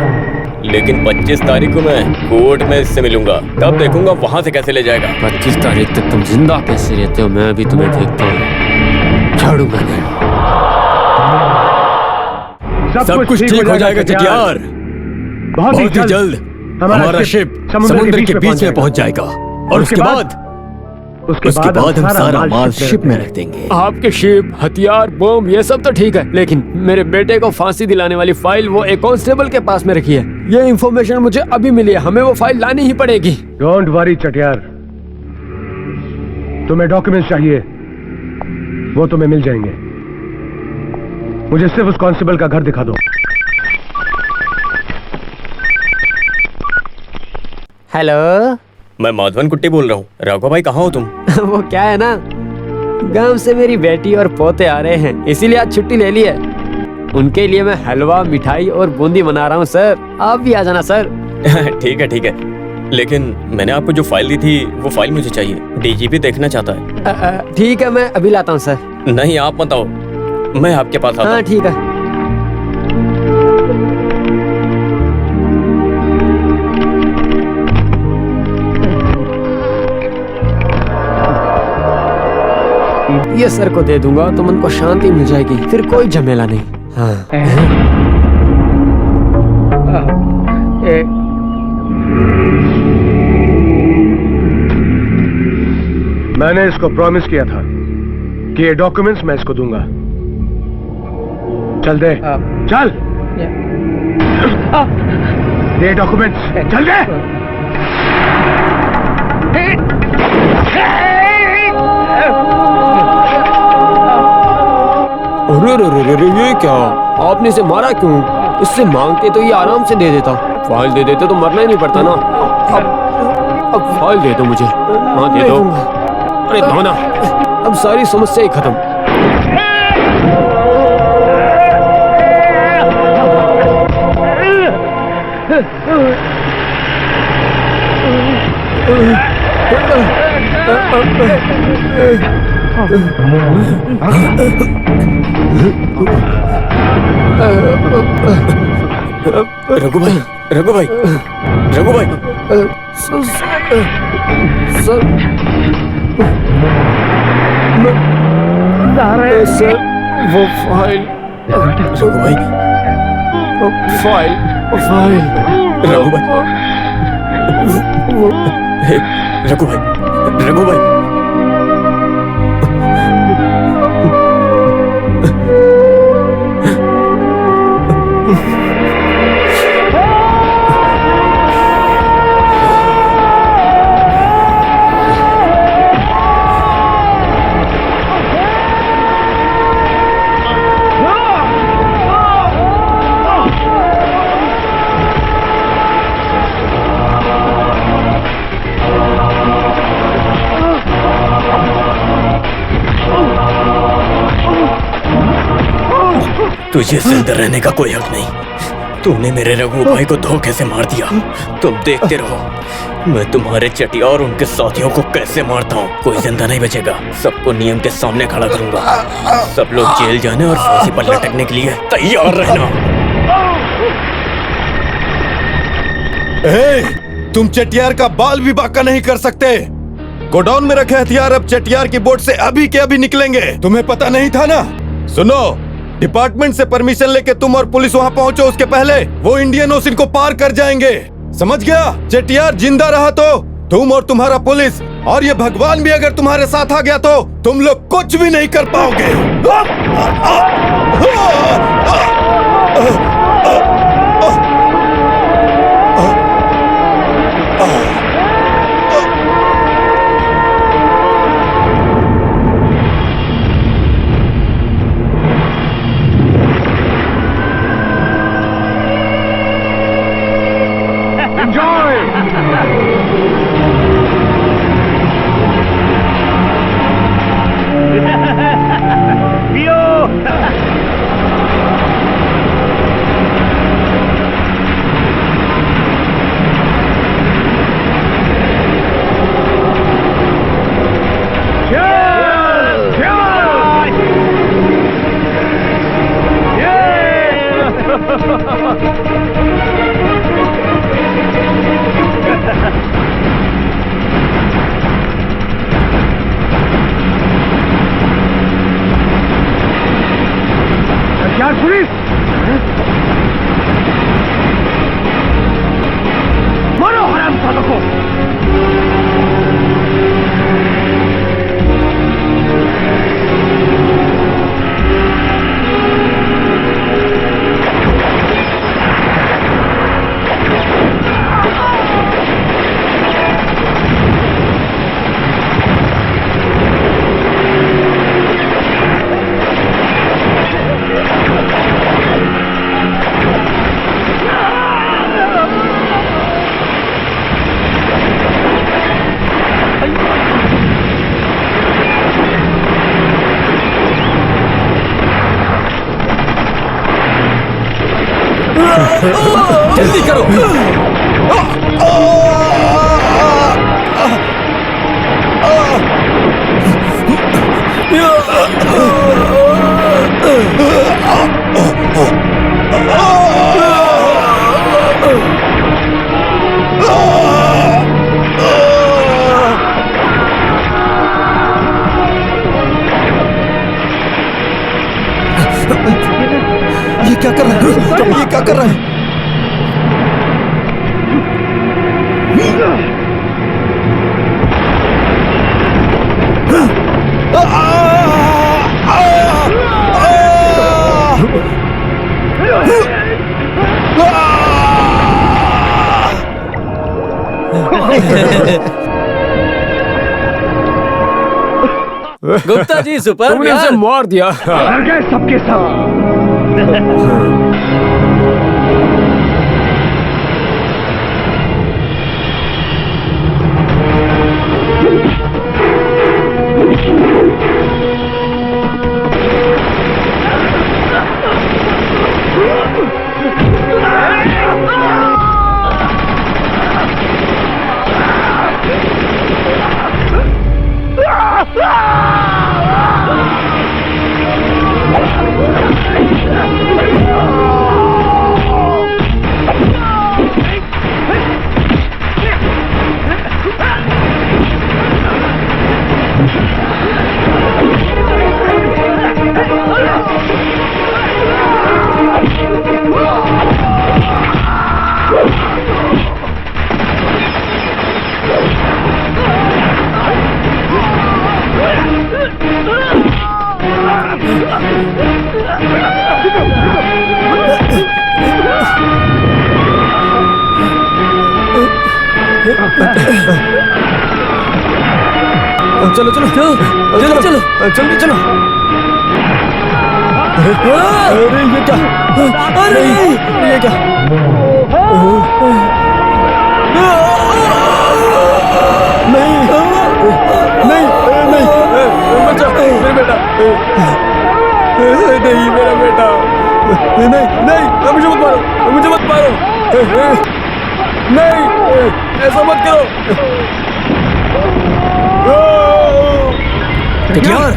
लेकिन 25 तारीख को मैं कोर्ट में इससे मिलूंगा। तब देखूंगा वहां से कैसे ले जाएगा। 25 तारीख तक तुम जिंदा कैसे रहते हो, मैं अभी तुम्हें देखता हूँ। छोड़ूंगा नहीं। सब कुछ ठीक हो जाएगा चटियार। बहुत ही जल्द हमारा शिप समुद्र के बीच में पहुंच जाएगा और उसके बाद हम सारा माल शिप में रख देंगे। आपके शिप, हथियार, बम ये सब तो ठीक है, लेकिन मेरे बेटे को फांसी दिलाने वाली फाइल वो एक कांस्टेबल के पास में रखी है। ये इंफॉर्मेशन मुझे अभी मिली है, हमें वो फाइल लानी ही पड़ेगी। डोंट वरी चटियार, तुम्हें डॉक्यूमेंट्स चाहिए, वो तुम्हें मिल जाएंगे। मुझे सिर्फ उस कांस्टेबल का घर दिखा दो। हेलो, मैं माधवन कुट्टी बोल रहा हूँ। राघव भाई कहाँ हो तुम? वो क्या है ना, गांव से मेरी बेटी और पोते आ रहे हैं, इसीलिए आज छुट्टी ले ली है। उनके लिए मैं हलवा, मिठाई और बूंदी बना रहा हूँ सर। आप भी आ जाना सर। ठीक है ठीक है, लेकिन मैंने आपको जो फाइल दी थी वो फाइल मुझे चाहिए। डीजीपी देखना चाहता है। ठीक है, मैं अभी लाता हूँ सर। नहीं, आप मत आओ, मैं आपके पास आता हूँ। ठीक है। ये सर को दे दूंगा तो मन को शांति मिल जाएगी, फिर कोई झमेला नहीं। हाँ। मैंने इसको प्रॉमिस किया था कि ये डॉक्यूमेंट्स मैं इसको दूंगा। चल दे, चल दे डॉक्यूमेंट्स, चल दे। अरे ये क्या? आपने इसे मारा क्यों? इससे मांगते तो ये आराम से दे देता। फाइल दे देते तो मरना ही नहीं पड़ता ना। अब फाइल दे दो मुझे। हाँ दे दो। अरे दो ना, अब सारी समस्या ही खत्म। रघु भाई, रघु भाई, रघु भाई। सर वो फाइल रघु भाई फाइल फाइल रघु भाई रघु भाई रघु भाई तुझे जिंदा रहने का कोई हक नहीं। तूने मेरे रघु भाई को धोखे से मार दिया। तुम देखते रहो मैं तुम्हारे चटिया और उनके साथियों को कैसे मारता हूँ। कोई जिंदा नहीं बचेगा। सबको नियम के सामने खड़ा करूंगा। सब लोग जेल जाने और फांसी पर लटकने के लिए तैयार रहना। तुम चटियार का बाल भी बांका नहीं कर सकते। गोडाउन में रखे हथियार अब चटियार की बोट से अभी के अभी निकलेंगे। तुम्हें पता नहीं था ना? सुनो, डिपार्टमेंट से परमिशन लेके तुम और पुलिस वहाँ पहुँचो, उसके पहले वो इंडियन ओशन को पार कर जाएंगे। समझ गया? चटियार जिंदा रहा तो तुम और तुम्हारा पुलिस और ये भगवान भी अगर तुम्हारे साथ आ गया तो तुम लोग कुछ भी नहीं कर पाओगे। जल्दी करो। ये क्या कर रहा है? ये क्या कर रहा है? गुप्ता जी सुपर तुमने उसे मार दिया। सबके सब। चलो चलो चलो चलो चलो जल्दी चलो। अरे ये क्या? अरे ये क्या? नहीं नहीं नहीं बच्चा, मेरा बेटा, नहीं मेरा बेटा, नहीं नहीं मुझे मत मारो, मुझे मत मारो, नहीं ऐसा मत करो। यार